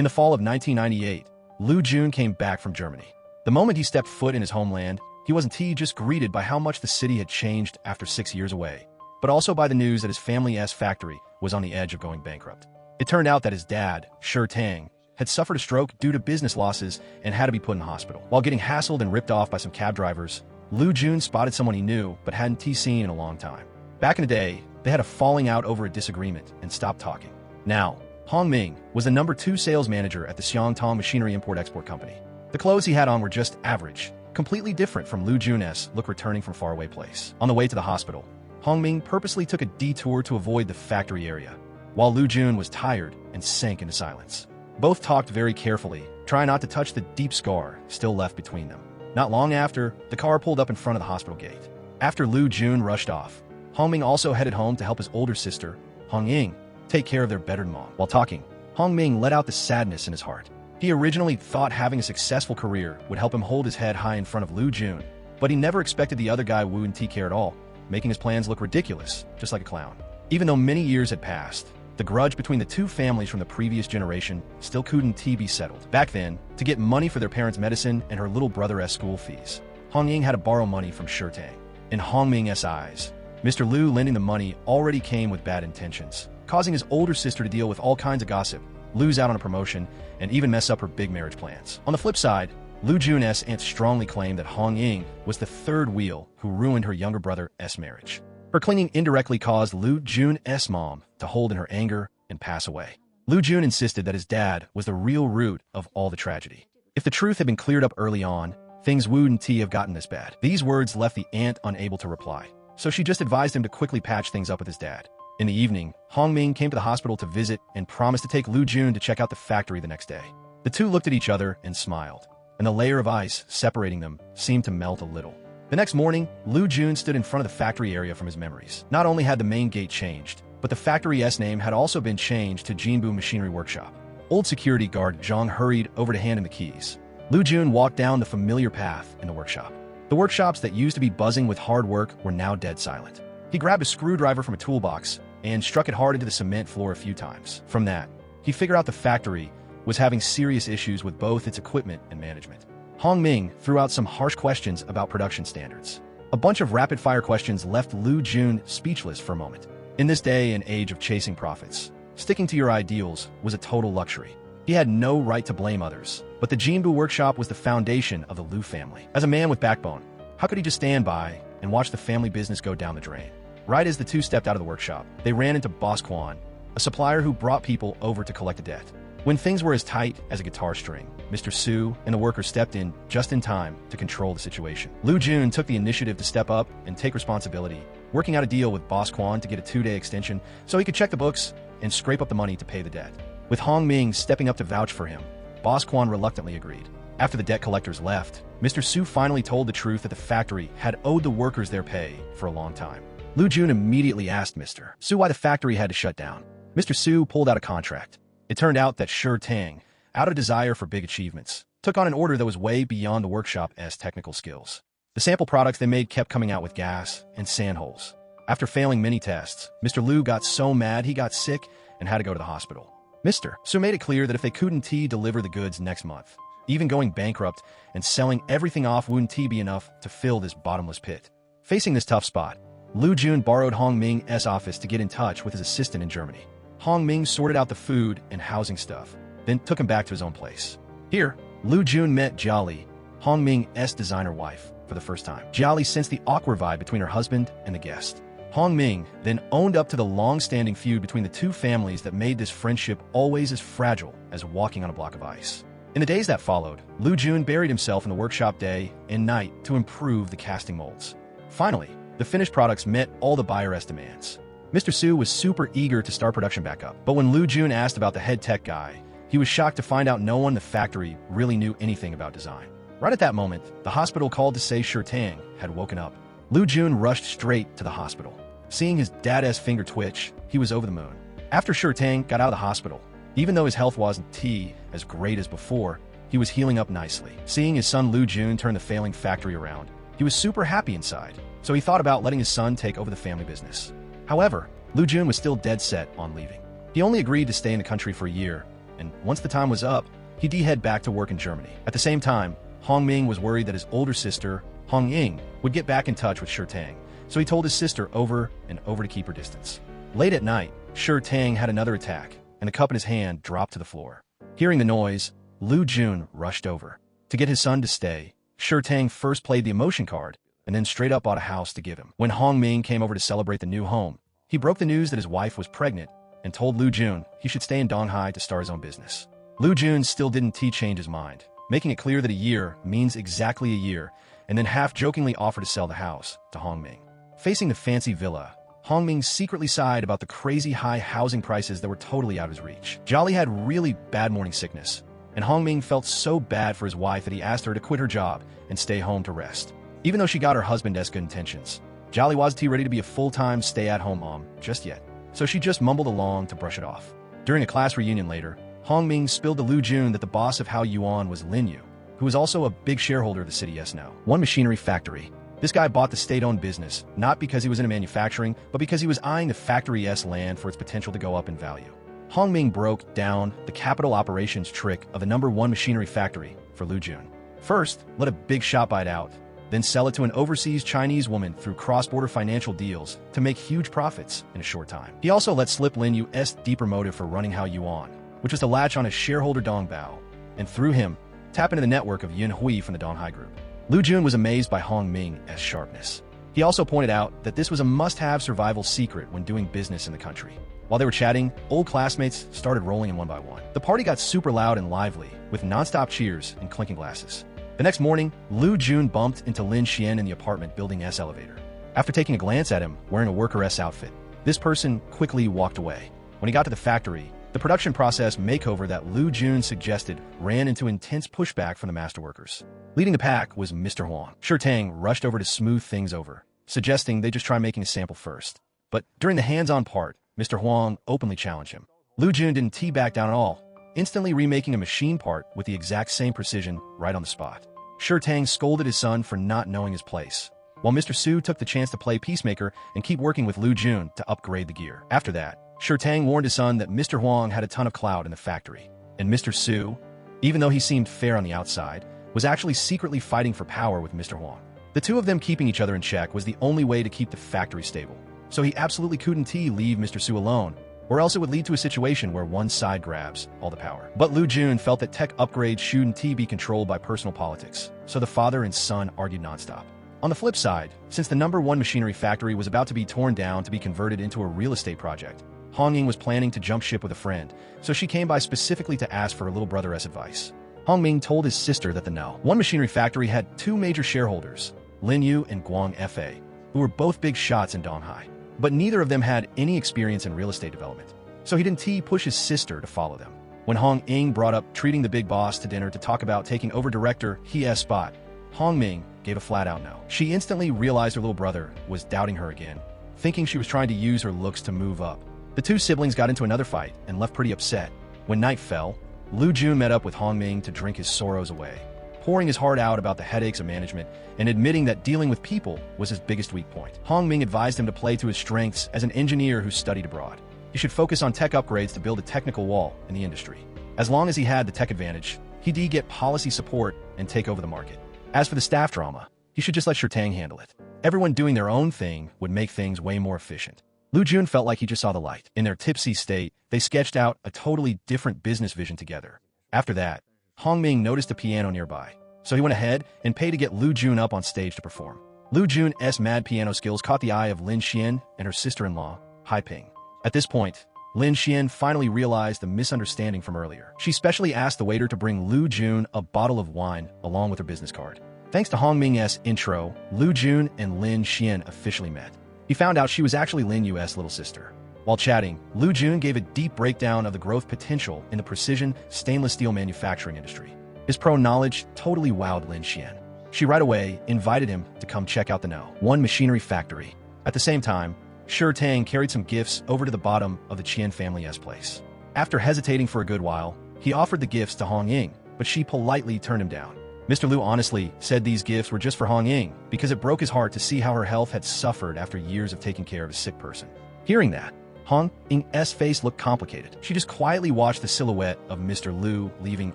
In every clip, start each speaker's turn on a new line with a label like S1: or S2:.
S1: In the fall of 1998, Lu Jun came back from Germany. The moment he stepped foot in his homeland, he wasn't just greeted by how much the city had changed after 6 years away, but also by the news that his family's factory was on the edge of going bankrupt. It turned out that his dad, Shi Tang, had suffered a stroke due to business losses and had to be put in hospital. While getting hassled and ripped off by some cab drivers, Lu Jun spotted someone he knew but hadn't seen in a long time. Back in the day, they had a falling out over a disagreement and stopped talking. Now, Hong Ming was the number 2 sales manager at the Xiangtong Machinery Import-Export Company. The clothes he had on were just average, completely different from Lu Jun's look returning from faraway place. On the way to the hospital, Hong Ming purposely took a detour to avoid the factory area, while Lu Jun was tired and sank into silence. Both talked very carefully, trying not to touch the deep scar still left between them. Not long after, the car pulled up in front of the hospital gate. After Lu Jun rushed off, Hong Ming also headed home to help his older sister, Hong Ying, take care of their battered mom. While talking, Hong Ming let out the sadness in his heart. He originally thought having a successful career would help him hold his head high in front of Lu Jun, but he never expected the other guy wouldn't care at all, making his plans look ridiculous, just like a clown. Even though many years had passed, the grudge between the two families from the previous generation still couldn't be settled. Back then, to get money for their parents' medicine and her little brother's school fees, Hong Ying had to borrow money from Shi Tang. In Hong Ming's eyes, Mr. Lu lending the money already came with bad intentions, causing his older sister to deal with all kinds of gossip, lose out on a promotion, and even mess up her big marriage plans. On the flip side, Lu Jun's aunt strongly claimed that Hong Ying was the third wheel who ruined her younger brother's marriage. Her clinging indirectly caused Lu Jun's mom to hold in her anger and pass away. Lu Jun insisted that his dad was the real root of all the tragedy. If the truth had been cleared up early on, things wouldn't have gotten this bad. These words left the aunt unable to reply, so she just advised him to quickly patch things up with his dad. In the evening, Hong Ming came to the hospital to visit and promised to take Lu Jun to check out the factory the next day. The two looked at each other and smiled, and the layer of ice separating them seemed to melt a little. The next morning, Lu Jun stood in front of the factory area from his memories. Not only had the main gate changed, but the factory's name had also been changed to Jinbu Machinery Workshop. Old security guard Zhang hurried over to hand him the keys. Lu Jun walked down the familiar path in the workshop. The workshops that used to be buzzing with hard work were now dead silent. He grabbed a screwdriver from a toolbox and struck it hard into the cement floor a few times. From that, he figured out the factory was having serious issues with both its equipment and management. Hong Ming threw out some harsh questions about production standards. A bunch of rapid-fire questions left Lu Jun speechless for a moment. In this day and age of chasing profits, sticking to your ideals was a total luxury. He had no right to blame others, but the Jinbu workshop was the foundation of the Lu family. As a man with backbone, how could he just stand by and watch the family business go down the drain? Right as the two stepped out of the workshop, they ran into Boss Quan, a supplier who brought people over to collect a debt. When things were as tight as a guitar string, Mr. Su and the workers stepped in just in time to control the situation. Lu Jun took the initiative to step up and take responsibility, working out a deal with Boss Quan to get a 2-day extension so he could check the books and scrape up the money to pay the debt. With Hong Ming stepping up to vouch for him, Boss Quan reluctantly agreed. After the debt collectors left, Mr. Su finally told the truth that the factory had owed the workers their pay for a long time. Lu Jun immediately asked Mr. Su why the factory had to shut down. Mr. Su pulled out a contract. It turned out that Shi Tang, out of desire for big achievements, took on an order that was way beyond the workshop's technical skills. The sample products they made kept coming out with gas and sand holes. After failing many tests, Mr. Lu got so mad he got sick and had to go to the hospital. Mr. Su made it clear that if they couldn't deliver the goods next month, even going bankrupt and selling everything off wouldn't be enough to fill this bottomless pit. Facing this tough spot, Lu Jun borrowed Hong Ming's office to get in touch with his assistant in Germany. Hong Ming sorted out the food and housing stuff, then took him back to his own place. Here, Lu Jun met Jiali, Hong Ming's designer wife, for the first time. Jiali sensed the awkward vibe between her husband and the guest. Hong Ming then owned up to the long-standing feud between the two families that made this friendship always as fragile as walking on a block of ice. In the days that followed, Lu Jun buried himself in the workshop day and night to improve the casting molds. Finally, the finished products met all the buyer's demands. Mr. Su was super eager to start production back up, but when Lu Jun asked about the head tech guy, he was shocked to find out no one in the factory really knew anything about design. Right at that moment, the hospital called to say Shi Tang had woken up. Lu Jun rushed straight to the hospital. Seeing his dad's finger twitch, he was over the moon. After Shi Tang got out of the hospital, even though his health wasn't as great as before, he was healing up nicely. Seeing his son Lu Jun turn the failing factory around, he was super happy inside, so he thought about letting his son take over the family business. However, Lu Jun was still dead set on leaving. He only agreed to stay in the country for a year and once the time was up, he'd head back to work in Germany. At the same time, Hong Ming was worried that his older sister, Hong Ying, would get back in touch with Shi Tang, so he told his sister over and over to keep her distance. Late at night, Shi Tang had another attack, and the cup in his hand dropped to the floor. Hearing the noise, Lu Jun rushed over. To get his son to stay, Shi Tang first played the emotion card, and then straight up bought a house to give him. When Hong Ming came over to celebrate the new home, he broke the news that his wife was pregnant and told Lu Jun he should stay in Donghai to start his own business. Lu Jun still didn't change his mind, making it clear that a year means exactly a year, and then half-jokingly offered to sell the house to Hong Ming. Facing the fancy villa, Hong Ming secretly sighed about the crazy high housing prices that were totally out of his reach. Jolly had really bad morning sickness, and Hong Ming felt so bad for his wife that he asked her to quit her job and stay home to rest. Even though she got her husband's good intentions, Jolly wasn't ready to be a full-time stay-at-home mom just yet, so she just mumbled along to brush it off. During a class reunion later, Hong Ming spilled to Lu Jun that the boss of Hao Yuan was Lin Yu, who was also a big shareholder of the City S now. One machinery factory. This guy bought the state-owned business, not because he was into manufacturing, but because he was eyeing the factory's land for its potential to go up in value. Hong Ming broke down the capital operations trick of the #1 machinery factory for Lu Jun. First, let a big shop buy it out, then sell it to an overseas Chinese woman through cross-border financial deals to make huge profits in a short time. He also let slip Lin Yu's deeper motive for running Hao Yuan, which was to latch on his shareholder Dong Bao, and through him, tap into the network of Yin Hui from the Donghai Group. Lu Jun was amazed by Hong Ming's sharpness. He also pointed out that this was a must-have survival secret when doing business in the country. While they were chatting, old classmates started rolling in one by one. The party got super loud and lively, with non-stop cheers and clinking glasses. The next morning, Lu Jun bumped into Lin Xian in the apartment building's elevator. After taking a glance at him, wearing a worker's outfit, this person quickly walked away. When he got to the factory, the production process makeover that Lu Jun suggested ran into intense pushback from the master workers. Leading the pack was Mr. Huang. Shi Tang rushed over to smooth things over, suggesting they just try making a sample first. But during the hands-on part, Mr. Huang openly challenged him. Lu Jun didn't back down at all, instantly remaking a machine part with the exact same precision right on the spot. Shi Tang scolded his son for not knowing his place, while Mr. Su took the chance to play peacemaker and keep working with Lu Jun to upgrade the gear. After that, Shi Tang warned his son that Mr. Huang had a ton of clout in the factory, and Mr. Su, even though he seemed fair on the outside, was actually secretly fighting for power with Mr. Huang. The two of them keeping each other in check was the only way to keep the factory stable, so he absolutely couldn't leave Mr. Su alone, or else it would lead to a situation where one side grabs all the power. But Lu Jun felt that tech upgrades shouldn't be controlled by personal politics, so the father and son argued nonstop. On the flip side, since the #1 machinery factory was about to be torn down to be converted into a real estate project, Hong Ying was planning to jump ship with a friend, so she came by specifically to ask for her little brother's advice. Hong Ming told his sister that the #1 machinery factory had two major shareholders, Lin Yu and Guang Fa, who were both big shots in Donghai, but neither of them had any experience in real estate development, so he didn't push his sister to follow them. When Hong Ying brought up treating the big boss to dinner to talk about taking over director He's spot, Hong Ming gave a flat-out no. She instantly realized her little brother was doubting her again, thinking she was trying to use her looks to move up. The two siblings got into another fight and left pretty upset. When night fell, Lu Jun met up with Hong Ming to drink his sorrows away, pouring his heart out about the headaches of management and admitting that dealing with people was his biggest weak point. Hong Ming advised him to play to his strengths as an engineer who studied abroad. He should focus on tech upgrades to build a technical wall in the industry. As long as he had the tech advantage, he'd get policy support and take over the market. As for the staff drama, he should just let Shi Tang handle it. Everyone doing their own thing would make things way more efficient. Lu Jun felt like he just saw the light. In their tipsy state, they sketched out a totally different business vision together. After that, Hong Ming noticed a piano nearby, so he went ahead and paid to get Lu Jun up on stage to perform. Lu Jun's mad piano skills caught the eye of Lin Xian and her sister-in-law, Hai Ping. At this point, Lin Xian finally realized the misunderstanding from earlier. She specially asked the waiter to bring Lu Jun a bottle of wine along with her business card. Thanks to Hong Ming's intro, Lu Jun and Lin Xian officially met. He found out she was actually Lin Yu's little sister. While chatting, Lu Jun gave a deep breakdown of the growth potential in the precision stainless steel manufacturing industry. His pro knowledge totally wowed Lin Xian. She right away invited him to come check out the #1 machinery factory. At the same time, Shi Tang carried some gifts over to the bottom of the Qian family's place. After hesitating for a good while, he offered the gifts to Hong Ying, but she politely turned him down. Mr. Lu honestly said these gifts were just for Hong Ying because it broke his heart to see how her health had suffered after years of taking care of a sick person. Hearing that, Hong Ying's face looked complicated. She just quietly watched the silhouette of Mr. Liu leaving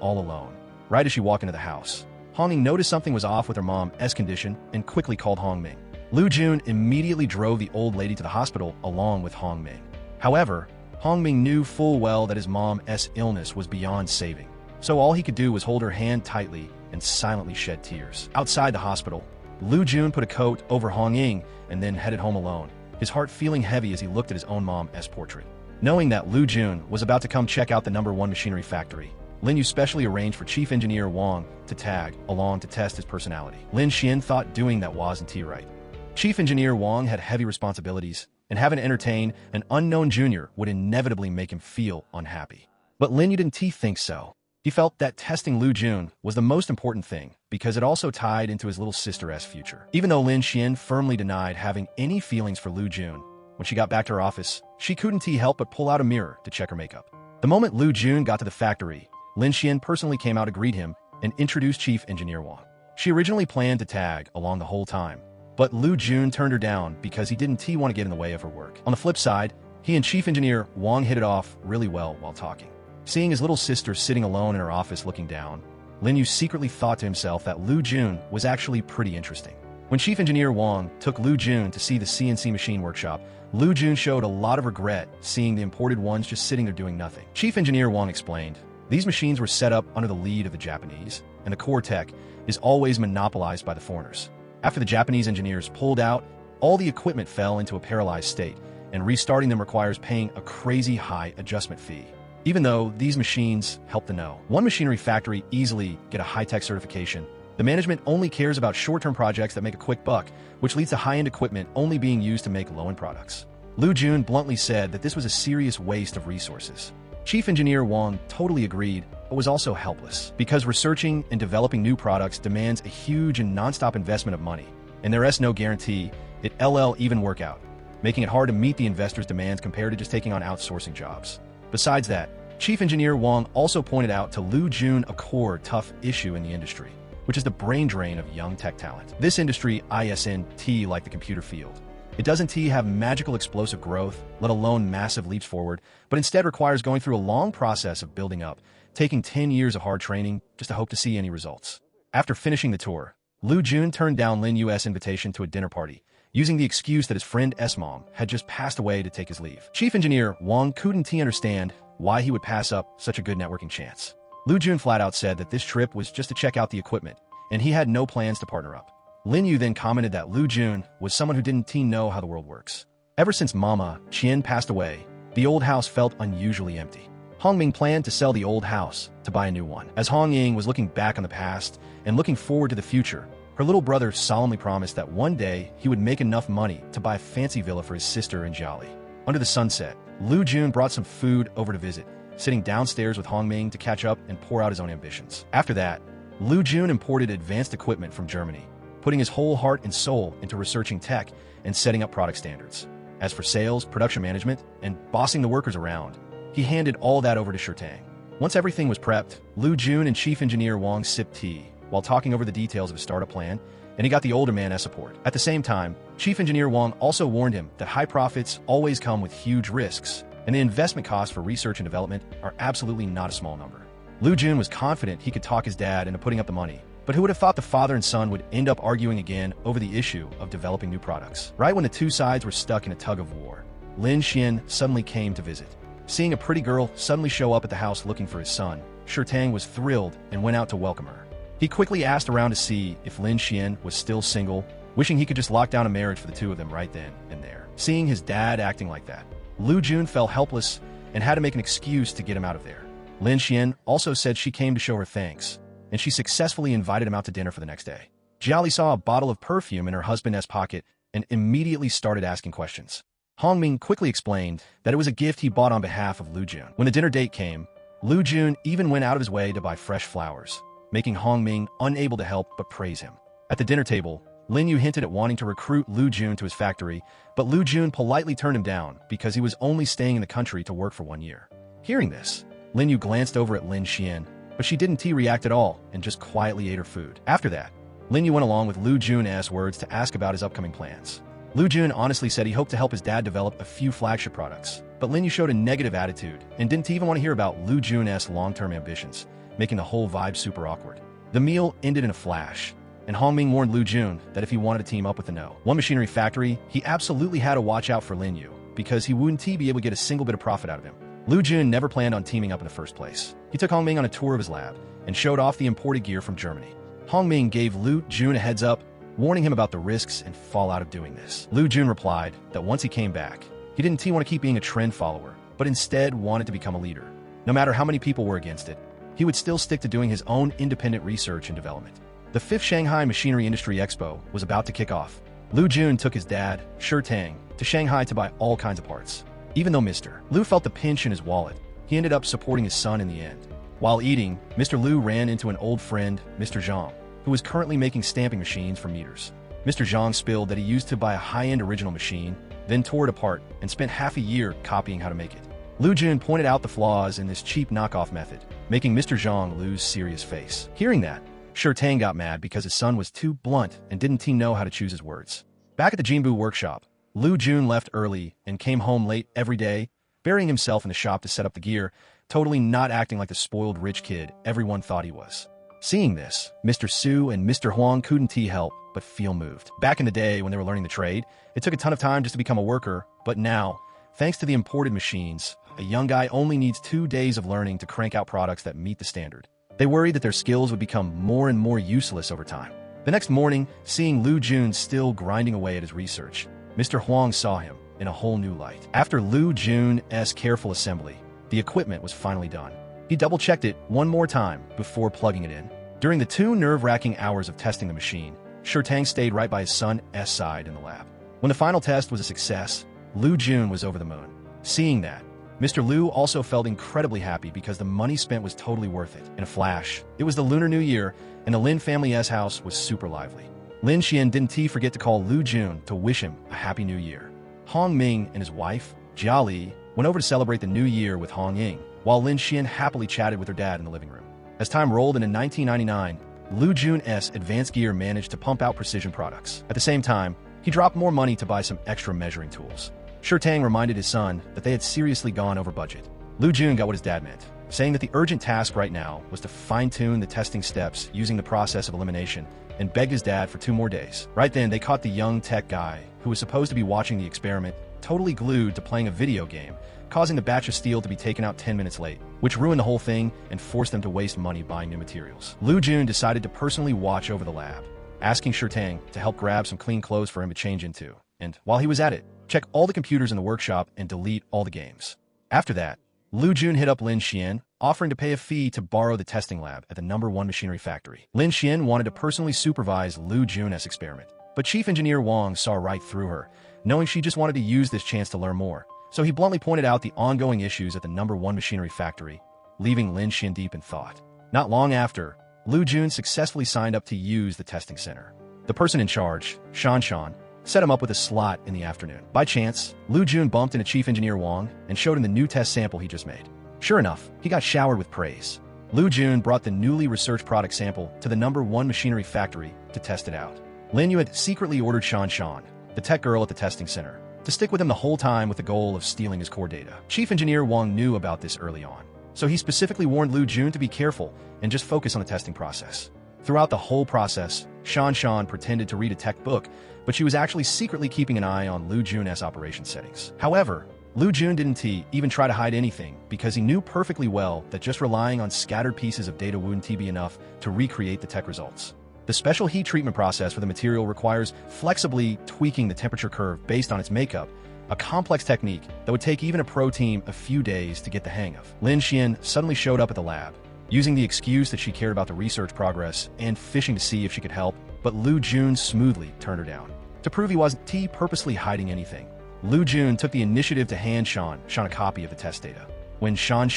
S1: all alone. Right as she walked into the house, Hong Ying noticed something was off with her mom's condition and quickly called Hong Ming. Lu Jun immediately drove the old lady to the hospital along with Hong Ming. However, Hong Ming knew full well that his mom's illness was beyond saving, so all he could do was hold her hand tightly and silently shed tears. Outside the hospital, Lu Jun put a coat over Hong Ying and then headed home alone, his heart feeling heavy as he looked at his own mom's portrait. Knowing that Lu Jun was about to come check out the #1 machinery factory, Lin Yu specially arranged for Chief Engineer Wang to tag along to test his personality. Lin Xian thought doing that wasn't right. Chief Engineer Wang had heavy responsibilities, and having to entertain an unknown junior would inevitably make him feel unhappy. But Lin Yu didn't think so. He felt that testing Lu Jun was the most important thing because it also tied into his little sister's future. Even though Lin Xian firmly denied having any feelings for Lu Jun, when she got back to her office, she couldn't help but pull out a mirror to check her makeup. The moment Lu Jun got to the factory, Lin Xian personally came out to greet him and introduced Chief Engineer Wang. She originally planned to tag along the whole time, but Lu Jun turned her down because he didn't want to get in the way of her work. On the flip side, he and Chief Engineer Wang hit it off really well while talking. Seeing his little sister sitting alone in her office looking down, Lin Yu secretly thought to himself that Lu Jun was actually pretty interesting. When Chief Engineer Wang took Lu Jun to see the CNC machine workshop, Lu Jun showed a lot of regret seeing the imported ones just sitting there doing nothing. Chief Engineer Wang explained, these machines were set up under the lead of the Japanese, and the core tech is always monopolized by the foreigners. After the Japanese engineers pulled out, all the equipment fell into a paralyzed state, and restarting them requires paying a crazy high adjustment fee. Even though these machines help the know one machinery factory easily get a high-tech certification, the management only cares about short-term projects that make a quick buck, which leads to high-end equipment only being used to make low-end products. Lu Jun bluntly said that this was a serious waste of resources. Chief Engineer Wang totally agreed, but was also helpless, because researching and developing new products demands a huge and non-stop investment of money, and there's no guarantee it'll even work out, making it hard to meet the investors' demands compared to just taking on outsourcing jobs. Besides that, Chief Engineer Wang also pointed out to Lu Jun a core tough issue in the industry, which is the brain drain of young tech talent. This industry isn't like the computer field. It doesn't have magical explosive growth, let alone massive leaps forward, but instead requires going through a long process of building up, taking 10 years of hard training just to hope to see any results. After finishing the tour, Lu Jun turned down Lin Yu's invitation to a dinner party, using the excuse that his friend S-Mom had just passed away to take his leave. Chief Engineer Wang couldn't understand why he would pass up such a good networking chance. Lu Jun flat out said that this trip was just to check out the equipment, and he had no plans to partner up. Lin Yu then commented that Lu Jun was someone who didn't know how the world works. Ever since Mama Qian passed away, the old house felt unusually empty. Hong Ming planned to sell the old house to buy a new one. As Hong Ying was looking back on the past and looking forward to the future, her little brother solemnly promised that one day he would make enough money to buy a fancy villa for his sister in Jiali. Under the sunset, Lu Jun brought some food over to visit, sitting downstairs with Hong Ming to catch up and pour out his own ambitions. After that, Lu Jun imported advanced equipment from Germany, putting his whole heart and soul into researching tech and setting up product standards. As for sales, production management, and bossing the workers around, he handed all that over to Shirtang. Once everything was prepped, Lu Jun and Chief Engineer Wang sipped tea while talking over the details of his startup plan, and he got the older man's support. At the same time, Chief Engineer Wang also warned him that high profits always come with huge risks, and the investment costs for research and development are absolutely not a small number. Lu Jun was confident he could talk his dad into putting up the money, but who would have thought the father and son would end up arguing again over the issue of developing new products? Right when the two sides were stuck in a tug of war, Lin Xian suddenly came to visit. Seeing a pretty girl suddenly show up at the house looking for his son, Shirtang was thrilled and went out to welcome her. He quickly asked around to see if Lin Xian was still single, wishing he could just lock down a marriage for the two of them right then and there. Seeing his dad acting like that, Lu Jun felt helpless and had to make an excuse to get him out of there. Lin Xian also said she came to show her thanks, and she successfully invited him out to dinner for the next day. Jiali saw a bottle of perfume in her husband's pocket and immediately started asking questions. Hong Ming quickly explained that it was a gift he bought on behalf of Lu Jun. When the dinner date came, Lu Jun even went out of his way to buy fresh flowers, making Hong Ming unable to help but praise him. At the dinner table, Lin Yu hinted at wanting to recruit Lu Jun to his factory, but Lu Jun politely turned him down because he was only staying in the country to work for 1 year. Hearing this, Lin Yu glanced over at Lin Xian, but she didn't react at all and just quietly ate her food. After that, Lin Yu went along with Lu Jun's words to ask about his upcoming plans. Lu Jun honestly said he hoped to help his dad develop a few flagship products, But Lin Yu showed a negative attitude and didn't even want to hear about Lu Jun's long-term ambitions, making the whole vibe super awkward. The meal ended in a flash, and Hong Ming warned Lu Jun that if he wanted to team up with the One Machinery Factory, he absolutely had to watch out for Lin Yu, because he wouldn't be able to get a single bit of profit out of him. Lu Jun never planned on teaming up in the first place. He took Hong Ming on a tour of his lab and showed off the imported gear from Germany. Hong Ming gave Lu Jun a heads up, warning him about the risks and fallout of doing this. Lu Jun replied that once he came back, he didn't want to keep being a trend follower, but instead wanted to become a leader. No matter how many people were against it, he would still stick to doing his own independent research and development. The 5th Shanghai Machinery Industry Expo was about to kick off. Lu Jun took his dad, Shi Tang, to Shanghai to buy all kinds of parts. Even though Mr. Lu felt the pinch in his wallet, he ended up supporting his son in the end. While eating, Mr. Lu ran into an old friend, Mr. Zhang, who was currently making stamping machines for meters. Mr. Zhang spilled that he used to buy a high-end original machine, then tore it apart and spent half a year copying how to make it. Lu Jun pointed out the flaws in this cheap knockoff method, making Mr. Zhang lose serious face. Hearing that, Shi Tang got mad because his son was too blunt and didn't know how to choose his words. Back at the Jinbu workshop, Lu Jun left early and came home late every day, burying himself in the shop to set up the gear, totally not acting like the spoiled rich kid everyone thought he was. Seeing this, Mr. Su and Mr. Huang couldn't help but feel moved. Back in the day when they were learning the trade, it took a ton of time just to become a worker, but now, thanks to the imported machines, a young guy only needs 2 days of learning to crank out products that meet the standard. They worried that their skills would become more and more useless over time. The next morning, seeing Lu Jun still grinding away at his research, Mr. Huang saw him in a whole new light. After Lu Jun's careful assembly, the equipment was finally done. He double-checked it one more time before plugging it in. During the 2 nerve-wracking hours of testing the machine, Shi Tang stayed right by his son's side in the lab. When the final test was a success, Lu Jun was over the moon. Seeing that, Mr. Lu also felt incredibly happy because the money spent was totally worth it. In a flash, it was the Lunar New Year, and the Lin family's house was super lively. Lin Xian didn't forget to call Lu Jun to wish him a happy new year. Hong Ming and his wife, Jia Li, went over to celebrate the new year with Hong Ying, while Lin Xian happily chatted with her dad in the living room. As time rolled into 1999, Lu Jun's advanced gear managed to pump out precision products. At the same time, he dropped more money to buy some extra measuring tools. Shi Tang reminded his son that they had seriously gone over budget. Lu Jun got what his dad meant, saying that the urgent task right now was to fine-tune the testing steps using the process of elimination, and begged his dad for 2 more days. Right then, they caught the young tech guy, who was supposed to be watching the experiment, totally glued to playing a video game, causing the batch of steel to be taken out 10 minutes late, which ruined the whole thing and forced them to waste money buying new materials. Lu Jun decided to personally watch over the lab, asking Shi Tang to help grab some clean clothes for him to change into, and while he was at it, check all the computers in the workshop and delete all the games. After that, Lu Jun hit up Lin Xian, offering to pay a fee to borrow the testing lab at the #1 Machinery Factory. Lin Xian wanted to personally supervise Lu Jun's experiment, but Chief Engineer Wang saw right through her, knowing she just wanted to use this chance to learn more. So he bluntly pointed out the ongoing issues at the #1 Machinery Factory, leaving Lin Xian deep in thought. Not long after, Lu Jun successfully signed up to use the testing center. The person in charge, Shan, set him up with a slot in the afternoon. By chance, Lu Jun bumped into Chief Engineer Wang and showed him the new test sample he just made. Sure enough, he got showered with praise. Lu Jun brought the newly researched product sample to the #1 Machinery Factory to test it out. Lin Yu had secretly ordered Shan, the tech girl at the testing center, to stick with him the whole time with the goal of stealing his core data. Chief Engineer Wang knew about this early on, so he specifically warned Lu Jun to be careful and just focus on the testing process. Throughout the whole process, Shan pretended to read a tech book, but she was actually secretly keeping an eye on Lu Jun's operation settings. However, Lu Jun didn't even try to hide anything because he knew perfectly well that just relying on scattered pieces of data wouldn't be enough to recreate the tech results. The special heat treatment process for the material requires flexibly tweaking the temperature curve based on its makeup, a complex technique that would take even a pro team a few days to get the hang of. Lin Xian suddenly showed up at the lab, using the excuse that she cared about the research progress and fishing to see if she could help, but Lu Jun smoothly turned her down. To prove he wasn't purposely hiding anything, Lu Jun took the initiative to hand Shan a copy of the test data. When Shan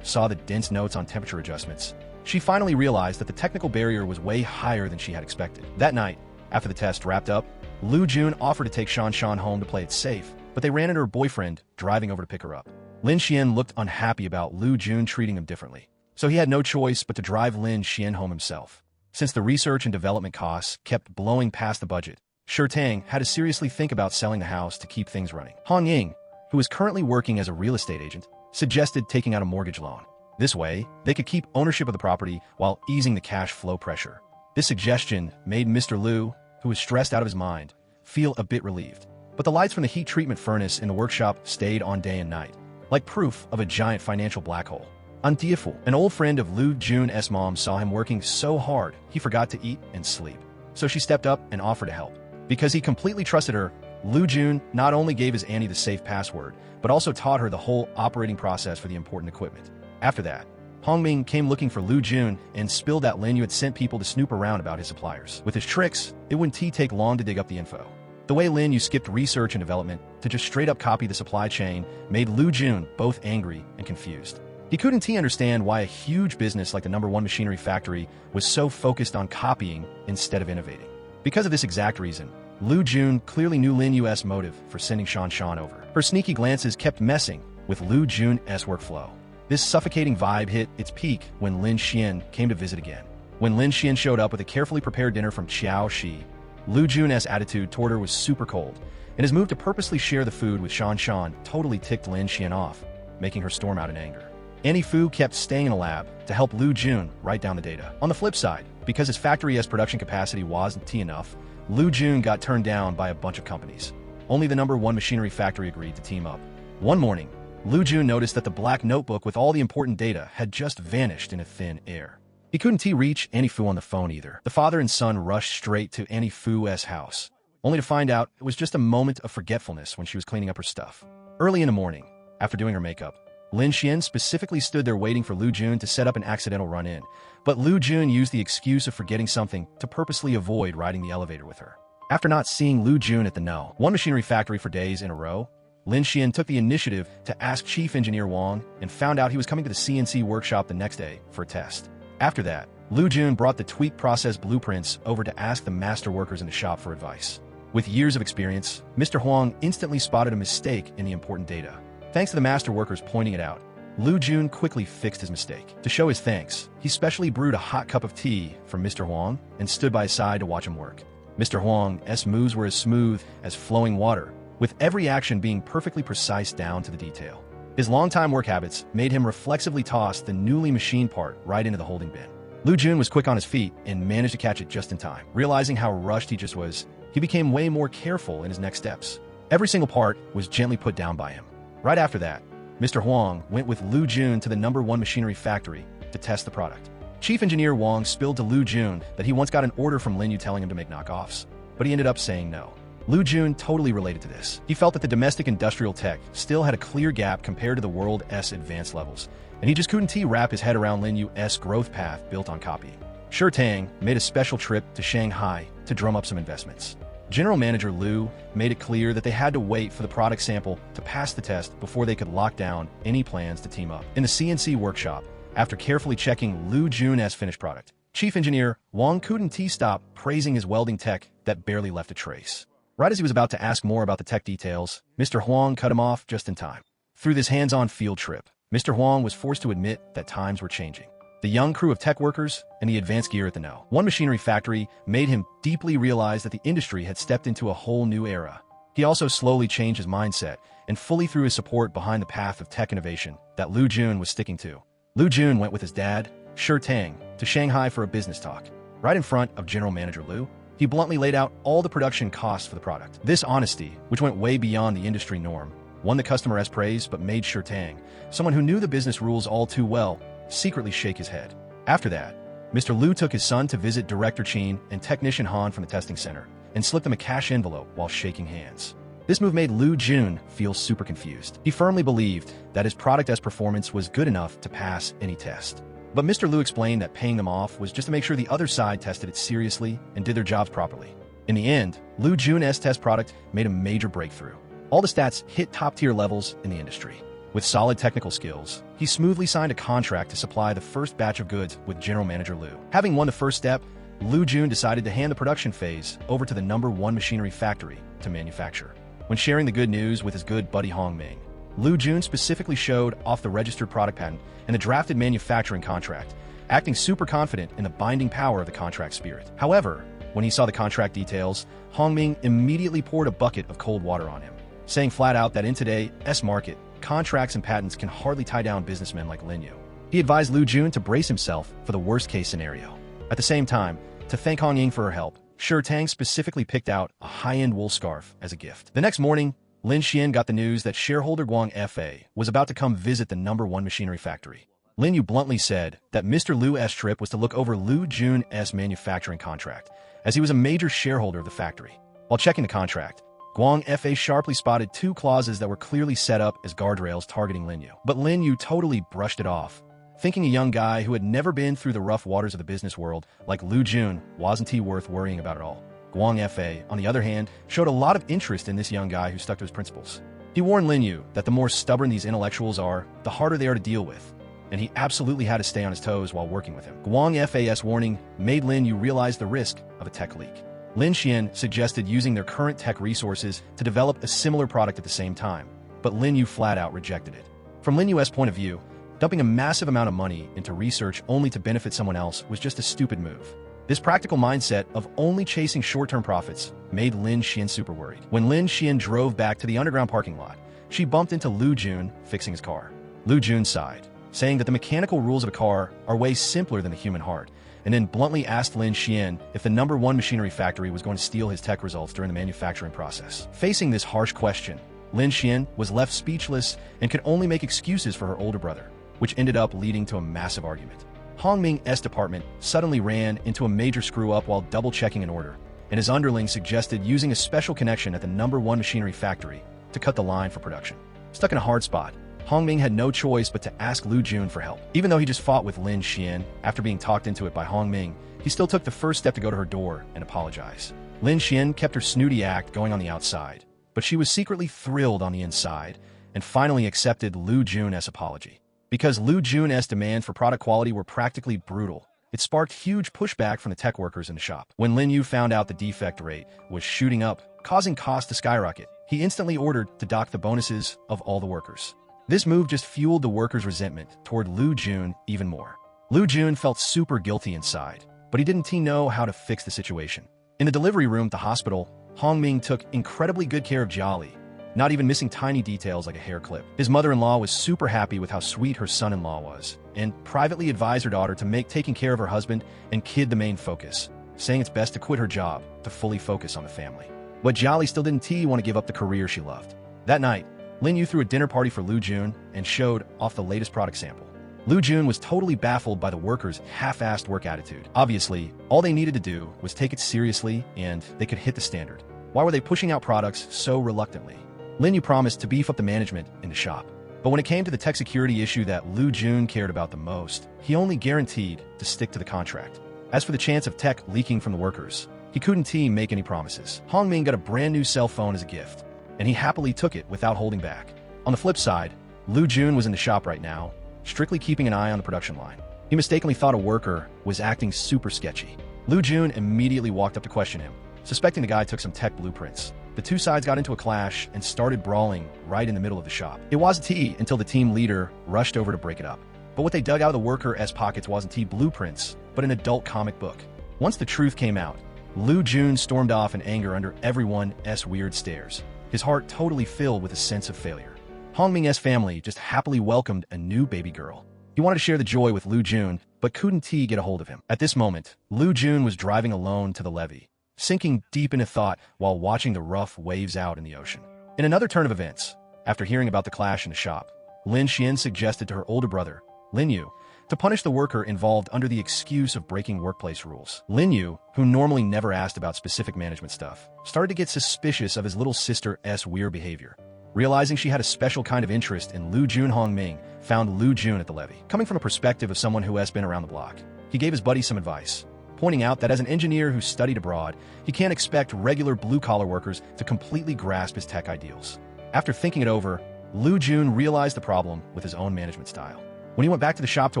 S1: saw the dense notes on temperature adjustments, she finally realized that the technical barrier was way higher than she had expected. That night, after the test wrapped up, Lu Jun offered to take Shan home to play it safe, but they ran into her boyfriend driving over to pick her up. Lin Xian looked unhappy about Lu Jun treating him differently, so he had no choice but to drive Lin Xian home himself. Since the research and development costs kept blowing past the budget, Shi Tang had to seriously think about selling the house to keep things running. Hong Ying, who was currently working as a real estate agent, suggested taking out a mortgage loan. This way, they could keep ownership of the property while easing the cash flow pressure. This suggestion made Mr. Liu, who was stressed out of his mind, feel a bit relieved. But the lights from the heat treatment furnace in the workshop stayed on day and night, like proof of a giant financial black hole. Antiefu, an old friend of Lu Jun's mom, saw him working so hard he forgot to eat and sleep. So she stepped up and offered to help. Because he completely trusted her, Lu Jun not only gave his auntie the safe password, but also taught her the whole operating process for the important equipment. After that, Hongming came looking for Lu Jun and spilled that Lin Yu had sent people to snoop around about his suppliers. With his tricks, it wouldn't take long to dig up the info. The way Lin Yu skipped research and development to just straight up copy the supply chain made Lu Jun both angry and confused. He couldn't understand why a huge business like the #1 machinery factory was so focused on copying instead of innovating. Because of this exact reason, Lu Jun clearly knew Lin Yu's motive for sending Shan over. Her sneaky glances kept messing with Lu Jun's workflow. This suffocating vibe hit its peak when Lin Xian came to visit again. When Lin Xian showed up with a carefully prepared dinner from Qiao Shi, Lu Jun's attitude toward her was super cold, and his move to purposely share the food with Shan totally ticked Lin Xian off, making her storm out in anger. Annie Fu kept staying in a lab to help Lu Jun write down the data. On the flip side, because his factory's production capacity wasn't enough, Lu Jun got turned down by a bunch of companies. Only the #1 machinery factory agreed to team up. One morning, Lu Jun noticed that the black notebook with all the important data had just vanished in thin air. He couldn't reach Annie Fu on the phone either. The father and son rushed straight to Annie Fu's house, only to find out it was just a moment of forgetfulness when she was cleaning up her stuff. Early in the morning, after doing her makeup, Lin Xian specifically stood there waiting for Lu Jun to set up an accidental run-in, but Lu Jun used the excuse of forgetting something to purposely avoid riding the elevator with her. After not seeing Lu Jun at the #1 machinery factory for days in a row, Lin Xian took the initiative to ask Chief Engineer Wang and found out he was coming to the CNC workshop the next day for a test. After that, Lu Jun brought the tweak process blueprints over to ask the master workers in the shop for advice. With years of experience, Mr. Huang instantly spotted a mistake in the important data. Thanks to the master workers pointing it out, Lu Jun quickly fixed his mistake. To show his thanks, he specially brewed a hot cup of tea for Mr. Huang and stood by his side to watch him work. Mr. Huang's moves were as smooth as flowing water, with every action being perfectly precise down to the detail. His long-time work habits made him reflexively toss the newly machined part right into the holding bin. Lu Jun was quick on his feet and managed to catch it just in time. Realizing how rushed he just was, he became way more careful in his next steps. Every single part was gently put down by him. Right after that, Mr. Huang went with Lu Jun to the #1 machinery factory to test the product. Chief Engineer Wang spilled to Lu Jun that he once got an order from Lin Yu telling him to make knockoffs, but he ended up saying no. Lu Jun totally related to this. He felt that the domestic industrial tech still had a clear gap compared to the world's advanced levels, and he just couldn't wrap his head around Lin Yu's growth path built on copying. Shi Tang made a special trip to Shanghai to drum up some investments. General Manager Liu made it clear that they had to wait for the product sample to pass the test before they could lock down any plans to team up. In the CNC workshop, after carefully checking Lu Jun's finished product, Chief Engineer Wang couldn't stop praising his welding tech that barely left a trace. Right as he was about to ask more about the tech details, Mr. Huang cut him off just in time. Through this hands-on field trip, Mr. Huang was forced to admit that times were changing. The young crew of tech workers and the advanced gear at the #1 machinery factory made him deeply realize that the industry had stepped into a whole new era. He also slowly changed his mindset and fully threw his support behind the path of tech innovation that Lu Jun was sticking to. Lu Jun went with his dad, Shi Tang, to Shanghai for a business talk. Right in front of General Manager Liu, he bluntly laid out all the production costs for the product. This honesty, which went way beyond the industry norm, won the customer's praise but made Shi Tang, someone who knew the business rules all too well, secretly shake his head. After that, Mr. Liu took his son to visit Director Qin and Technician Han from the testing center and slipped them a cash envelope while shaking hands. This move made Lu Jun feel super confused. He firmly believed that his product's performance was good enough to pass any test. But Mr. Liu explained that paying them off was just to make sure the other side tested it seriously and did their jobs properly. In the end, Lu Jun's test product made a major breakthrough. All the stats hit top-tier levels in the industry. With solid technical skills, he smoothly signed a contract to supply the first batch of goods with General Manager Liu. Having won the first step, Lu Jun decided to hand the production phase over to the #1 machinery factory to manufacture. When sharing the good news with his good buddy Hongming, Lu Jun specifically showed off the registered product patent and the drafted manufacturing contract, acting super confident in the binding power of the contract spirit. However, when he saw the contract details, Hongming immediately poured a bucket of cold water on him. saying flat out that in today's market, contracts and patents can hardly tie down businessmen like Lin Yu. He advised Lu Jun to brace himself for the worst-case scenario. At the same time, to thank Hong Ying for her help, Tang specifically picked out a high-end wool scarf as a gift. The next morning, Lin Xian got the news that shareholder Guang Fa was about to come visit the #1 machinery factory. Lin Yu bluntly said that Mr. Lu's trip was to look over Lu Jun's manufacturing contract, as he was a major shareholder of the factory. While checking the contract, Guang Fa sharply spotted 2 clauses that were clearly set up as guardrails targeting Lin Yu. But Lin Yu totally brushed it off, thinking a young guy who had never been through the rough waters of the business world like Lu Jun wasn't worth worrying about at all. Guang Fa, on the other hand, showed a lot of interest in this young guy who stuck to his principles. He warned Lin Yu that the more stubborn these intellectuals are, the harder they are to deal with, and he absolutely had to stay on his toes while working with him. Guang Fa's warning made Lin Yu realize the risk of a tech leak. Lin Xian suggested using their current tech resources to develop a similar product at the same time, but Lin Yu flat out rejected it. From Lin Yu's point of view, dumping a massive amount of money into research only to benefit someone else was just a stupid move. This practical mindset of only chasing short-term profits made Lin Xian super worried. When Lin Xian drove back to the underground parking lot, she bumped into Lu Jun fixing his car. Lu Jun sighed, saying that the mechanical rules of a car are way simpler than the human heart, and then bluntly asked Lin Xian if the #1 machinery factory was going to steal his tech results during the manufacturing process. Facing this harsh question, Lin Xian was left speechless and could only make excuses for her older brother, which ended up leading to a massive argument. Hong Ming's department suddenly ran into a major screw-up while double-checking an order, and his underling suggested using a special connection at the #1 machinery factory to cut the line for production. Stuck in a hard spot, Hong Ming had no choice but to ask Lu Jun for help. Even though he just fought with Lin Xian after being talked into it by Hong Ming, he still took the first step to go to her door and apologize. Lin Xian kept her snooty act going on the outside, but she was secretly thrilled on the inside and finally accepted Lu Jun's apology. Because Lu Jun's demand for product quality were practically brutal, it sparked huge pushback from the tech workers in the shop. When Lin Yu found out the defect rate was shooting up, causing costs to skyrocket, he instantly ordered to dock the bonuses of all the workers. This move just fueled the workers' resentment toward Lu Jun even more. Lu Jun felt super guilty inside, but he didn't know how to fix the situation. In the delivery room at the hospital, Hong Ming took incredibly good care of Jolly, not even missing tiny details like a hair clip. His mother-in-law was super happy with how sweet her son-in-law was, and privately advised her daughter to make taking care of her husband and kid the main focus, saying it's best to quit her job to fully focus on the family. But Jolly still didn't want to give up the career she loved. That night, Lin Yu threw a dinner party for Lu Jun and showed off the latest product sample. Lu Jun was totally baffled by the workers' half-assed work attitude. Obviously, all they needed to do was take it seriously and they could hit the standard. Why were they pushing out products so reluctantly? Lin Yu promised to beef up the management in the shop. But when it came to the tech security issue that Lu Jun cared about the most, he only guaranteed to stick to the contract. As for the chance of tech leaking from the workers, he couldn't make any promises. Hong Ming got a brand new cell phone as a gift, and he happily took it without holding back. On the flip side, Lu Jun was in the shop right now, strictly keeping an eye on the production line. He mistakenly thought a worker was acting super sketchy. Lu Jun immediately walked up to question him, suspecting the guy took some tech blueprints. The two sides got into a clash and started brawling right in the middle of the shop. It wasn't until the team leader rushed over to break it up. But what they dug out of the worker's pockets wasn't blueprints, but an adult comic book. Once the truth came out, Lu Jun stormed off in anger under everyone's weird stares, his heart totally filled with a sense of failure. Hong Ming's family just happily welcomed a new baby girl. He wanted to share the joy with Lu Jun, but couldn't get a hold of him. At this moment, Lu Jun was driving alone to the levee, sinking deep into thought while watching the rough waves out in the ocean. In another turn of events, after hearing about the clash in the shop, Lin Xian suggested to her older brother, Lin Yu, to punish the worker involved under the excuse of breaking workplace rules. Lin Yu, who normally never asked about specific management stuff, started to get suspicious of his little sister's weird behavior. Realizing she had a special kind of interest in Lu Jun, Hong Ming found Lu Jun at the levee. Coming from a perspective of someone who has been around the block, he gave his buddy some advice, pointing out that as an engineer who studied abroad, he can't expect regular blue-collar workers to completely grasp his tech ideals. After thinking it over, Lu Jun realized the problem with his own management style. When he went back to the shop to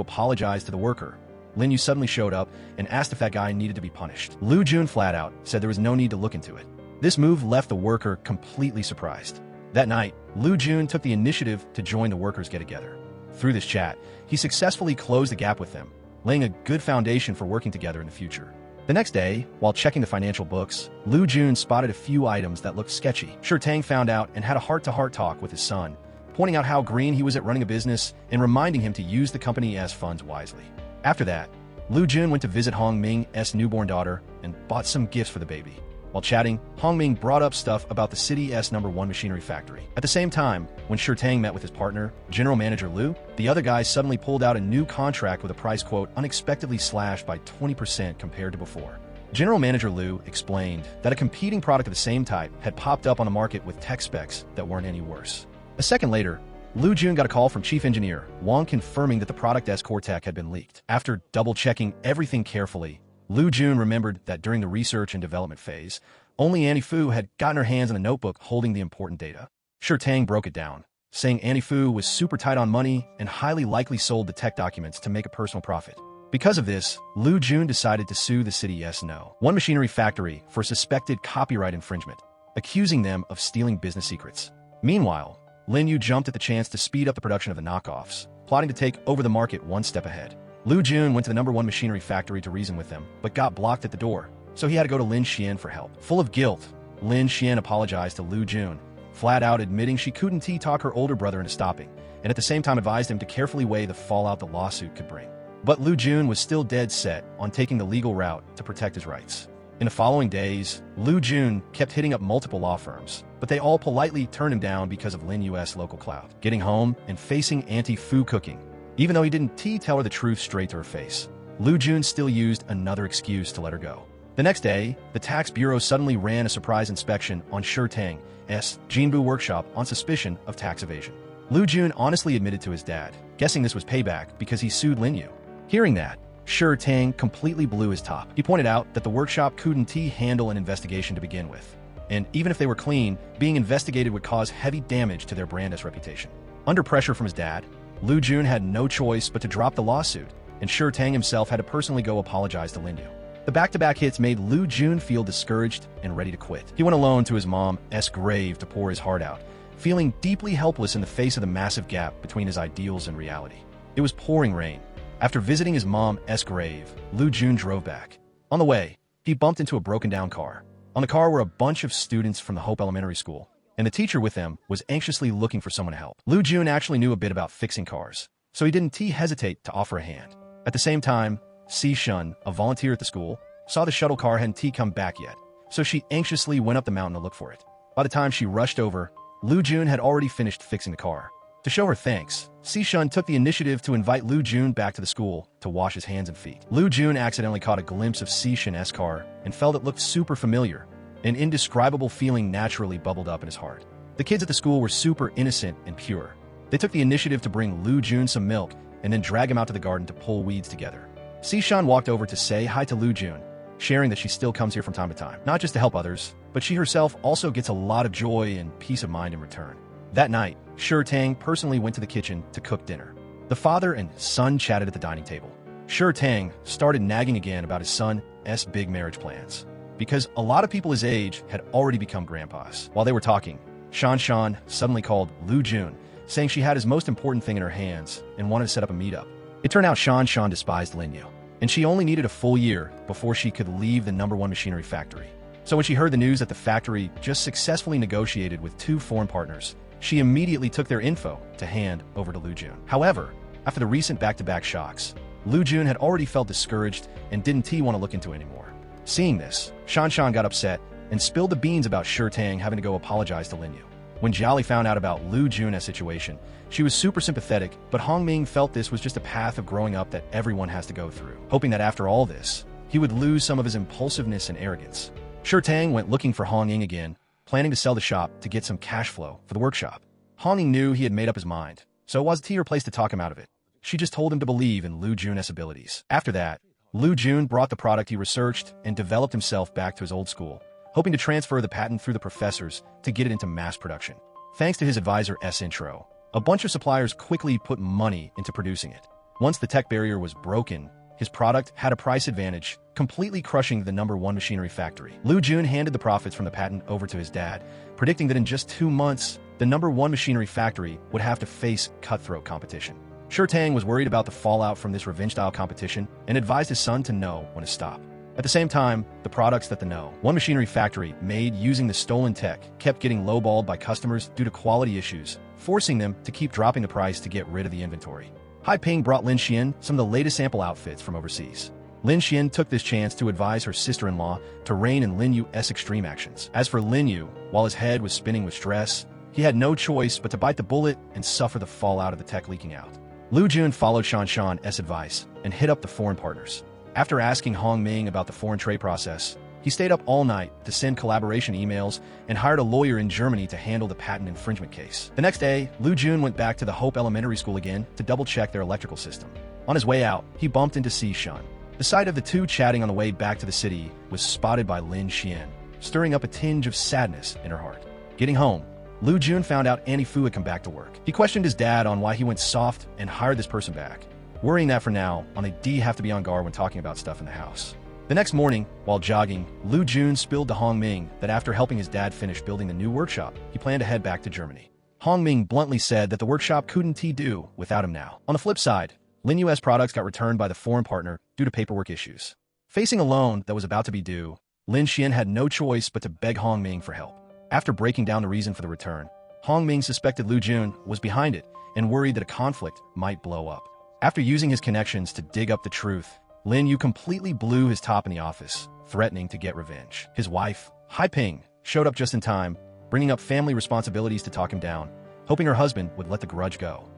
S1: apologize to the worker, Lin Yu suddenly showed up and asked if that guy needed to be punished. Lu Jun flat out said there was no need to look into it. This move left the worker completely surprised. That night, Lu Jun took the initiative to join the workers' get-together. Through this chat, he successfully closed the gap with them, laying a good foundation for working together in the future. The next day, while checking the financial books, Lu Jun spotted a few items that looked sketchy. Shi Tang found out and had a heart-to-heart talk with his son, pointing out how green he was at running a business and reminding him to use the company's funds wisely. After that, Lu Jun went to visit Hong Ming's newborn daughter and bought some gifts for the baby. While chatting, Hong Ming brought up stuff about the city's #1 machinery factory. At the same time, when Shi Tang met with his partner, General Manager Lu, the other guy suddenly pulled out a new contract with a price quote unexpectedly slashed by 20% compared to before. General Manager Lu explained that a competing product of the same type had popped up on the market with tech specs that weren't any worse. A second later, Lu Jun got a call from Chief Engineer Wang confirming that the product's core tech had been leaked. After double-checking everything carefully, Lu Jun remembered that during the research and development phase, only Annie Fu had gotten her hands on the notebook holding the important data. Shi Tang broke it down, saying Annie Fu was super tight on money and highly likely sold the tech documents to make a personal profit. Because of this, Lu Jun decided to sue the city's #1 machinery factory for suspected copyright infringement, accusing them of stealing business secrets. Meanwhile, Lin Yu jumped at the chance to speed up the production of the knockoffs, plotting to take over the market one step ahead. Lu Jun went to the #1 machinery factory to reason with them, but got blocked at the door, so he had to go to Lin Xian for help. Full of guilt, Lin Xian apologized to Lu Jun, flat out admitting she couldn't talk her older brother into stopping, and at the same time advised him to carefully weigh the fallout the lawsuit could bring. But Lu Jun was still dead set on taking the legal route to protect his rights. In the following days, Lu Jun kept hitting up multiple law firms, but they all politely turned him down because of Lin Yu's local clout. Getting home and facing Auntie Fu cooking, even though he didn't tell her the truth straight to her face, Lu Jun still used another excuse to let her go. The next day, the tax bureau suddenly ran a surprise inspection on Shi Tang's Jinbu workshop on suspicion of tax evasion. Lu Jun honestly admitted to his dad, guessing this was payback because he sued Lin Yu. Hearing that, Shi Tang completely blew his top. He pointed out that the workshop couldn't handle an investigation to begin with, and even if they were clean, being investigated would cause heavy damage to their brand's reputation. Under pressure from his dad, Lu Jun had no choice but to drop the lawsuit, and Shi Tang himself had to personally go apologize to Lin Yu. The back-to-back hits made Lu Jun feel discouraged and ready to quit. He went alone to his mom's grave to pour his heart out, feeling deeply helpless in the face of the massive gap between his ideals and reality. It was pouring rain. After visiting his mom's grave, Lu Jun drove back. On the way, he bumped into a broken-down car. On the car were a bunch of students from the Hope Elementary School, and the teacher with them was anxiously looking for someone to help. Lu Jun actually knew a bit about fixing cars, so he didn't hesitate to offer a hand. At the same time, Si Shun, a volunteer at the school, saw the shuttle car hadn't come back yet, so she anxiously went up the mountain to look for it. By the time she rushed over, Lu Jun had already finished fixing the car. To show her thanks, Si Shun took the initiative to invite Lu Jun back to the school to wash his hands and feet. Lu Jun accidentally caught a glimpse of Si Shun's car and felt it looked super familiar. An indescribable feeling naturally bubbled up in his heart. The kids at the school were super innocent and pure. They took the initiative to bring Lu Jun some milk and then drag him out to the garden to pull weeds together. Si Shun walked over to say hi to Lu Jun, sharing that she still comes here from time to time, not just to help others, but she herself also gets a lot of joy and peace of mind in return. That night, Shi Tang personally went to the kitchen to cook dinner. The father and son chatted at the dining table. Shi Tang started nagging again about his son's big marriage plans, because a lot of people his age had already become grandpas. While they were talking, Shan Shan suddenly called Lu Jun, saying she had his most important thing in her hands and wanted to set up a meetup. It turned out Shan Shan despised Lin Yu, and she only needed a full year before she could leave the #1 machinery factory. So when she heard the news that the factory just successfully negotiated with 2 foreign partners, she immediately took their info to hand over to Lu Jun. However, after the recent back-to-back shocks, Lu Jun had already felt discouraged and didn't want to look into it anymore. Seeing this, Shan Shan got upset and spilled the beans about Shi Tang having to go apologize to Lin Yu. When Jiali found out about Lu Jun's situation, she was super sympathetic, but Hong Ming felt this was just a path of growing up that everyone has to go through, hoping that after all this, he would lose some of his impulsiveness and arrogance. Shi Tang went looking for Hong Ying again, planning to sell the shop to get some cash flow for the workshop. Hong Ying knew he had made up his mind, so it wasn't her place to talk him out of it. She just told him to believe in Lu Jun's abilities. After that, Lu Jun brought the product he researched and developed himself back to his old school, hoping to transfer the patent through the professors to get it into mass production. Thanks to his advisor's intro, a bunch of suppliers quickly put money into producing it. Once the tech barrier was broken, his product had a price advantage, completely crushing the #1 machinery factory. Lu Jun handed the profits from the patent over to his dad, predicting that in just 2 months, the #1 machinery factory would have to face cutthroat competition. Shi Tang was worried about the fallout from this revenge-style competition and advised his son to know when to stop. At the same time, the products that the No. 1 machinery factory made using the stolen tech kept getting lowballed by customers due to quality issues, forcing them to keep dropping the price to get rid of the inventory. Haiping brought Lin Xian some of the latest sample outfits from overseas. Lin Xian took this chance to advise her sister-in-law to rein in Lin Yu's extreme actions. As for Lin Yu, while his head was spinning with stress, he had no choice but to bite the bullet and suffer the fallout of the tech leaking out. Lu Jun followed Shan's advice and hit up the foreign partners. After asking Hong Ming about the foreign trade process, he stayed up all night to send collaboration emails and hired a lawyer in Germany to handle the patent infringement case. The next day, Lu Jun went back to the Hope Elementary School again to double-check their electrical system. On his way out, he bumped into Shun. The sight of the two chatting on the way back to the city was spotted by Lin Xian, stirring up a tinge of sadness in her heart. Getting home, Lu Jun found out Annie Fu had come back to work. He questioned his dad on why he went soft and hired this person back, worrying that for now on they do have to be on guard when talking about stuff in the house. The next morning, while jogging, Lu Jun spilled to Hong Ming that after helping his dad finish building the new workshop, he planned to head back to Germany. Hong Ming bluntly said that the workshop couldn't do without him now. On the flip side, Lin Yu's products got returned by the foreign partner due to paperwork issues. Facing a loan that was about to be due, Lin Xian had no choice but to beg Hong Ming for help. After breaking down the reason for the return, Hong Ming suspected Lu Jun was behind it and worried that a conflict might blow up. After using his connections to dig up the truth, Lin Yu completely blew his top in the office, threatening to get revenge. His wife, Haiping, showed up just in time, bringing up family responsibilities to talk him down, hoping her husband would let the grudge go.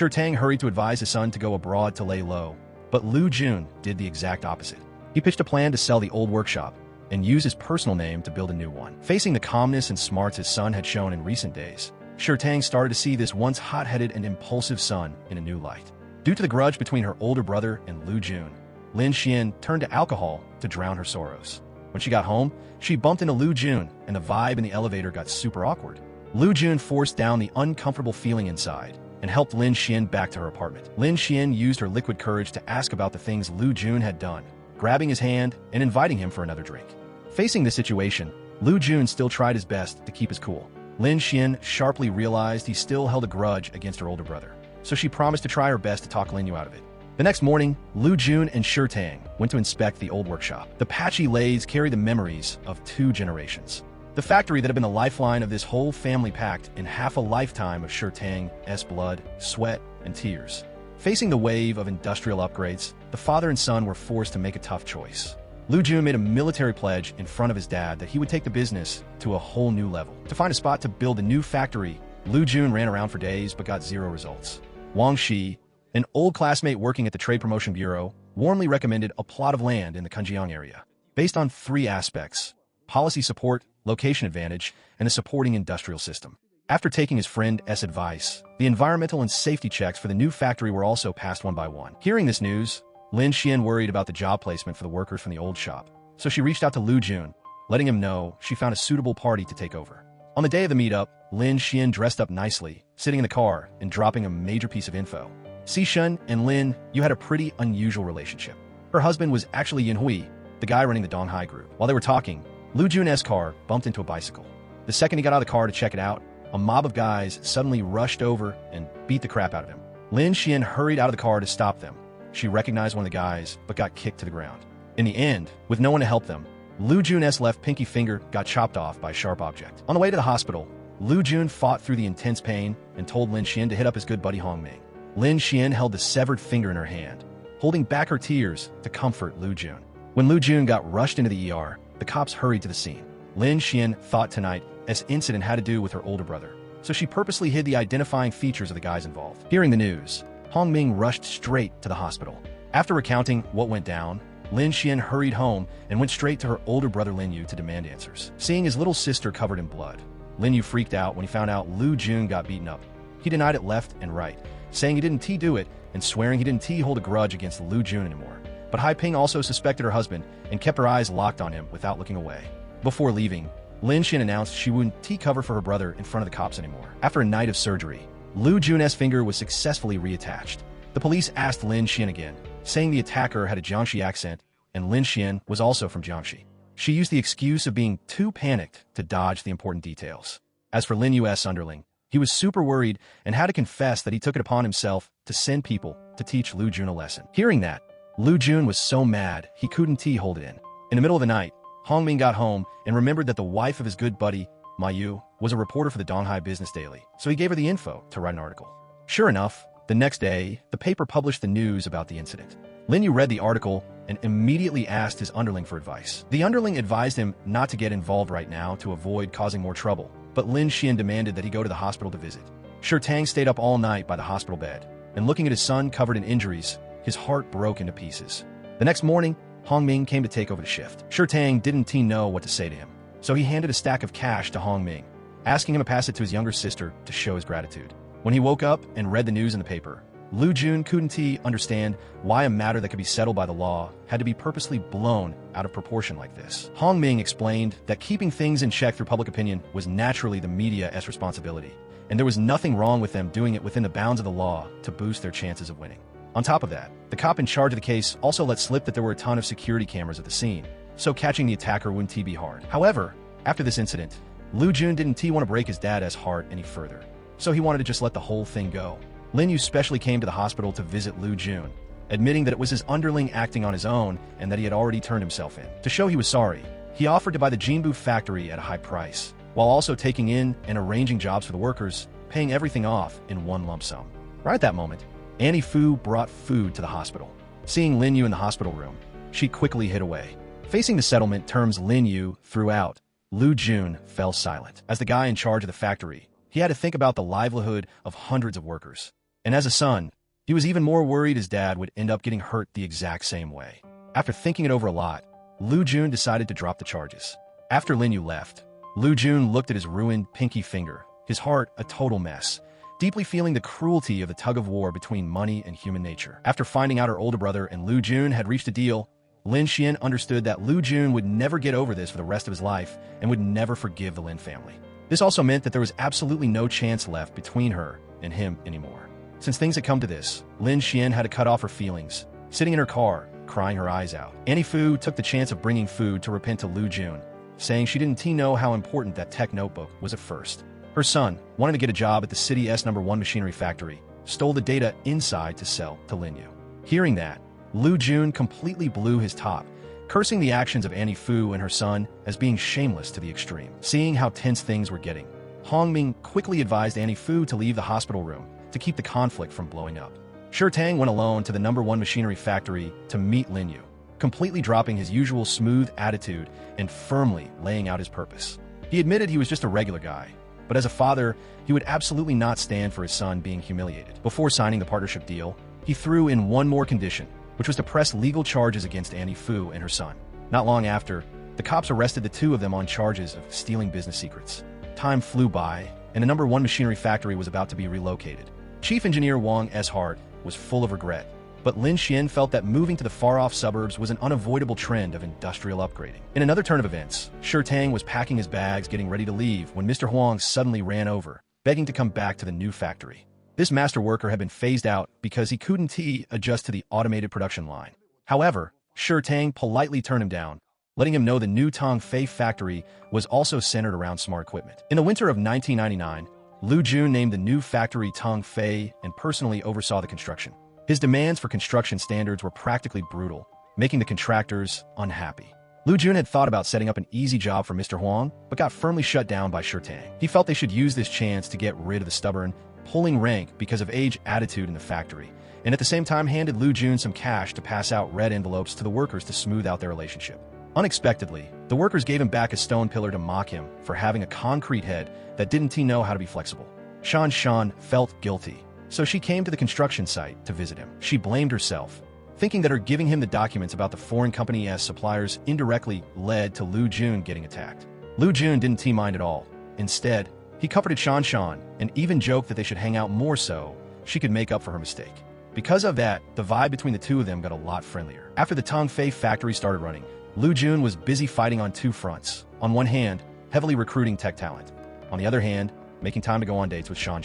S1: Tang hurried to advise his son to go abroad to lay low, but Lu Jun did the exact opposite. He pitched a plan to sell the old workshop and use his personal name to build a new one. Facing the calmness and smarts his son had shown in recent days, Tang started to see this once hot-headed and impulsive son in a new light. Due to the grudge between her older brother and Lu Jun, Lin Xian turned to alcohol to drown her sorrows. When she got home, she bumped into Lu Jun, and the vibe in the elevator got super awkward. Lu Jun forced down the uncomfortable feeling inside and helped Lin Xian back to her apartment. Lin Xian used her liquid courage to ask about the things Lu Jun had done, grabbing his hand and inviting him for another drink. Facing the situation, Lu Jun still tried his best to keep his cool. Lin Xian sharply realized he still held a grudge against her older brother, so she promised to try her best to talk Lin Yu out of it. The next morning, Lu Jun and Tang went to inspect the old workshop. The patchy lathes carry the memories of 2 generations. The factory that had been the lifeline of this whole family packed in half a lifetime of Tang's blood, sweat, and tears. Facing the wave of industrial upgrades, the father and son were forced to make a tough choice. Lu Jun made a military pledge in front of his dad that he would take the business to a whole new level. To find a spot to build a new factory, Lu Jun ran around for days but got 0 results. Wang Shi, an old classmate working at the Trade Promotion Bureau, warmly recommended a plot of land in the Kunjiang area, based on 3 aspects: policy support, location advantage, and a supporting industrial system. After taking his friend's advice, the environmental and safety checks for the new factory were also passed one by one. Hearing this news, Lin Xian worried about the job placement for the workers from the old shop, so she reached out to Lu Jun, letting him know she found a suitable party to take over. On the day of the meetup, Lin Xian dressed up nicely, sitting in the car and dropping a major piece of info. Shun and Lin Yu had a pretty unusual relationship. Her husband was actually Yin Hui, the guy running the Donghai group. While they were talking, Lu Jun's car bumped into a bicycle. The second he got out of the car to check it out, a mob of guys suddenly rushed over and beat the crap out of him. Lin Xian hurried out of the car to stop them. She recognized one of the guys, but got kicked to the ground. In the end, with no one to help them, Lu Jun's left pinky finger got chopped off by a sharp object. On the way to the hospital, Lu Jun fought through the intense pain and told Lin Xian to hit up his good buddy Hong Ming. Lin Xian held the severed finger in her hand, holding back her tears to comfort Lu Jun. When Lu Jun got rushed into the ER, the cops hurried to the scene. Lin Xian thought tonight's incident had to do with her older brother, so she purposely hid the identifying features of the guys involved. Hearing the news, Hong Ming rushed straight to the hospital. After recounting what went down, Lin Xian hurried home and went straight to her older brother Lin Yu to demand answers. Seeing his little sister covered in blood, Lin Yu freaked out when he found out Lu Jun got beaten up. He denied it left and right, saying he didn't do it and swearing he didn't hold a grudge against Lu Jun anymore. But Haiping also suspected her husband and kept her eyes locked on him without looking away. Before leaving, Lin Xian announced she wouldn't cover for her brother in front of the cops anymore. After a night of surgery, Lu Jun's finger was successfully reattached. The police asked Lin Xian again, saying the attacker had a Jiangxi accent and Lin Xian was also from Jiangxi. She used the excuse of being too panicked to dodge the important details. As for Lin Yu's underling, he was super worried and had to confess that he took it upon himself to send people to teach Lu Jun a lesson. Hearing that, Lu Jun was so mad he couldn't hold it in. In the middle of the night, Hongming got home and remembered that the wife of his good buddy, Ma Yu, was a reporter for the Donghai Business Daily, so he gave her the info to write an article. Sure enough, the next day, the paper published the news about the incident. Lin Yu read the article and immediately asked his underling for advice. The underling advised him not to get involved right now to avoid causing more trouble, but Lin Xian demanded that he go to the hospital to visit. Shi Tang stayed up all night by the hospital bed, and looking at his son covered in injuries, his heart broke into pieces. The next morning, Hongming came to take over the shift. Shi Tang didn't know what to say to him, so he handed a stack of cash to Hongming, asking him to pass it to his younger sister to show his gratitude. When he woke up and read the news in the paper, Lu Jun couldn't understand why a matter that could be settled by the law had to be purposely blown out of proportion like this. Hongming explained that keeping things in check through public opinion was naturally the media's responsibility, and there was nothing wrong with them doing it within the bounds of the law to boost their chances of winning. On top of that, the cop in charge of the case also let slip that there were a ton of security cameras at the scene, so catching the attacker wouldn't be hard. However, after this incident, Lu Jun didn't want to break his dad's heart any further, so he wanted to just let the whole thing go. Lin Yu specially came to the hospital to visit Lu Jun, admitting that it was his underling acting on his own and that he had already turned himself in. To show he was sorry, he offered to buy the Jinbu factory at a high price, while also taking in and arranging jobs for the workers, paying everything off in one lump sum. Right at that moment, Annie Fu brought food to the hospital. Seeing Lin Yu in the hospital room, she quickly hid away. Facing the settlement terms Lin Yu threw out, Lu Jun fell silent. As the guy in charge of the factory, he had to think about the livelihood of hundreds of workers. And as a son, he was even more worried his dad would end up getting hurt the exact same way. After thinking it over a lot, Lu Jun decided to drop the charges. After Lin Yu left, Lu Jun looked at his ruined pinky finger, his heart a total mess, deeply feeling the cruelty of the tug-of-war between money and human nature. After finding out her older brother and Lu Jun had reached a deal, Lin Xian understood that Lu Jun would never get over this for the rest of his life and would never forgive the Lin family. This also meant that there was absolutely no chance left between her and him anymore. Since things had come to this, Lin Xian had to cut off her feelings, sitting in her car, crying her eyes out. Annie Fu took the chance of bringing food to repent to Lu Jun, saying she didn't know how important that tech notebook was at first. Her son, wanting to get a job at the city's #1 machinery factory, stole the data inside to sell to Lin Yu. Hearing that, Lu Jun completely blew his top, cursing the actions of Annie Fu and her son as being shameless to the extreme. Seeing how tense things were getting, Hongming quickly advised Annie Fu to leave the hospital room to keep the conflict from blowing up. Shi Tang went alone to the #1 machinery factory to meet Lin Yu, completely dropping his usual smooth attitude and firmly laying out his purpose. He admitted he was just a regular guy, but as a father, he would absolutely not stand for his son being humiliated. Before signing the partnership deal, he threw in one more condition, which was to press legal charges against Annie Fu and her son. Not long after, the cops arrested the two of them on charges of stealing business secrets. Time flew by, and the #1 machinery factory was about to be relocated. Chief Engineer Wang S. Hart was full of regret, but Lin Xian felt that moving to the far-off suburbs was an unavoidable trend of industrial upgrading. In another turn of events, Shi Tang was packing his bags getting ready to leave when Mr. Huang suddenly ran over, begging to come back to the new factory. This master worker had been phased out because he couldn't adjust to the automated production line. However, Shi Tang politely turned him down, letting him know the new Tongfei factory was also centered around smart equipment. In the winter of 1999, Lu Jun named the new factory Tongfei and personally oversaw the construction. His demands for construction standards were practically brutal, making the contractors unhappy. Lu Jun had thought about setting up an easy job for Mr. Huang, but got firmly shut down by Shi Tang. He felt they should use this chance to get rid of the stubborn, pulling rank because of age attitude in the factory, and at the same time handed Lu Jun some cash to pass out red envelopes to the workers to smooth out their relationship. Unexpectedly, the workers gave him back a stone pillar to mock him for having a concrete head that didn't know how to be flexible. Shan felt guilty, so she came to the construction site to visit him. She blamed herself, thinking that her giving him the documents about the foreign company's suppliers indirectly led to Lu Jun getting attacked. Lu Jun didn't mind at all. Instead, he comforted Shan and even joked that they should hang out more so she could make up for her mistake. Because of that, the vibe between the two of them got a lot friendlier. After the Tongfei factory started running, Lu Jun was busy fighting on two fronts. On one hand, heavily recruiting tech talent. On the other hand, making time to go on dates with Shan.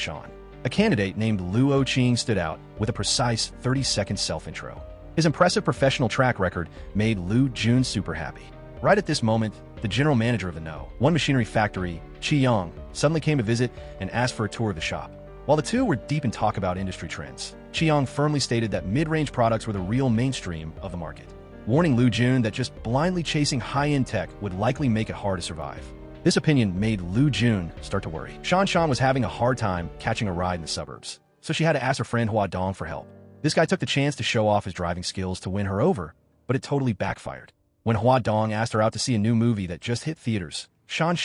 S1: A candidate named Luo Qing stood out with a precise 30-second self-intro. His impressive professional track record made Lu Jun super happy. Right at this moment, the general manager of the #1 machinery factory, Qi Yang, suddenly came to visit and asked for a tour of the shop. While the two were deep in talk about industry trends, Qi Yang firmly stated that mid-range products were the real mainstream of the market. warning Lu Jun that just blindly chasing high-end tech would likely make it hard to survive. This opinion made Lu Jun start to worry. Shan was having a hard time catching a ride in the suburbs, so she had to ask her friend Hua Dong for help. This guy took the chance to show off his driving skills to win her over, but it totally backfired. When Hua Dong asked her out to see a new movie that just hit theaters, Shan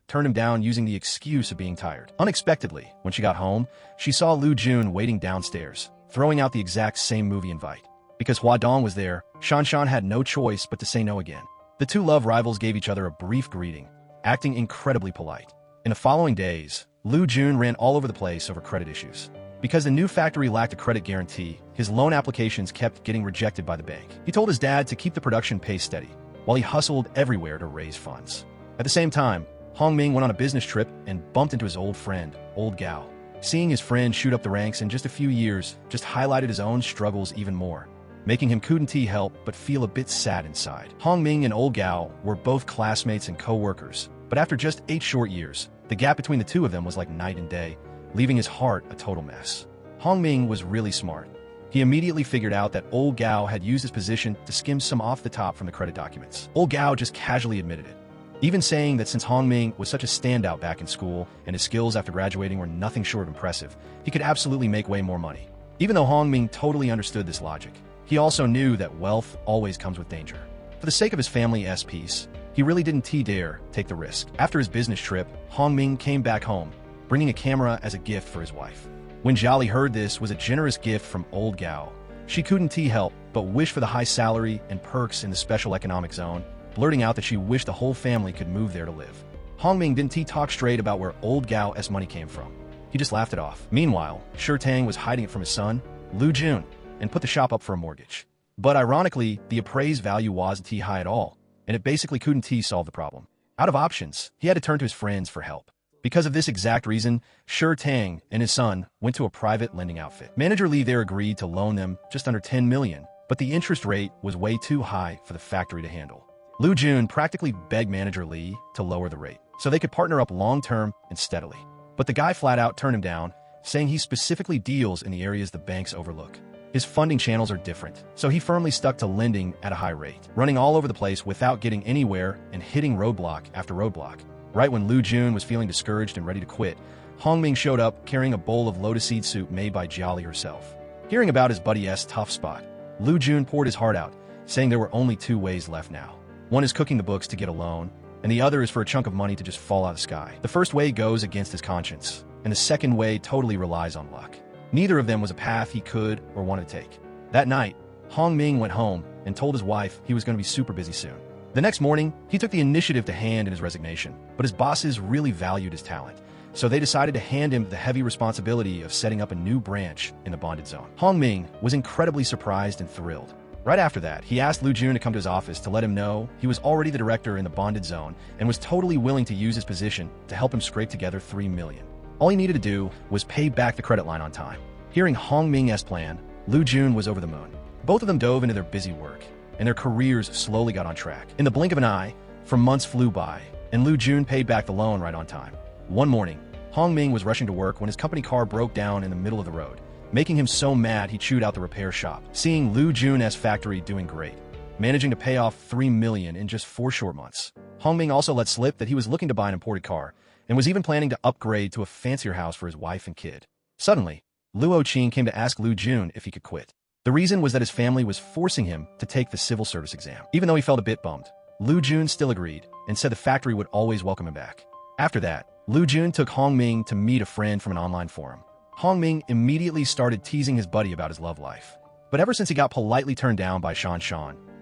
S1: turned him down using the excuse of being tired. Unexpectedly, when she got home, she saw Lu Jun waiting downstairs, throwing out the exact same movie invite. Because Hua Dong was there, Shan had no choice but to say no again. The two love rivals gave each other a brief greeting, acting incredibly polite. In the following days, Lu Jun ran all over the place over credit issues. Because the new factory lacked a credit guarantee, his loan applications kept getting rejected by the bank. He told his dad to keep the production pace steady, while he hustled everywhere to raise funds. At the same time, Hongming went on a business trip and bumped into his old friend, Old Gao. Seeing his friend shoot up the ranks in just a few years just highlighted his own struggles even more, making him couldn't help but feel a bit sad inside. Hongming and Old Gao were both classmates and co-workers, but after just 8 short years, the gap between the two of them was like night and day, leaving his heart a total mess. Hongming was really smart. He immediately figured out that Old Gao had used his position to skim some off the top from the credit documents. Old Gao just casually admitted it, even saying that since Hongming was such a standout back in school and his skills after graduating were nothing short of impressive, he could absolutely make way more money. Even though Hongming totally understood this logic, he also knew that wealth always comes with danger. For the sake of his family's peace, he really didn't dare take the risk. After his business trip, Hongming came back home, bringing a camera as a gift for his wife. When Jiali heard this was a generous gift from Old Gao, she couldn't help but wish for the high salary and perks in the special economic zone, blurting out that she wished the whole family could move there to live. Hongming didn't talk straight about where Old Gao's money came from. He just laughed it off. Meanwhile, Tang was hiding it from his son, Lu Jun, and put the shop up for a mortgage. But ironically, the appraised value wasn't high at all, and it basically couldn't solve the problem. Out of options, he had to turn to his friends for help. Because of this exact reason, Tang and his son went to a private lending outfit. Manager Li there agreed to loan them just under 10 million, but the interest rate was way too high for the factory to handle. Lu Jun practically begged Manager Li to lower the rate, so they could partner up long-term and steadily. But the guy flat out turned him down, saying he specifically deals in the areas the banks overlook. His funding channels are different, so he firmly stuck to lending at a high rate, running all over the place without getting anywhere and hitting roadblock after roadblock. Right when Lu Jun was feeling discouraged and ready to quit, Hongming showed up carrying a bowl of lotus seed soup made by Jiali herself. Hearing about his buddy's tough spot, Lu Jun poured his heart out, saying there were only 2 ways left now. One is cooking the books to get a loan, and the other is for a chunk of money to just fall out of the sky. The first way goes against his conscience, and the second way totally relies on luck. Neither of them was a path he could or wanted to take. That night, Hongming went home and told his wife he was going to be super busy soon. The next morning, he took the initiative to hand in his resignation, but his bosses really valued his talent, so they decided to hand him the heavy responsibility of setting up a new branch in the bonded zone. Hongming was incredibly surprised and thrilled. Right after that, he asked Lu Jun to come to his office to let him know he was already the director in the bonded zone and was totally willing to use his position to help him scrape together 3 million. All he needed to do was pay back the credit line on time. Hearing Hongming's plan, Lu Jun was over the moon. Both of them dove into their busy work, and their careers slowly got on track. In the blink of an eye, for months flew by, and Lu Jun paid back the loan right on time. One morning, Hongming was rushing to work when his company car broke down in the middle of the road, making him so mad he chewed out the repair shop. Seeing Lu Jun's factory doing great, managing to pay off 3 million in just 4 short months, Hongming also let slip that he was looking to buy an imported car, and was even planning to upgrade to a fancier house for his wife and kid. Suddenly, Luo Qing came to ask Lu Jun if he could quit. The reason was that his family was forcing him to take the civil service exam. Even though he felt a bit bummed, Lu Jun still agreed and said the factory would always welcome him back. After that, Lu Jun took Hongming to meet a friend from an online forum. Hongming immediately started teasing his buddy about his love life. But ever since he got politely turned down by Shan,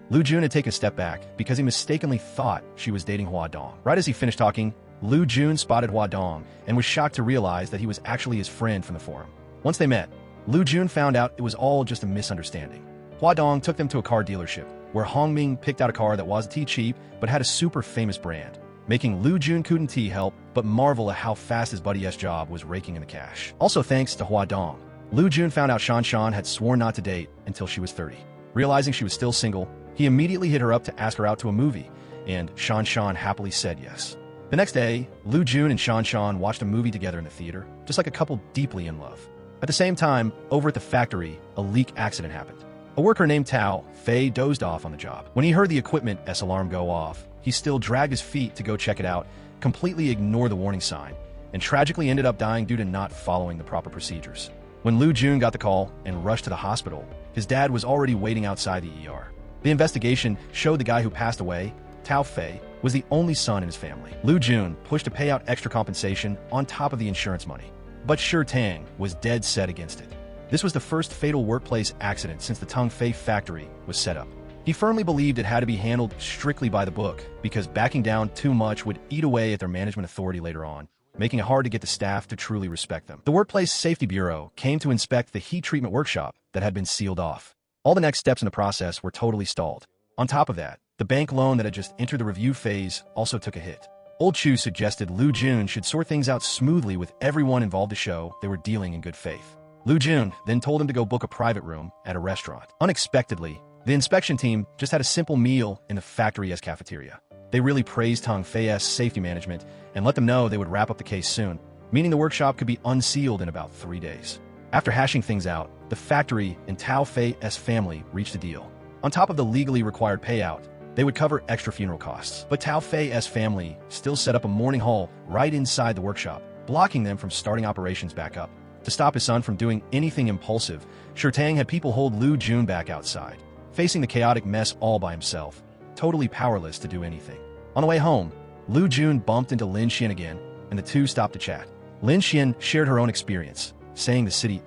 S1: Lu Jun had taken a step back because he mistakenly thought she was dating Hua Dong. Right as he finished talking, Lu Jun spotted Hua Dong and was shocked to realize that he was actually his friend from the forum. Once they met, Lu Jun found out it was all just a misunderstanding. Hua Dong took them to a car dealership, where Hongming picked out a car that wasn't cheap but had a super famous brand, making Lu Jun couldn't help but marvel at how fast his buddy's job was raking in the cash. Also thanks to Hua Dong, Lu Jun found out Shan had sworn not to date until she was 30. Realizing she was still single, he immediately hit her up to ask her out to a movie, and Shan happily said yes. The next day, Lu Jun and Shan watched a movie together in the theater, just like a couple deeply in love. At the same time, over at the factory, a leak accident happened. A worker named Tao Fei dozed off on the job. When he heard the equipment S alarm go off, he still dragged his feet to go check it out, completely ignored the warning sign, and tragically ended up dying due to not following the proper procedures. When Lu Jun got the call and rushed to the hospital, his dad was already waiting outside the ER. The investigation showed the guy who passed away, Tao Fei, was the only son in his family. Lu Jun pushed to pay out extra compensation on top of the insurance money, but Shi Tang was dead set against it. This was the first fatal workplace accident since the Tongfei factory was set up. He firmly believed it had to be handled strictly by the book because backing down too much would eat away at their management authority later on, making it hard to get the staff to truly respect them. The Workplace Safety Bureau came to inspect the heat treatment workshop that had been sealed off. All the next steps in the process were totally stalled. On top of that, the bank loan that had just entered the review phase also took a hit. Old Chu suggested Lu Jun should sort things out smoothly with everyone involved to show they were dealing in good faith. Lu Jun then told him to go book a private room at a restaurant. Unexpectedly, the inspection team just had a simple meal in the factory's cafeteria. They really praised Tongfei's safety management and let them know they would wrap up the case soon, meaning the workshop could be unsealed in about 3 days. After hashing things out, the factory and Tao Fei's family reached a deal. On top of the legally required payout, they would cover extra funeral costs. But Tao Fei's family still set up a mourning hall right inside the workshop, blocking them from starting operations back up. To stop his son from doing anything impulsive, Shi Tang had people hold Lu Jun back outside, facing the chaotic mess all by himself, totally powerless to do anything. On the way home, Lu Jun bumped into Lin Xian again, and the two stopped to chat. Lin Xian shared her own experience, saying the city's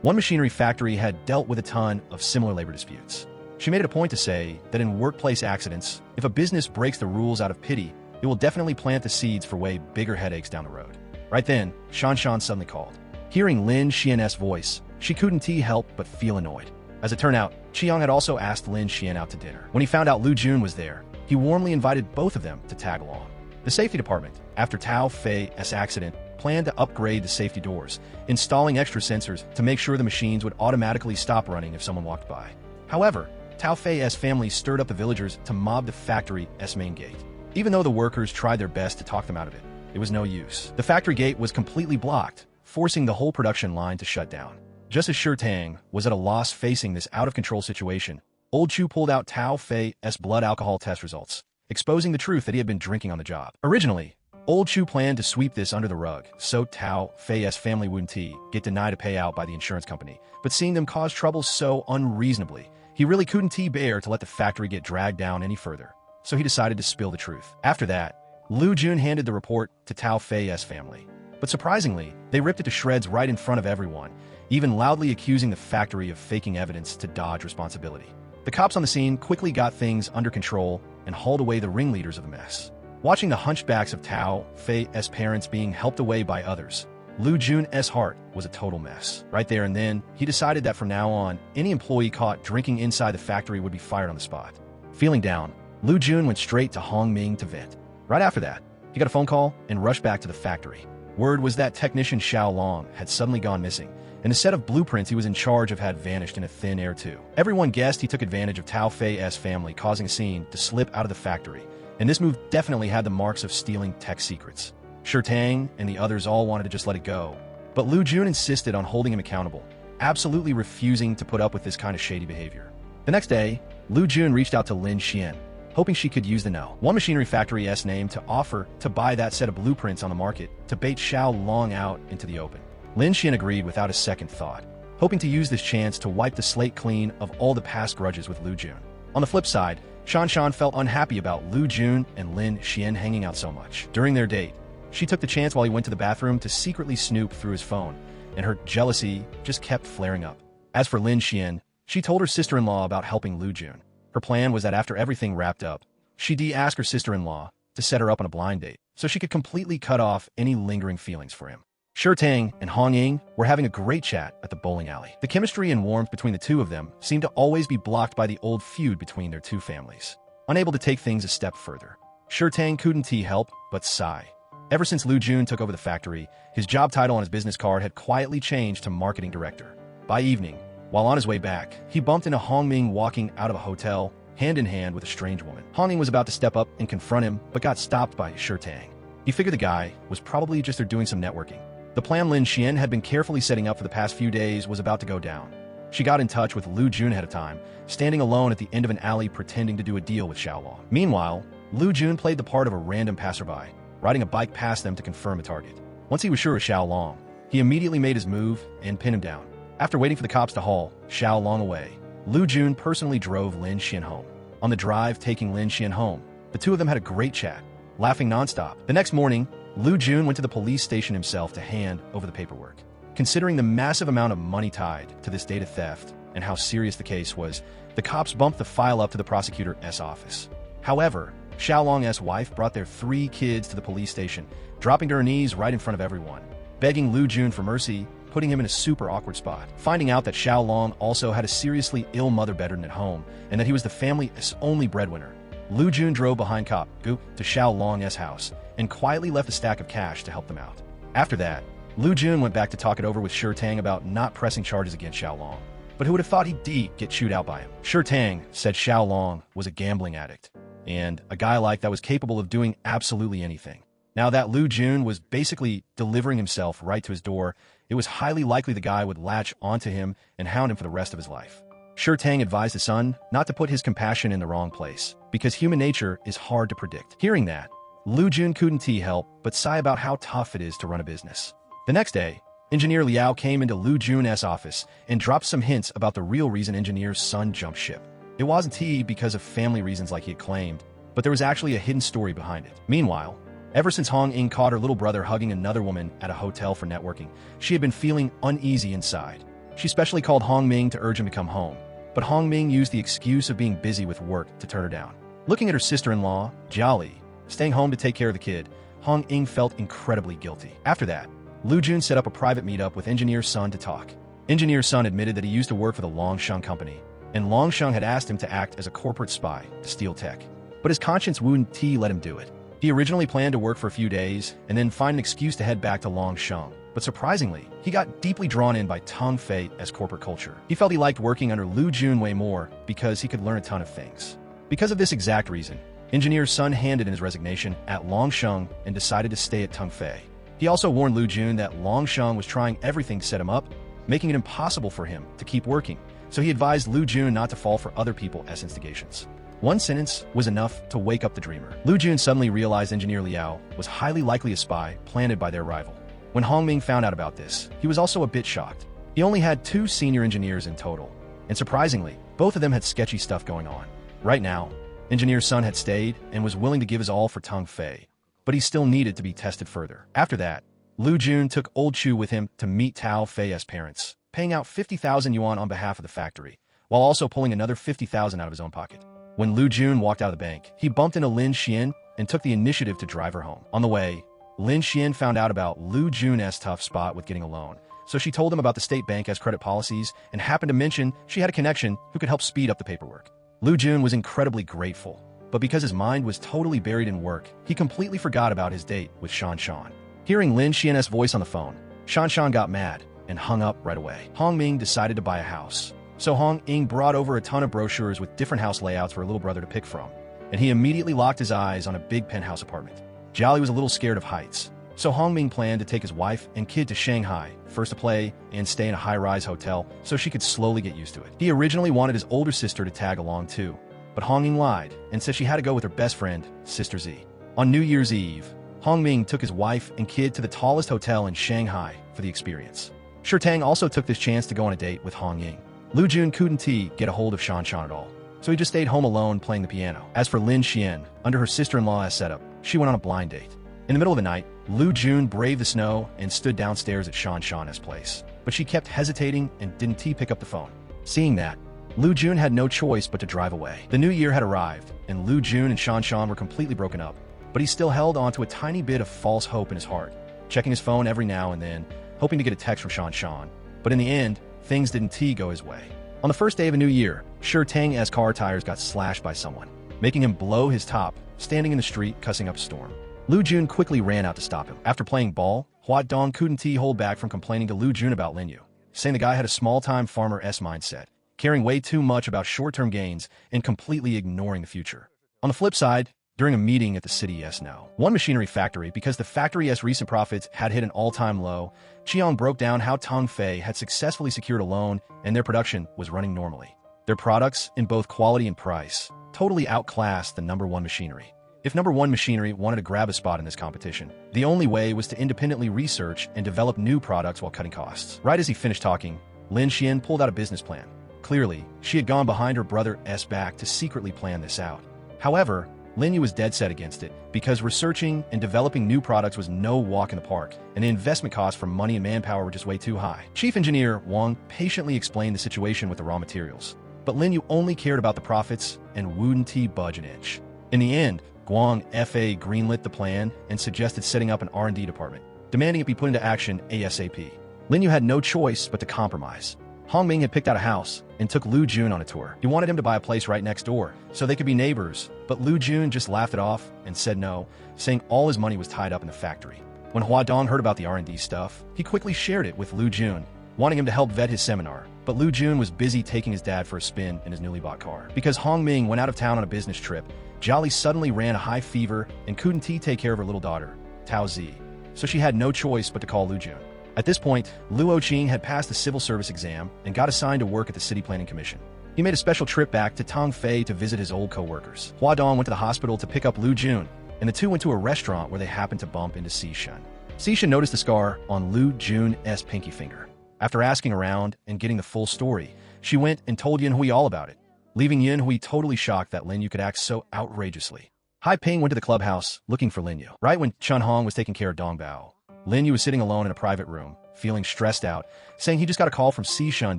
S1: one machinery factory had dealt with a ton of similar labor disputes. She made it a point to say that in workplace accidents, if a business breaks the rules out of pity, it will definitely plant the seeds for way bigger headaches down the road. Right then, Shan suddenly called. Hearing Lin Xian's voice, she couldn't help but feel annoyed. As it turned out, Qiang had also asked Lin Xian out to dinner. When he found out Lu Jun was there, he warmly invited both of them to tag along. The safety department, after Tao Fei's accident, planned to upgrade the safety doors, installing extra sensors to make sure the machines would automatically stop running if someone walked by. However, Tao Fei's family stirred up the villagers to mob the factory's main gate. Even though the workers tried their best to talk them out of it, it was no use. The factory gate was completely blocked, forcing the whole production line to shut down. Just as Shi Tang was at a loss facing this out-of-control situation, Old Chu pulled out Tao Fei's blood alcohol test results, exposing the truth that he had been drinking on the job. Originally, Old Chu planned to sweep this under the rug, so Tao Fei's family wouldn't get denied a payout by the insurance company. But seeing them cause trouble so unreasonably, he really couldn't bear to let the factory get dragged down any further. So he decided to spill the truth. After that, Lu Jun handed the report to Tao Fei's family. But surprisingly, they ripped it to shreds right in front of everyone, even loudly accusing the factory of faking evidence to dodge responsibility. The cops on the scene quickly got things under control and hauled away the ringleaders of the mess. Watching the hunchbacks of Tao Fei's parents being helped away by others, Lu Jun's heart was a total mess. Right there and then, he decided that from now on, any employee caught drinking inside the factory would be fired on the spot. Feeling down, Lu Jun went straight to Hongming to vent. Right after that, he got a phone call and rushed back to the factory. Word was that technician Xiao Long had suddenly gone missing, and a set of blueprints he was in charge of had vanished in a thin air too. Everyone guessed he took advantage of Tao Fei's family causing a scene to slip out of the factory, and this move definitely had the marks of stealing tech secrets. Shi Tang and the others all wanted to just let it go, but Lu Jun insisted on holding him accountable, absolutely refusing to put up with this kind of shady behavior. The next day, Lu Jun reached out to Lin Xian, hoping she could use the one machinery factory's name to offer to buy that set of blueprints on the market to bait Xiao Long out into the open. Lin Xian agreed without a second thought, hoping to use this chance to wipe the slate clean of all the past grudges with Lu Jun. On the flip side, Shan felt unhappy about Lu Jun and Lin Xian hanging out so much. During their date, she took the chance while he went to the bathroom to secretly snoop through his phone, and her jealousy just kept flaring up. As for Lin Xian, she told her sister-in-law about helping Lu Jun. Her plan was that after everything wrapped up, she'd ask her sister-in-law to set her up on a blind date, so she could completely cut off any lingering feelings for him. Shi Tang and Hong Ying were having a great chat at the bowling alley. The chemistry and warmth between the two of them seemed to always be blocked by the old feud between their two families. Unable to take things a step further, Shi Tang couldn't help but sigh. Ever since Lu Jun took over the factory, his job title on his business card had quietly changed to marketing director. By evening, while on his way back, he bumped into Hongming walking out of a hotel, hand in hand with a strange woman. Hongming was about to step up and confront him, but got stopped by Shi Tang. He figured the guy was probably just there doing some networking. The plan Lin Xian had been carefully setting up for the past few days was about to go down. She got in touch with Lu Jun ahead of time, standing alone at the end of an alley pretending to do a deal with Xiaolong. Meanwhile, Lu Jun played the part of a random passerby, riding a bike past them to confirm a target. Once he was sure of Xiaolong, he immediately made his move and pinned him down. After waiting for the cops to haul Xiaolong away, Lu Jun personally drove Lin Xian home. On the drive taking Lin Xian home, the two of them had a great chat, laughing nonstop. The next morning, Lu Jun went to the police station himself to hand over the paperwork. Considering the massive amount of money tied to this data theft and how serious the case was, the cops bumped the file up to the prosecutor's office. However, Xiaolong's wife brought their 3 kids to the police station, dropping to her knees right in front of everyone, begging Lu Jun for mercy, putting him in a super awkward spot. Finding out that Xiaolong also had a seriously ill mother bedridden at home and that he was the family's only breadwinner, Lu Jun drove behind cop Gu to Xiaolong's house and quietly left a stack of cash to help them out. After that, Lu Jun went back to talk it over with Shi Tang about not pressing charges against Xiaolong. But who would have thought he'd get chewed out by him? Shi Tang said Xiaolong was a gambling addict, and a guy like that was capable of doing absolutely anything. Now that Lu Jun was basically delivering himself right to his door, it was highly likely the guy would latch onto him and hound him for the rest of his life. Shi Tang advised his son not to put his compassion in the wrong place, because human nature is hard to predict. Hearing that, Lu Jun couldn't help but sigh about how tough it is to run a business. The next day, Engineer Liao came into Lu Jun's office and dropped some hints about the real reason Engineer's son jumped ship. It wasn't because of family reasons like he had claimed, but there was actually a hidden story behind it. Meanwhile, ever since Hong Ying caught her little brother hugging another woman at a hotel for networking, she had been feeling uneasy inside. She specially called Hong Ming to urge him to come home, but Hong Ming used the excuse of being busy with work to turn her down. Looking at her sister-in-law, Jiali, staying home to take care of the kid, Hong Ying felt incredibly guilty. After that, Lu Jun set up a private meetup with Engineer's son to talk. Engineer's son admitted that he used to work for the Longsheng company, and Longsheng had asked him to act as a corporate spy to steal tech. But his conscience wouldn't let him do it. He originally planned to work for a few days and then find an excuse to head back to Longsheng. But surprisingly, he got deeply drawn in by Tang Fei as corporate culture. He felt he liked working under Lu Jun way more because he could learn a ton of things. Because of this exact reason, Engineer's son handed in his resignation at Longsheng and decided to stay at Tang Fei. He also warned Lu Jun that Longsheng was trying everything to set him up, making it impossible for him to keep working, so he advised Lu Jun not to fall for other people's instigations. One sentence was enough to wake up the dreamer. Lu Jun suddenly realized Engineer Liao was highly likely a spy planted by their rival. When Hong Ming found out about this, he was also a bit shocked. He only had 2 senior engineers in total, and surprisingly, both of them had sketchy stuff going on. Right now, Engineer's son had stayed and was willing to give his all for Tang Fei, but he still needed to be tested further. After that, Lu Jun took Old Chu with him to meet Tao Fei's parents, paying out 50,000 yuan on behalf of the factory, while also pulling another 50,000 out of his own pocket. When Lu Jun walked out of the bank, he bumped into Lin Xian and took the initiative to drive her home. On the way, Lin Xian found out about Lu Jun's tough spot with getting a loan, so she told him about the state bank's credit policies and happened to mention she had a connection who could help speed up the paperwork. Lu Jun was incredibly grateful, but because his mind was totally buried in work, he completely forgot about his date with Shan Shan. Hearing Lin Xian's voice on the phone, Shan Shan got mad and hung up right away. Hong Ming decided to buy a house, so Hong Ying brought over a ton of brochures with different house layouts for her little brother to pick from, and he immediately locked his eyes on a big penthouse apartment. Jiali was a little scared of heights, so Hong Ming planned to take his wife and kid to Shanghai, first to play and stay in a high-rise hotel so she could slowly get used to it. He originally wanted his older sister to tag along too, but Hong Ying lied and said she had to go with her best friend, Sister Z. On New Year's Eve, Hong Ming took his wife and kid to the tallest hotel in Shanghai for the experience. Shi Tang also took this chance to go on a date with Hong Ying. Lu Jun couldn't get a hold of Shan Shan at all, so he just stayed home alone playing the piano. As for Lin Xian, under her sister-in-law's setup, she went on a blind date. In the middle of the night, Lu Jun braved the snow and stood downstairs at Shan Shan's place, but she kept hesitating and didn't pick up the phone. Seeing that, Lu Jun had no choice but to drive away. The new year had arrived, and Lu Jun and Shan Shan were completely broken up, but he still held on to a tiny bit of false hope in his heart, checking his phone every now and then, hoping to get a text from Shan Shan. But in the end, things didn't go his way. On the first day of a new year, Shi Tang's car tires got slashed by someone, making him blow his top, standing in the street cussing up a storm. Lu Jun quickly ran out to stop him. After playing ball, Hua Dong couldn't hold back from complaining to Lu Jun about Lin Yu, saying the guy had a small-time farmer-s mindset, caring way too much about short-term gains and completely ignoring the future. On the flip side, during a meeting at the City S1 machinery factory. Because the factory's recent profits had hit an all-time low, Chiang broke down how Tongfei had successfully secured a loan and their production was running normally. Their products, in both quality and price, totally outclassed the number one machinery. If number one machinery wanted to grab a spot in this competition, the only way was to independently research and develop new products while cutting costs. Right as he finished talking, Lin Xian pulled out a business plan. Clearly, she had gone behind her brother's back to secretly plan this out. However, Lin Yu was dead set against it because researching and developing new products was no walk in the park, and the investment costs for money and manpower were just way too high. Chief Engineer Wang patiently explained the situation with the raw materials, but Lin Yu only cared about the profits and wouldn't budge an inch. In the end, Guang Fa greenlit the plan and suggested setting up an R&D department, demanding it be put into action ASAP. Lin Yu had no choice but to compromise. Hong Ming had picked out a house and took Lu Jun on a tour. He wanted him to buy a place right next door so they could be neighbors, but Lu Jun just laughed it off and said no, saying all his money was tied up in the factory. When Hua Dong heard about the R&D stuff, he quickly shared it with Lu Jun, wanting him to help vet his seminar, but Lu Jun was busy taking his dad for a spin in his newly bought car. Because Hong Ming went out of town on a business trip, Jolly suddenly ran a high fever and couldn't take care of her little daughter, Tao Zi, so she had no choice but to call Lu Jun. At this point, Luo Qing had passed the civil service exam and got assigned to work at the City Planning Commission. He made a special trip back to Tongfei to visit his old co-workers. Hua Dong went to the hospital to pick up Lu Jun, and the two went to a restaurant where they happened to bump into Xishan. Xishan noticed the scar on Lu Jun's pinky finger. After asking around and getting the full story, she went and told Yin Hui all about it, leaving Yin Hui totally shocked that Lin Yu could act so outrageously. Hai Ping went to the clubhouse looking for Lin Yu. Right when Chun Hong was taking care of Dong Bao, Lin Yu was sitting alone in a private room, feeling stressed out, saying he just got a call from Xishan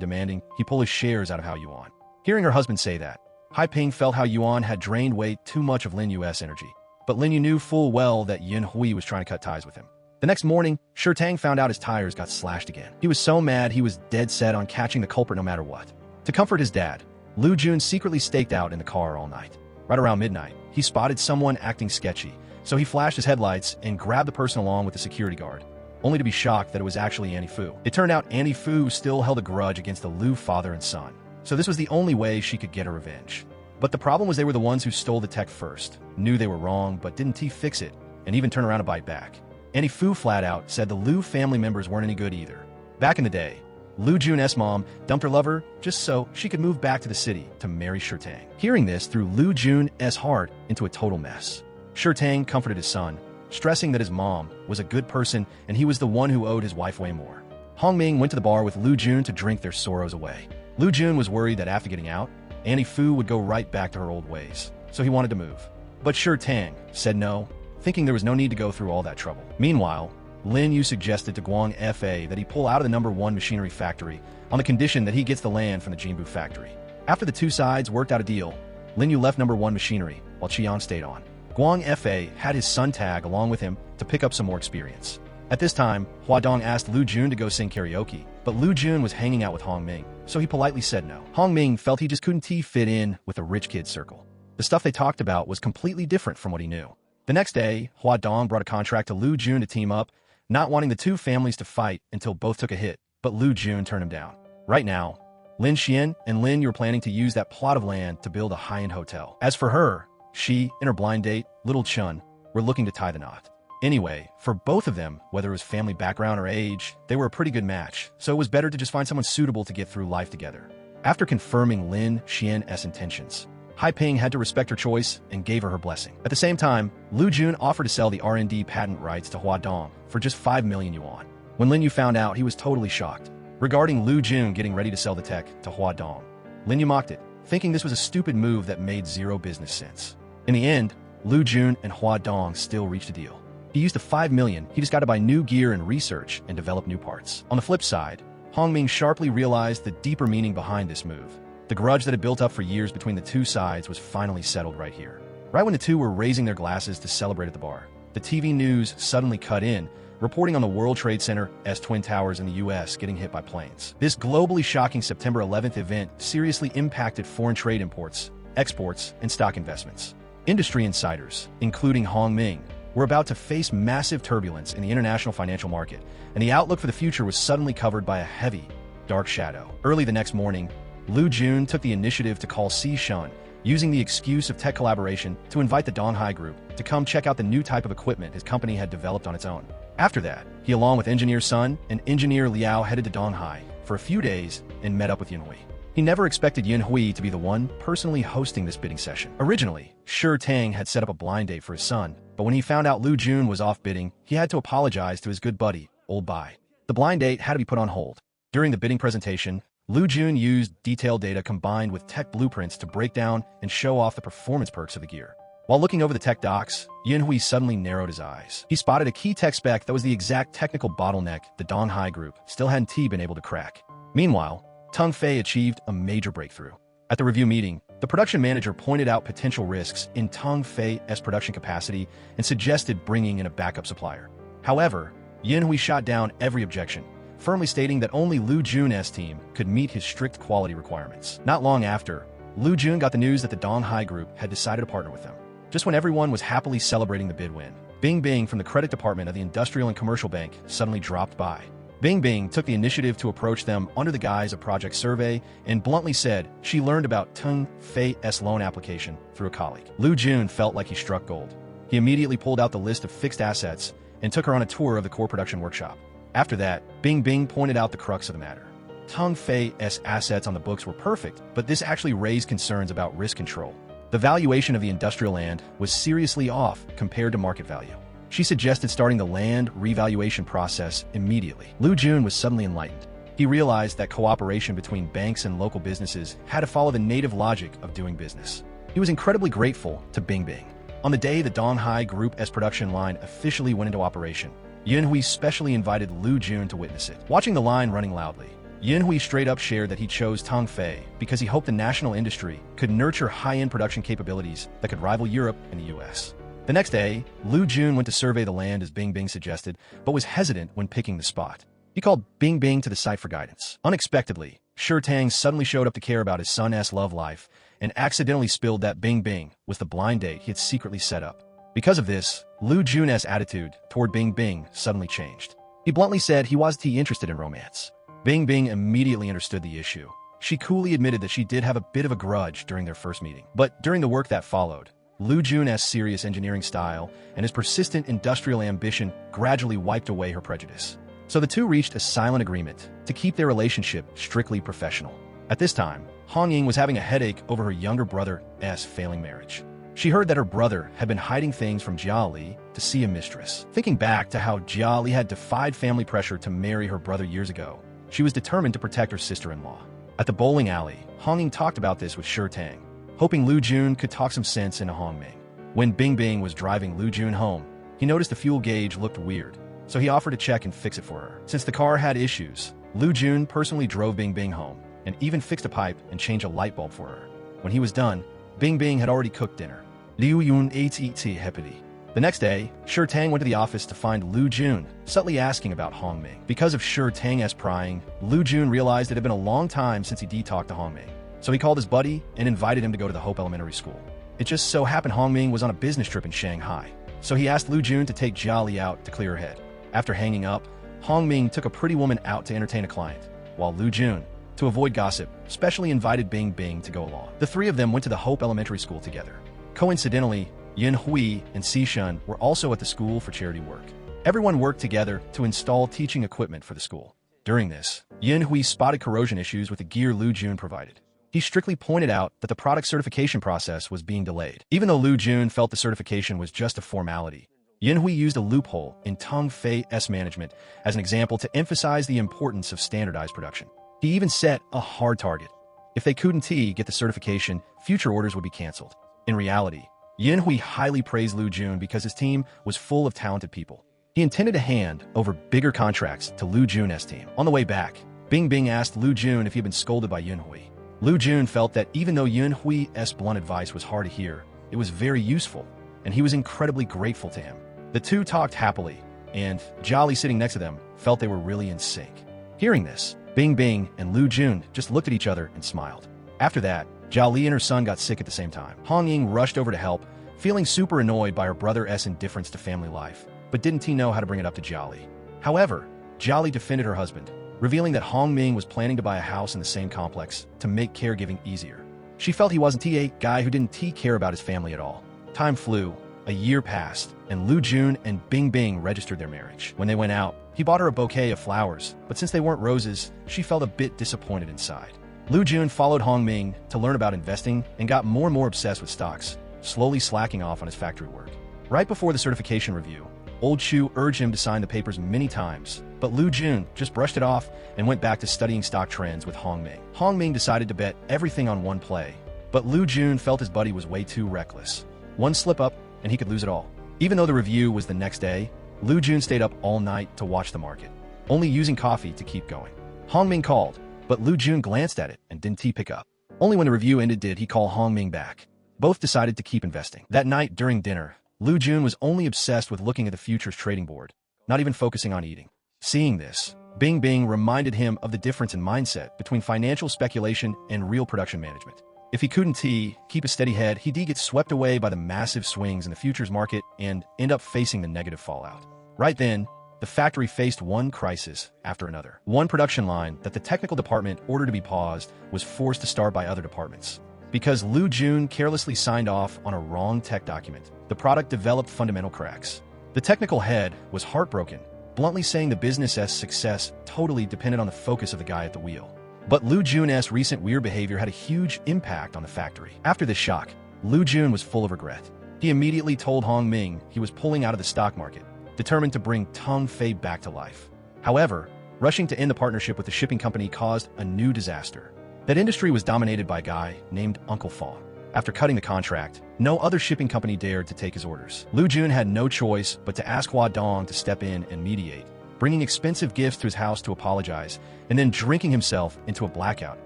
S1: demanding he pull his shares out of Hao Yuan. Hearing her husband say that, Hai Ping felt Hao Yuan had drained way too much of Lin Yu's energy, but Lin Yu knew full well that Yin Hui was trying to cut ties with him. The next morning, Shi Tang found out his tires got slashed again. He was so mad he was dead set on catching the culprit no matter what. To comfort his dad, Lu Jun secretly staked out in the car all night. Right around midnight, he spotted someone acting sketchy, so he flashed his headlights and grabbed the person along with the security guard, only to be shocked that it was actually Annie Fu. It turned out Annie Fu still held a grudge against the Lu father and son, so this was the only way she could get her revenge. But the problem was they were the ones who stole the tech first, knew they were wrong but didn't fix it, and even turn around to bite back. Annie Fu flat out said the Lu family members weren't any good either. Back in the day, Lu Jun's mom dumped her lover just so she could move back to the city to marry Shi Tang. Hearing this threw Lu Jun's heart into a total mess. Shi Tang comforted his son, stressing that his mom was a good person and he was the one who owed his wife way more. Hong Ming went to the bar with Lu Jun to drink their sorrows away. Lu Jun was worried that after getting out, Annie Fu would go right back to her old ways, so he wanted to move. But Shi Tang said no, thinking there was no need to go through all that trouble. Meanwhile, Lin Yu suggested to Guang Fa that he pull out of the number one machinery factory on the condition that he gets the land from the Jinbu factory. After the two sides worked out a deal, Lin Yu left number one machinery while Qian stayed on. Guang Fa had his son tag along with him to pick up some more experience. At this time, Hua Dong asked Lu Jun to go sing karaoke, but Lu Jun was hanging out with Hong Ming, so he politely said no. Hong Ming felt he just couldn't fit in with the rich kid circle. The stuff they talked about was completely different from what he knew. The next day, Hua Dong brought a contract to Lu Jun to team up, not wanting the two families to fight until both took a hit, but Lu Jun turned him down. Right now, Lin Xian and Lin Yu were planning to use that plot of land to build a high-end hotel. As for her, she and her blind date, Little Chun, were looking to tie the knot. Anyway, for both of them, whether it was family background or age, they were a pretty good match, so it was better to just find someone suitable to get through life together. After confirming Lin Xian's intentions, Hai Ping had to respect her choice and gave her blessing. At the same time, Lu Jun offered to sell the R&D patent rights to Hua Dong for just 5 million yuan. When Lin Yu found out, he was totally shocked. Regarding Lu Jun getting ready to sell the tech to Hua Dong, Lin Yu mocked it, thinking this was a stupid move that made zero business sense. In the end, Lu Jun and Hua Dong still reached a deal. He used the 5 million, he just got to buy new gear and research and develop new parts. On the flip side, Hong Ming sharply realized the deeper meaning behind this move. The grudge that had built up for years between the two sides was finally settled right here. Right when the two were raising their glasses to celebrate at the bar, the TV news suddenly cut in, reporting on the World Trade Center's Twin Towers in the US getting hit by planes. This globally shocking September 11th event seriously impacted foreign trade imports, exports, and stock investments. Industry insiders, including Hong Ming, were about to face massive turbulence in the international financial market, and the outlook for the future was suddenly covered by a heavy, dark shadow. Early the next morning, Lu Jun took the initiative to call Xishan using the excuse of tech collaboration to invite the Donghai Group to come check out the new type of equipment his company had developed on its own. After that, he along with engineer Sun and engineer Liao headed to Donghai for a few days and met up with Yunhui. He never expected Yunhui to be the one personally hosting this bidding session. Originally, Shi Tang had set up a blind date for his son, but when he found out Lu Jun was off bidding, he had to apologize to his good buddy, Old Bai. The blind date had to be put on hold. During the bidding presentation, Lu Jun used detailed data combined with tech blueprints to break down and show off the performance perks of the gear. While looking over the tech docs, Yunhui suddenly narrowed his eyes. He spotted a key tech spec that was the exact technical bottleneck the Donghai Group still hadn't been able to crack. Meanwhile, Teng Fei achieved a major breakthrough. At the review meeting, the production manager pointed out potential risks in Teng Fei's production capacity and suggested bringing in a backup supplier. However, Yunhui shot down every objection, firmly stating that only Lu Jun's team could meet his strict quality requirements. Not long after, Lu Jun got the news that the Donghai Group had decided to partner with them. Just when everyone was happily celebrating the bid win, Bing Bing from the credit department of the Industrial and Commercial Bank suddenly dropped by. Bing Bing took the initiative to approach them under the guise of Project Survey and bluntly said she learned about Teng Fei's loan application through a colleague. Lu Jun felt like he struck gold. He immediately pulled out the list of fixed assets and took her on a tour of the core production workshop. After that, Bing Bing pointed out the crux of the matter. Teng Fei's assets on the books were perfect, but this actually raised concerns about risk control. The valuation of the industrial land was seriously off compared to market value. She suggested starting the land revaluation process immediately. Lu Jun was suddenly enlightened. He realized that cooperation between banks and local businesses had to follow the native logic of doing business. He was incredibly grateful to Bing Bing. On the day the Donghai Group's production line officially went into operation, Yunhui specially invited Lu Jun to witness it. Watching the line running loudly, Yunhui straight up shared that he chose Teng Fei because he hoped the national industry could nurture high-end production capabilities that could rival Europe and the US. The next day, Lu Jun went to survey the land as Bing Bing suggested, but was hesitant when picking the spot. He called Bing Bing to the site for guidance. Unexpectedly, Shi Tang suddenly showed up to care about his son's love life and accidentally spilled that Bing Bing was the blind date he had secretly set up. Because of this, Lu Jun's attitude toward Bing Bing suddenly changed. He bluntly said he wasn't interested in romance. Bing Bing immediately understood the issue. She coolly admitted that she did have a bit of a grudge during their first meeting. But during the work that followed, Lu Jun's serious engineering style and his persistent industrial ambition gradually wiped away her prejudice. So the two reached a silent agreement to keep their relationship strictly professional. At this time, Hong Ying was having a headache over her younger brother's failing marriage. She heard that her brother had been hiding things from Jia Li to see a mistress. Thinking back to how Jia Li had defied family pressure to marry her brother years ago, she was determined to protect her sister-in-law. At the bowling alley, Hong Ying talked about this with Shi Tang, hoping Lu Jun could talk some sense into Hong Ming. When Bing Bing was driving Lu Jun home, he noticed the fuel gauge looked weird, so he offered to check and fix it for her. Since the car had issues, Lu Jun personally drove Bing Bing home and even fixed a pipe and changed a light bulb for her. When he was done, Bing Bing had already cooked dinner. Liu Yun ate happily. The next day, Shi Tang went to the office to find Lu Jun, subtly asking about Hong Ming. Because of Shi Tang's prying, Lu Jun realized it had been a long time since he talked to Hong Ming. So he called his buddy and invited him to go to the Hope Elementary School. It just so happened Hong Ming was on a business trip in Shanghai, so he asked Lu Jun to take Jia Li out to clear her head. After hanging up, Hong Ming took a pretty woman out to entertain a client, while Lu Jun, to avoid gossip, specially invited Bing Bing to go along. The three of them went to the Hope Elementary School together. Coincidentally, Yin Hui and Si Shun were also at the school for charity work. Everyone worked together to install teaching equipment for the school. During this, Yin Hui spotted corrosion issues with the gear Lu Jun provided. He strictly pointed out that the product certification process was being delayed. Even though Lu Jun felt the certification was just a formality, Yin Hui used a loophole in Teng Fei's management as an example to emphasize the importance of standardized production. He even set a hard target. If they couldn't get the certification, future orders would be canceled. In reality, Yin Hui highly praised Lu Jun because his team was full of talented people. He intended to hand over bigger contracts to Lu Jun's team. On the way back, Bing Bing asked Lu Jun if he had been scolded by Yin Hui. Lu Jun felt that even though Yin Hui's blunt advice was hard to hear, it was very useful, and he was incredibly grateful to him. The two talked happily, and Jia Li sitting next to them felt they were really in sync. Hearing this, Bing Bing and Lu Jun just looked at each other and smiled. After that, Jia Li and her son got sick at the same time. Hong Ying rushed over to help, feeling super annoyed by her brother's indifference to family life, but didn't know how to bring it up to Jia Li. However, Jia Li defended her husband, revealing that Hong Ming was planning to buy a house in the same complex to make caregiving easier. She felt he wasn't a guy who didn't care about his family at all. Time flew. A year passed, and Lu Jun and Bing Bing registered their marriage. When they went out, he bought her a bouquet of flowers, but since they weren't roses, she felt a bit disappointed inside. Lu Jun followed Hong Ming to learn about investing and got more and more obsessed with stocks, slowly slacking off on his factory work. Right before the certification review, Old Chu urged him to sign the papers many times, but Lu Jun just brushed it off and went back to studying stock trends with Hong Ming. Hong Ming decided to bet everything on one play, but Lu Jun felt his buddy was way too reckless. One slip up, and he could lose it all. Even though the review was the next day, Lu Jun stayed up all night to watch the market, only using coffee to keep going. Hong Ming called, but Lu Jun glanced at it and didn't pick up. Only when the review ended did he call Hong Ming back. Both decided to keep investing. That night during dinner, Lu Jun was only obsessed with looking at the futures trading board, not even focusing on eating. Seeing this, Bing Bing reminded him of the difference in mindset between financial speculation and real production management. If he couldn't keep a steady head, he'd get swept away by the massive swings in the futures market and end up facing the negative fallout. Right then, the factory faced one crisis after another. One production line that the technical department ordered to be paused was forced to start by other departments. Because Lu Jun carelessly signed off on a wrong tech document, the product developed fundamental cracks. The technical head was heartbroken, bluntly saying the business's success totally depended on the focus of the guy at the wheel. But Lu Jun's recent weird behavior had a huge impact on the factory. After this shock, Lu Jun was full of regret. He immediately told Hong Ming he was pulling out of the stock market, determined to bring Tong Fei back to life. However, rushing to end the partnership with the shipping company caused a new disaster. That industry was dominated by a guy named Uncle Fong. After cutting the contract, no other shipping company dared to take his orders. Lu Jun had no choice but to ask Hua Dong to step in and mediate, bringing expensive gifts to his house to apologize, and then drinking himself into a blackout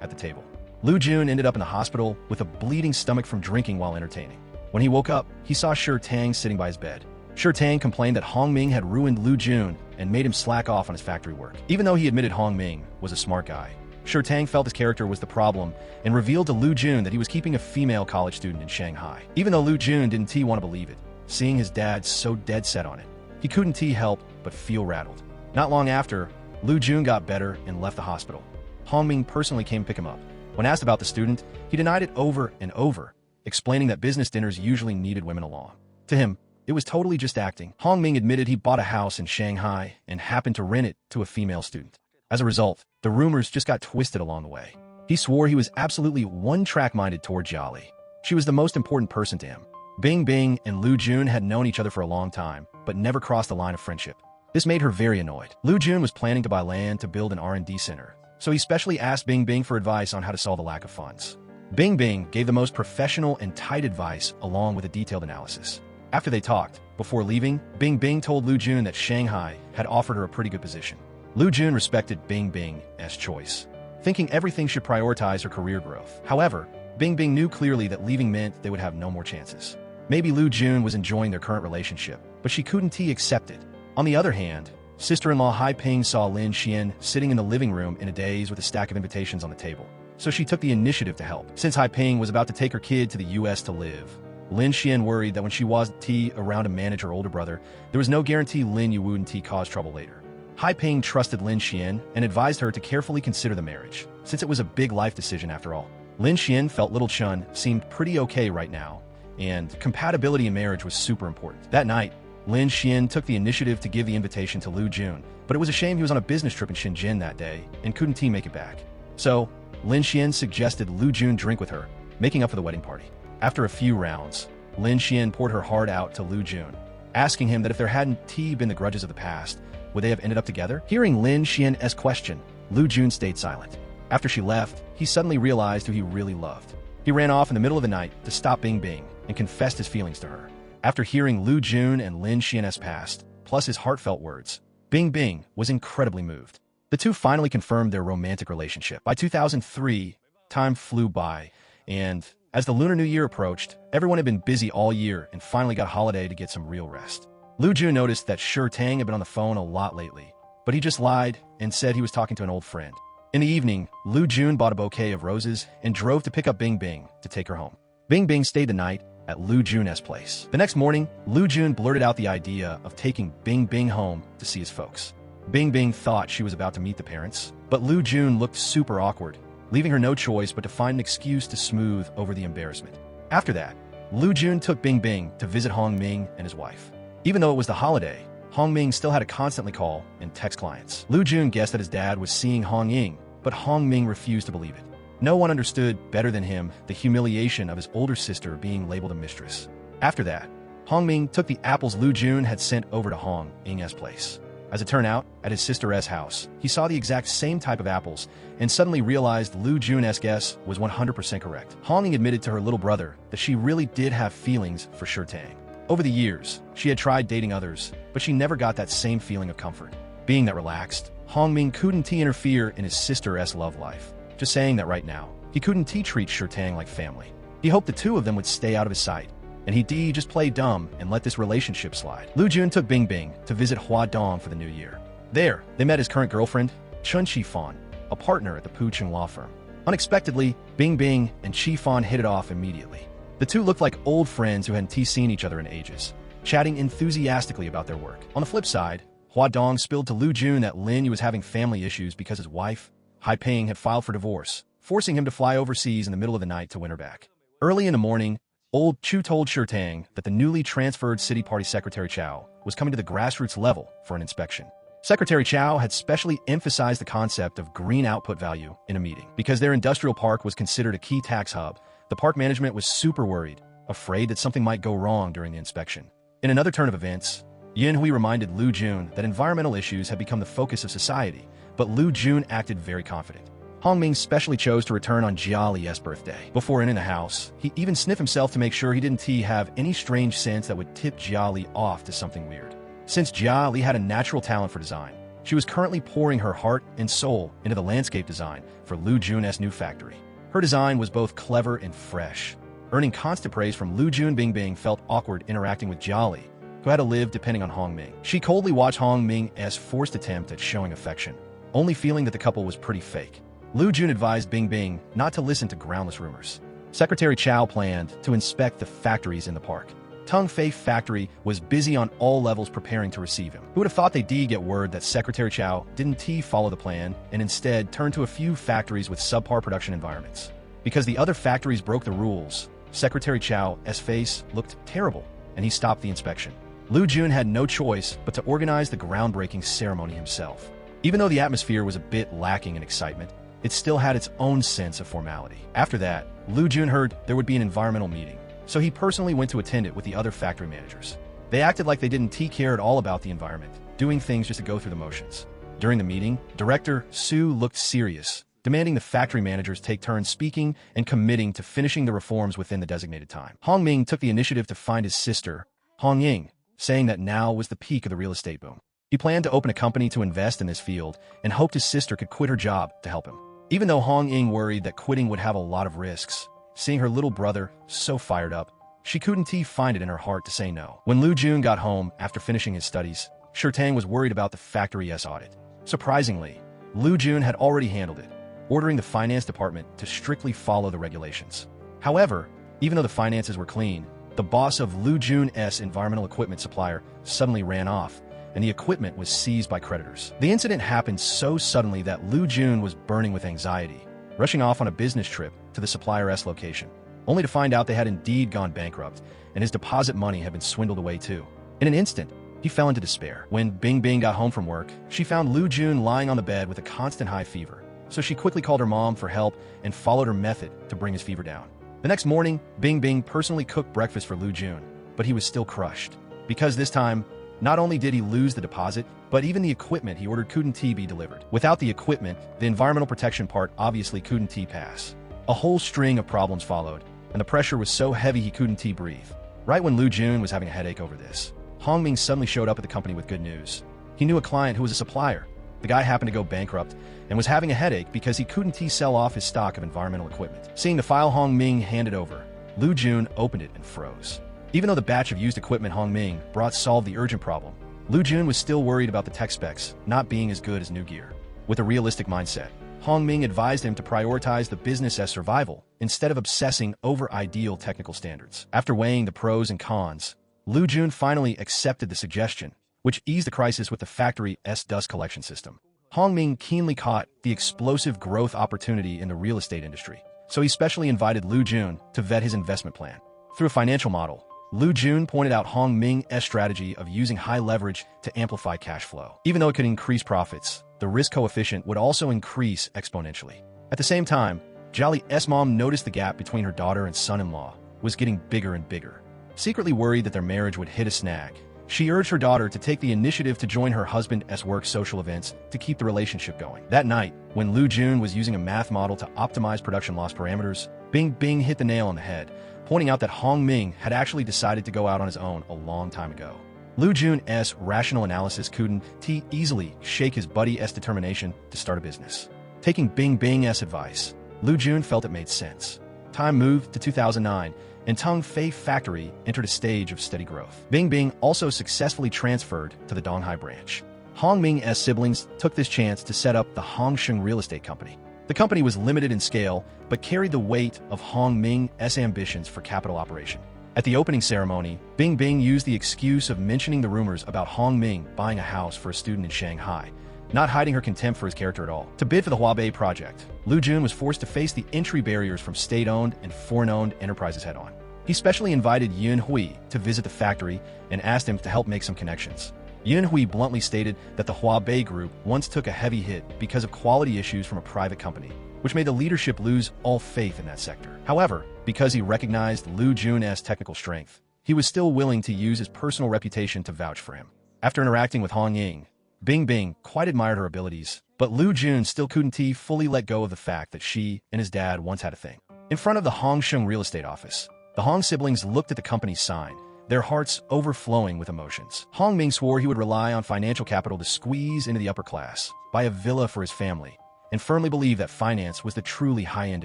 S1: at the table. Lu Jun ended up in the hospital with a bleeding stomach from drinking while entertaining. When he woke up, he saw Shi Tang sitting by his bed. Shi Tang complained that Hong Ming had ruined Lu Jun and made him slack off on his factory work. Even though he admitted Hong Ming was a smart guy, Shi Tang felt his character was the problem and revealed to Lu Jun that he was keeping a female college student in Shanghai. Even though Lu Jun didn't want to believe it, seeing his dad so dead set on it, he couldn't help but feel rattled. Not long after, Lu Jun got better and left the hospital. Hong Ming personally came to pick him up. When asked about the student, he denied it over and over, explaining that business dinners usually needed women along. To him, it was totally just acting. Hong Ming admitted he bought a house in Shanghai and happened to rent it to a female student. As a result, the rumors just got twisted along the way. He swore he was absolutely one-track-minded toward Jiali. She was the most important person to him. Bing Bing and Lu Jun had known each other for a long time, but never crossed the line of friendship. This made her very annoyed. Lu Jun was planning to buy land to build an R&D center, so he specially asked Bing Bing for advice on how to solve the lack of funds. Bing Bing gave the most professional and tight advice along with a detailed analysis. After they talked, before leaving, Bing Bing told Lu Jun that Shanghai had offered her a pretty good position. Lu Jun respected Bing Bing's choice, thinking everything should prioritize her career growth. However, Bing Bing knew clearly that leaving meant they would have no more chances. Maybe Lu Jun was enjoying their current relationship, but she couldn't accept it. On the other hand, sister-in-law Hai Ping saw Lin Xian sitting in the living room in a daze with a stack of invitations on the table, so she took the initiative to help. Since Hai Ping was about to take her kid to the U.S. to live, Lin Xian worried that when she wasn't around to manage her older brother, there was no guarantee Lin Yu wouldn't cause trouble later. Hai Ping trusted Lin Xian and advised her to carefully consider the marriage, since it was a big life decision after all. Lin Xian felt little Chun seemed pretty okay right now, and compatibility in marriage was super important. That night, Lin Xian took the initiative to give the invitation to Lu Jun, but it was a shame he was on a business trip in Shenzhen that day and couldn't make it back. So, Lin Xian suggested Lu Jun drink with her, making up for the wedding party. After a few rounds, Lin Xian poured her heart out to Lu Jun, asking him that if there hadn't been the grudges of the past, would they have ended up together? Hearing Lin Xian's question, Lu Jun stayed silent. After she left, he suddenly realized who he really loved. He ran off in the middle of the night to stop Bing Bing and confessed his feelings to her. After hearing Lu Jun and Lin Xian's past, plus his heartfelt words, Bing Bing was incredibly moved. The two finally confirmed their romantic relationship. By 2003, time flew by, and as the Lunar New Year approached, everyone had been busy all year and finally got a holiday to get some real rest. Lu Jun noticed that Shi Tang had been on the phone a lot lately, but he just lied and said he was talking to an old friend. In the evening, Lu Jun bought a bouquet of roses and drove to pick up Bing Bing to take her home. Bing Bing stayed the night at Lu Jun's place. The next morning, Lu Jun blurted out the idea of taking Bing Bing home to see his folks. Bing Bing thought she was about to meet the parents, but Lu Jun looked super awkward, leaving her no choice but to find an excuse to smooth over the embarrassment. After that, Lu Jun took Bingbing to visit Hong Ming and his wife. Even though it was the holiday, Hong Ming still had to constantly call and text clients. Lu Jun guessed that his dad was seeing Hong Ying, but Hong Ming refused to believe it. No one understood better than him the humiliation of his older sister being labeled a mistress. After that, Hong Ming took the apples Lu Jun had sent over to Hong Ying's place. As it turned out, at his sister's house, he saw the exact same type of apples and suddenly realized Lu Jun's guess was 100% correct. Hong Ying admitted to her little brother that she really did have feelings for Shirtang. Over the years, she had tried dating others, but she never got that same feeling of comfort. Being that relaxed, Hong Ming couldn't interfere in his sister's love life. Just saying that right now, he couldn't treat Shirtang like family. He hoped the two of them would stay out of his sight, and he just play dumb and let this relationship slide. Lu Jun took Bingbing to visit Hua Dong for the new year. There, they met his current girlfriend, Chun Chi-fan, a partner at the Pu Chung law firm. Unexpectedly, Bingbing and Chi-fan hit it off immediately. The two looked like old friends who hadn't seen each other in ages, chatting enthusiastically about their work. On the flip side, Hua Dong spilled to Lu Jun that Lin was having family issues because his wife, Hai Ping, had filed for divorce, forcing him to fly overseas in the middle of the night to win her back. Early in the morning, old Chu told Shirtang that the newly transferred City Party Secretary Chow was coming to the grassroots level for an inspection. Secretary Chow had specially emphasized the concept of green output value in a meeting. Because their industrial park was considered a key tax hub, the park management was super worried, afraid that something might go wrong during the inspection. In another turn of events, Yin Hui reminded Lu Jun that environmental issues had become the focus of society, but Lu Jun acted very confident. Hong Ming specially chose to return on Jia Li's birthday. Before entering the house, he even sniffed himself to make sure he didn't have any strange scents that would tip Jia Li off to something weird. Since Jia Li had a natural talent for design, she was currently pouring her heart and soul into the landscape design for Lu Jun's new factory. Her design was both clever and fresh. Earning constant praise from Lu Jun, Bingbing felt awkward interacting with Jia Li, who had to live depending on Hong Ming. She coldly watched Hong Ming's forced attempt at showing affection, only feeling that the couple was pretty fake. Lu Jun advised Bingbing not to listen to groundless rumors. Secretary Chow planned to inspect the factories in the park. Tung Fei factory was busy on all levels preparing to receive him. Who would have thought they'd get word that Secretary Chow didn't follow the plan and instead turned to a few factories with subpar production environments. Because the other factories broke the rules, Secretary Chow's face looked terrible, and he stopped the inspection. Lu Jun had no choice but to organize the groundbreaking ceremony himself. Even though the atmosphere was a bit lacking in excitement, it still had its own sense of formality. After that, Lu Jun heard there would be an environmental meeting, so he personally went to attend it with the other factory managers. They acted like they didn't care at all about the environment, doing things just to go through the motions. During the meeting, Director Su looked serious, demanding the factory managers take turns speaking and committing to finishing the reforms within the designated time. Hong Ming took the initiative to find his sister, Hong Ying, saying that now was the peak of the real estate boom. He planned to open a company to invest in this field and hoped his sister could quit her job to help him. Even though Hong Ying worried that quitting would have a lot of risks, seeing her little brother so fired up, she couldn't find it in her heart to say no. When Lu Jun got home after finishing his studies, Shirtang was worried about the factory's audit. Surprisingly, Lu Jun had already handled it, ordering the finance department to strictly follow the regulations. However, even though the finances were clean, the boss of Lu Jun's environmental equipment supplier suddenly ran off, and the equipment was seized by creditors. The incident happened so suddenly that Lu Jun was burning with anxiety, rushing off on a business trip to the supplier's location, only to find out they had indeed gone bankrupt, and his deposit money had been swindled away too. In an instant, he fell into despair. When Bingbing got home from work, she found Lu Jun lying on the bed with a constant high fever, so she quickly called her mom for help and followed her method to bring his fever down. The next morning, Bingbing personally cooked breakfast for Lu Jun, but he was still crushed. Because this time, not only did he lose the deposit, but even the equipment he ordered couldn't be delivered. Without the equipment, the environmental protection part obviously couldn't pass. A whole string of problems followed, and the pressure was so heavy he couldn't breathe. Right when Lu Jun was having a headache over this, Hong Ming suddenly showed up at the company with good news. He knew a client who was a supplier. The guy happened to go bankrupt and was having a headache because he couldn't sell off his stock of environmental equipment. Seeing the file Hong Ming handed over, Lu Jun opened it and froze. Even though the batch of used equipment Hong Ming brought solved the urgent problem, Lu Jun was still worried about the tech specs not being as good as new gear. With a realistic mindset, Hong Ming advised him to prioritize the business as survival instead of obsessing over ideal technical standards. After weighing the pros and cons, Lu Jun finally accepted the suggestion, which eased the crisis with the factory's dust collection system. Hong Ming keenly caught the explosive growth opportunity in the real estate industry, so he specially invited Lu Jun to vet his investment plan. Through a financial model, Lu Jun pointed out Hong Ming's strategy of using high leverage to amplify cash flow. Even though it could increase profits, the risk coefficient would also increase exponentially. At the same time, Jiali's mom noticed the gap between her daughter and son-in-law was getting bigger and bigger. Secretly worried that their marriage would hit a snag, she urged her daughter to take the initiative to join her husband's work social events to keep the relationship going. That night, when Lu Jun was using a math model to optimize production loss parameters, Bing Bing hit the nail on the head, pointing out that Hong Ming had actually decided to go out on his own a long time ago. Lu Jun's rational analysis couldn't easily shake his buddy's determination to start a business. Taking Bing Bing's advice, Lu Jun felt it made sense. Time moved to 2009, and Tung Fei Factory entered a stage of steady growth. Bing Bing also successfully transferred to the Donghai branch. Hong Ming's siblings took this chance to set up the Hongsheng Real Estate Company. The company was limited in scale, but carried the weight of Hong Ming's ambitions for capital operation. At the opening ceremony, Bing Bing used the excuse of mentioning the rumors about Hong Ming buying a house for a student in Shanghai, not hiding her contempt for his character at all. To bid for the Huabei project, Lu Jun was forced to face the entry barriers from state-owned and foreign-owned enterprises head-on. He specially invited Yun Hui to visit the factory and asked him to help make some connections. Yun Hui bluntly stated that the Huabei group once took a heavy hit because of quality issues from a private company, which made the leadership lose all faith in that sector. However, because he recognized Lu Jun's technical strength, he was still willing to use his personal reputation to vouch for him. After interacting with Hong Ying, Bing Bing quite admired her abilities, but Lu Jun still couldn't fully let go of the fact that she and his dad once had a thing. In front of the Hongsheng real estate office, the Hong siblings looked at the company's sign, their hearts overflowing with emotions. Hong Ming swore he would rely on financial capital to squeeze into the upper class, buy a villa for his family, and firmly believed that finance was the truly high-end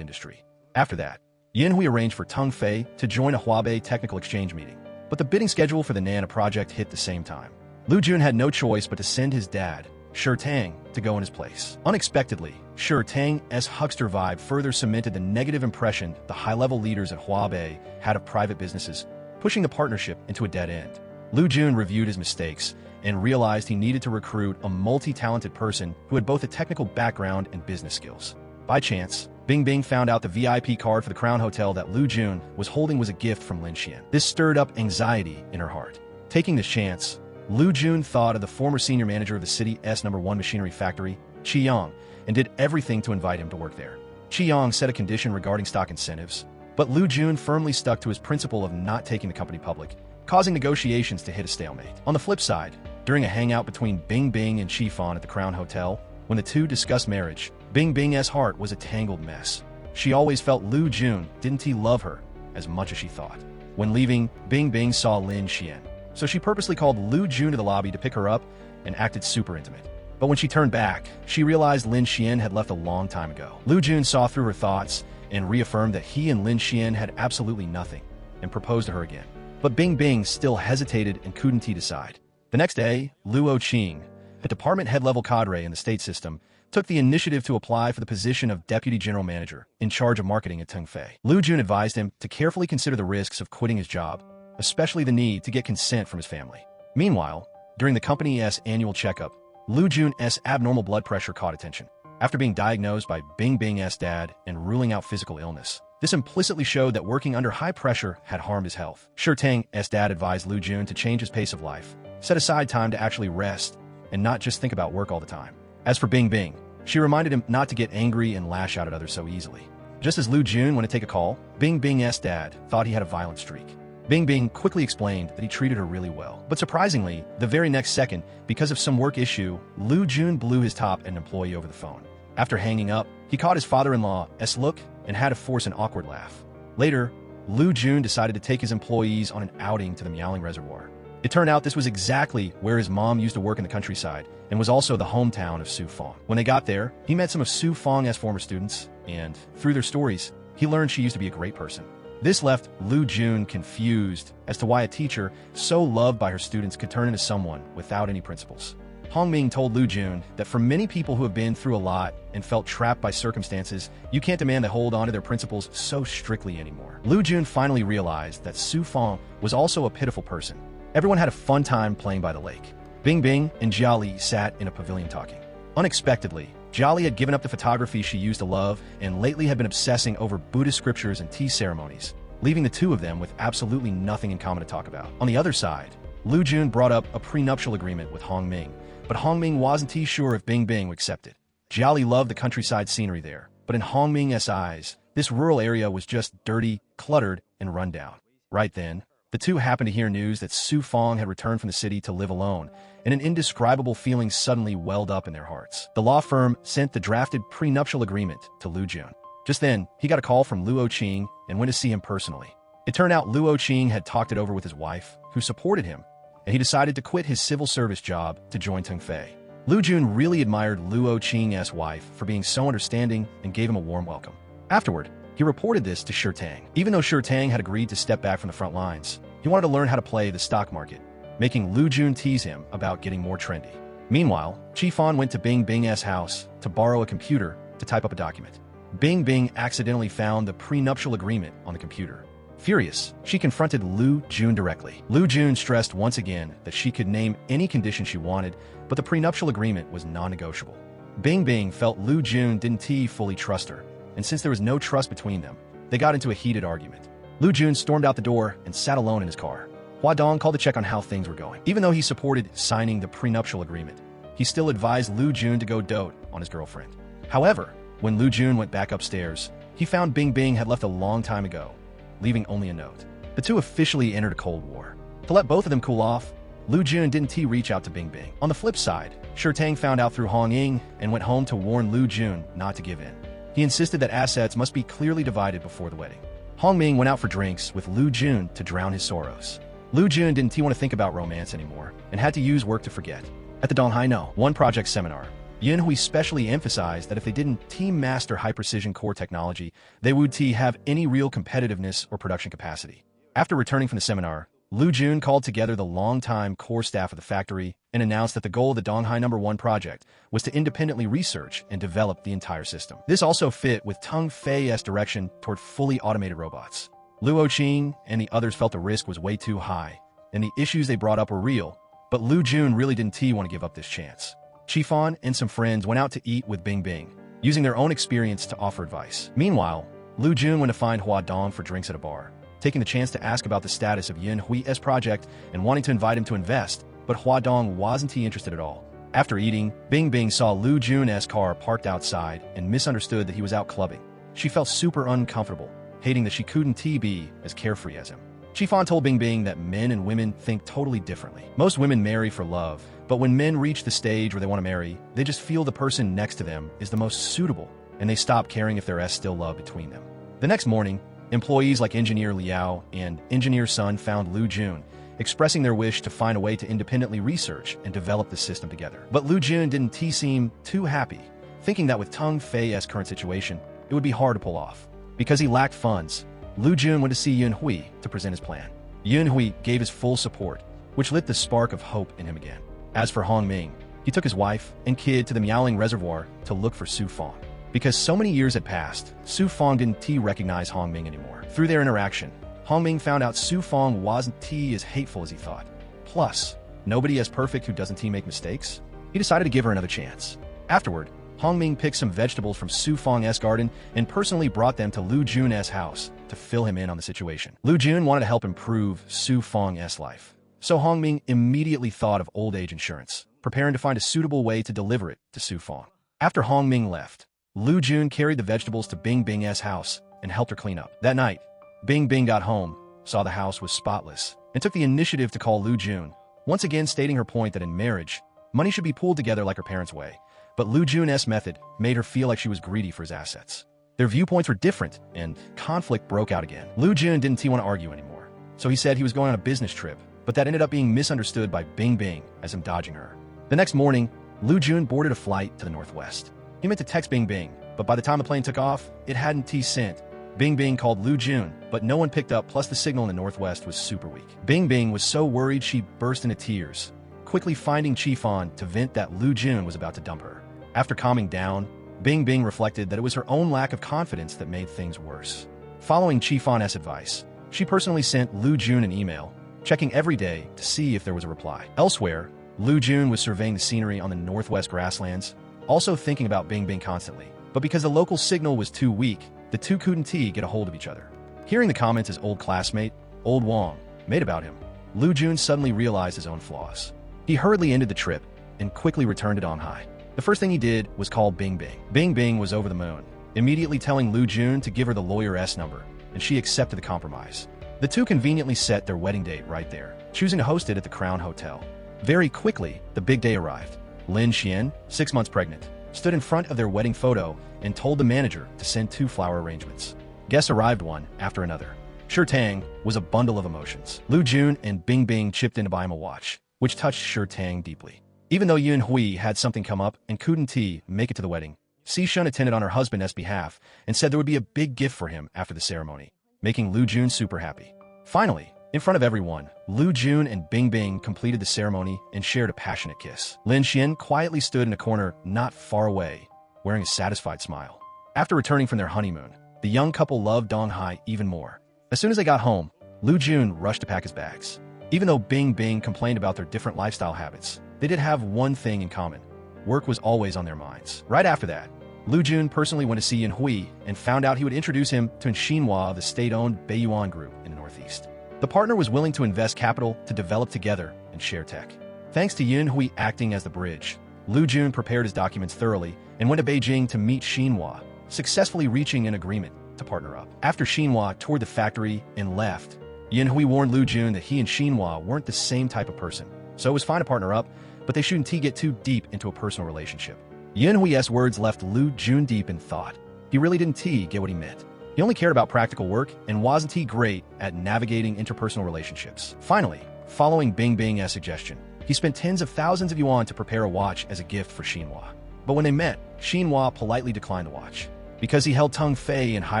S1: industry. After that, Yin Hui arranged for Tung Fei to join a Huabei technical exchange meeting, but the bidding schedule for the Nana project hit the same time. Lu Jun had no choice but to send his dad, Shi Tang, to go in his place. Unexpectedly, Shi Tang's huckster vibe further cemented the negative impression the high-level leaders at Huabei had of private businesses, pushing the partnership into a dead end. Lu Jun reviewed his mistakes and realized he needed to recruit a multi-talented person who had both a technical background and business skills. By chance, Bing Bing found out the VIP card for the Crown Hotel that Lu Jun was holding was a gift from Lin Xian. This stirred up anxiety in her heart. Taking this chance, Lu Jun thought of the former senior manager of the city's #1 machinery factory, Qi Yang, and did everything to invite him to work there. Qi Yang set a condition regarding stock incentives, but Lu Jun firmly stuck to his principle of not taking the company public, causing negotiations to hit a stalemate. On the flip side, during a hangout between Bing Bing and Qi Fan at the Crown Hotel, when the two discussed marriage, Bing Bing's heart was a tangled mess. She always felt Lu Jun didn't love her as much as she thought. When leaving, Bing Bing saw Lin Xian, so she purposely called Lu Jun to the lobby to pick her up and acted super intimate. But when she turned back, she realized Lin Xian had left a long time ago. Lu Jun saw through her thoughts and reaffirmed that he and Lin Xian had absolutely nothing, and proposed to her again. But Bing Bing still hesitated and couldn't decide. The next day, Luo Qing, a department head-level cadre in the state system, took the initiative to apply for the position of deputy general manager in charge of marketing at Tung Fei. Lu Jun advised him to carefully consider the risks of quitting his job, especially the need to get consent from his family. Meanwhile, during the company's annual checkup, Lu Jun's abnormal blood pressure caught attention. After being diagnosed by Bing Bing's dad and ruling out physical illness, this implicitly showed that working under high pressure had harmed his health. Shi Tang's dad advised Lu Jun to change his pace of life, set aside time to actually rest, and not just think about work all the time. As for Bing Bing, she reminded him not to get angry and lash out at others so easily. Just as Lu Jun went to take a call, Bing Bing's dad thought he had a violent streak. Bing Bing quickly explained that he treated her really well. But surprisingly, the very next second, because of some work issue, Lu Jun blew his top at an employee over the phone. After hanging up, he caught his father-in-law's look and had to force an awkward laugh. Later, Lu Jun decided to take his employees on an outing to the Miaoling Reservoir. It turned out this was exactly where his mom used to work in the countryside and was also the hometown of Su Fang. When they got there, he met some of Su Fang's former students, and through their stories, he learned she used to be a great person. This left Lu Jun confused as to why a teacher so loved by her students could turn into someone without any principles. Hong Ming told Lu Jun that for many people who have been through a lot and felt trapped by circumstances, you can't demand they hold on to their principles so strictly anymore. Lu Jun finally realized that Su Fang was also a pitiful person. Everyone had a fun time playing by the lake. Bing Bing and Jiali sat in a pavilion talking. Unexpectedly, Jolly had given up the photography she used to love and lately had been obsessing over Buddhist scriptures and tea ceremonies, leaving the two of them with absolutely nothing in common to talk about. On the other side, Lu Jun brought up a prenuptial agreement with Hong Ming, but Hong Ming wasn't too sure if Bing Bing would accept it. Jolly loved the countryside scenery there, but in Hong Ming's eyes, this rural area was just dirty, cluttered, and run down. Right then, the two happened to hear news that Su Fong had returned from the city to live alone, and an indescribable feeling suddenly welled up in their hearts. The law firm sent the drafted prenuptial agreement to Lu Jun. Just then, he got a call from Luo Qing and went to see him personally. It turned out Luo Qing had talked it over with his wife, who supported him, and he decided to quit his civil service job to join Tengfei. Lu Jun really admired Luo Qing's wife for being so understanding and gave him a warm welcome. Afterward, he reported this to Shi Tang. Even though Shi Tang had agreed to step back from the front lines, he wanted to learn how to play the stock market, making Lu Jun tease him about getting more trendy. Meanwhile, Chi Fan went to Bing Bing's house to borrow a computer to type up a document. Bing Bing accidentally found the prenuptial agreement on the computer. Furious, she confronted Lu Jun directly. Lu Jun stressed once again that she could name any condition she wanted, but the prenuptial agreement was non-negotiable. Bing Bing felt Lu Jun didn't fully trust her, and since there was no trust between them, they got into a heated argument. Lu Jun stormed out the door and sat alone in his car. Hua Dong called to check on how things were going. Even though he supported signing the prenuptial agreement, he still advised Lu Jun to go dote on his girlfriend. However, when Lu Jun went back upstairs, he found Bing Bing had left a long time ago, leaving only a note. The two officially entered a Cold War. To let both of them cool off, Lu Jun didn't reach out to Bing Bing. On the flip side, Shi Tang found out through Hong Ying and went home to warn Lu Jun not to give in. He insisted that assets must be clearly divided before the wedding. Hong Ming went out for drinks with Lu Jun to drown his sorrows. Lu Jun didn't want to think about romance anymore and had to use work to forget. At the Donghai No. 1 project seminar, Yin Hui specially emphasized that if they didn't team master high-precision core technology, they would have any real competitiveness or production capacity. After returning from the seminar, Lu Jun called together the longtime core staff of the factory and announced that the goal of the Donghai No. 1 project was to independently research and develop the entire system. This also fit with Teng Fei's direction toward fully automated robots. Luo Qing and the others felt the risk was way too high, and the issues they brought up were real, but Lu Jun really didn't want to give up this chance. Chi Fan and some friends went out to eat with Bing Bing, using their own experience to offer advice. Meanwhile, Lu Jun went to find Hua Dong for drinks at a bar, taking the chance to ask about the status of Yin Hui's project and wanting to invite him to invest, but Hua Dong wasn't interested at all. After eating, Bing Bing saw Lu Jun's car parked outside and misunderstood that he was out clubbing. She felt super uncomfortable, hating that she couldn't be as carefree as him. Chi Fan told Bing Bing that men and women think totally differently. Most women marry for love, but when men reach the stage where they want to marry, they just feel the person next to them is the most suitable, and they stop caring if there is still love between them. The next morning, employees like Engineer Liao and Engineer Sun found Lu Jun, expressing their wish to find a way to independently research and develop the system together. But Lu Jun didn't seem too happy, thinking that with Teng Fei's current situation, it would be hard to pull off. Because he lacked funds, Lu Jun went to see Yin Hui to present his plan. Yin Hui gave his full support, which lit the spark of hope in him again. As for Hong Ming, he took his wife and kid to the Miaoling Reservoir to look for Su Fong. Because so many years had passed, Su Fong didn't recognize Hong Ming anymore. Through their interaction, Hong Ming found out Su Fong wasn't as hateful as he thought. Plus, nobody is perfect who doesn't make mistakes. He decided to give her another chance. Afterward, Hong Ming picked some vegetables from Su Fong's garden and personally brought them to Lu Jun's house to fill him in on the situation. Lu Jun wanted to help improve Su Fong's life, so Hong Ming immediately thought of old age insurance, preparing to find a suitable way to deliver it to Su Fong. After Hong Ming left, Lu Jun carried the vegetables to Bing Bing's house and helped her clean up. That night, Bing Bing got home, saw the house was spotless, and took the initiative to call Lu Jun, once again stating her point that in marriage, money should be pooled together like her parents' way. But Lu Jun's method made her feel like she was greedy for his assets. Their viewpoints were different, and conflict broke out again. Lu Jun didn't want to argue anymore, so he said he was going on a business trip, but that ended up being misunderstood by Bing Bing as him dodging her. The next morning, Lu Jun boarded a flight to the northwest. He meant to text Bing Bing, but by the time the plane took off, it hadn't sent. Bing Bing called Lu Jun, but no one picked up, plus the signal in the northwest was super weak. Bing Bing was so worried she burst into tears, quickly finding Chi Fan to vent that Lu Jun was about to dump her. After calming down, Bing Bing reflected that it was her own lack of confidence that made things worse. Following Chi Fan's advice, she personally sent Lu Jun an email, checking every day to see if there was a reply. Elsewhere, Lu Jun was surveying the scenery on the northwest grasslands, also thinking about Bing Bing constantly. But because the local signal was too weak, the two couldn't get a hold of each other. Hearing the comments his old classmate, Old Wong, made about him, Lu Jun suddenly realized his own flaws. He hurriedly ended the trip and quickly returned to Donghai. The first thing he did was call Bing Bing. Bing Bing was over the moon, immediately telling Lu Jun to give her the lawyer's number, and she accepted the compromise. The two conveniently set their wedding date right there, choosing to host it at the Crown Hotel. Very quickly, the big day arrived. Lin Xian, 6 months pregnant, stood in front of their wedding photo and told the manager to send 2 flower arrangements. Guests arrived one after another. Shi Tang was a bundle of emotions. Lu Jun and Bing Bing chipped in to buy him a watch, which touched Shi Tang deeply. Even though Yun Hui had something come up and couldn't make it to the wedding, Si Shun attended on her husband's behalf and said there would be a big gift for him after the ceremony, making Lu Jun super happy. Finally, in front of everyone, Lu Jun and Bing Bing completed the ceremony and shared a passionate kiss. Lin Xian quietly stood in a corner not far away, wearing a satisfied smile. After returning from their honeymoon, the young couple loved Donghai even more. As soon as they got home, Lu Jun rushed to pack his bags. Even though Bing Bing complained about their different lifestyle habits, they did have one thing in common. Work was always on their minds. Right after that, Lu Jun personally went to see Yun Hui and found out he would introduce him to Xinhua of the state-owned Beiyuan Group in the Northeast. The partner was willing to invest capital to develop together and share tech. Thanks to Yun Hui acting as the bridge, Lu Jun prepared his documents thoroughly and went to Beijing to meet Xinhua, successfully reaching an agreement to partner up. After Xinhua toured the factory and left, Yun Hui warned Lu Jun that he and Xinhua weren't the same type of person, so it was fine to partner up, but they shouldn't get too deep into a personal relationship. Yun Hui's words left Lu Jun deep in thought. He really didn't get what he meant. He only cared about practical work and wasn't great at navigating interpersonal relationships. Finally, following Bing Bing's suggestion, he spent tens of thousands of yuan to prepare a watch as a gift for Xinhua. But when they met, Xinhua politely declined the watch. Because he held Teng Fei in high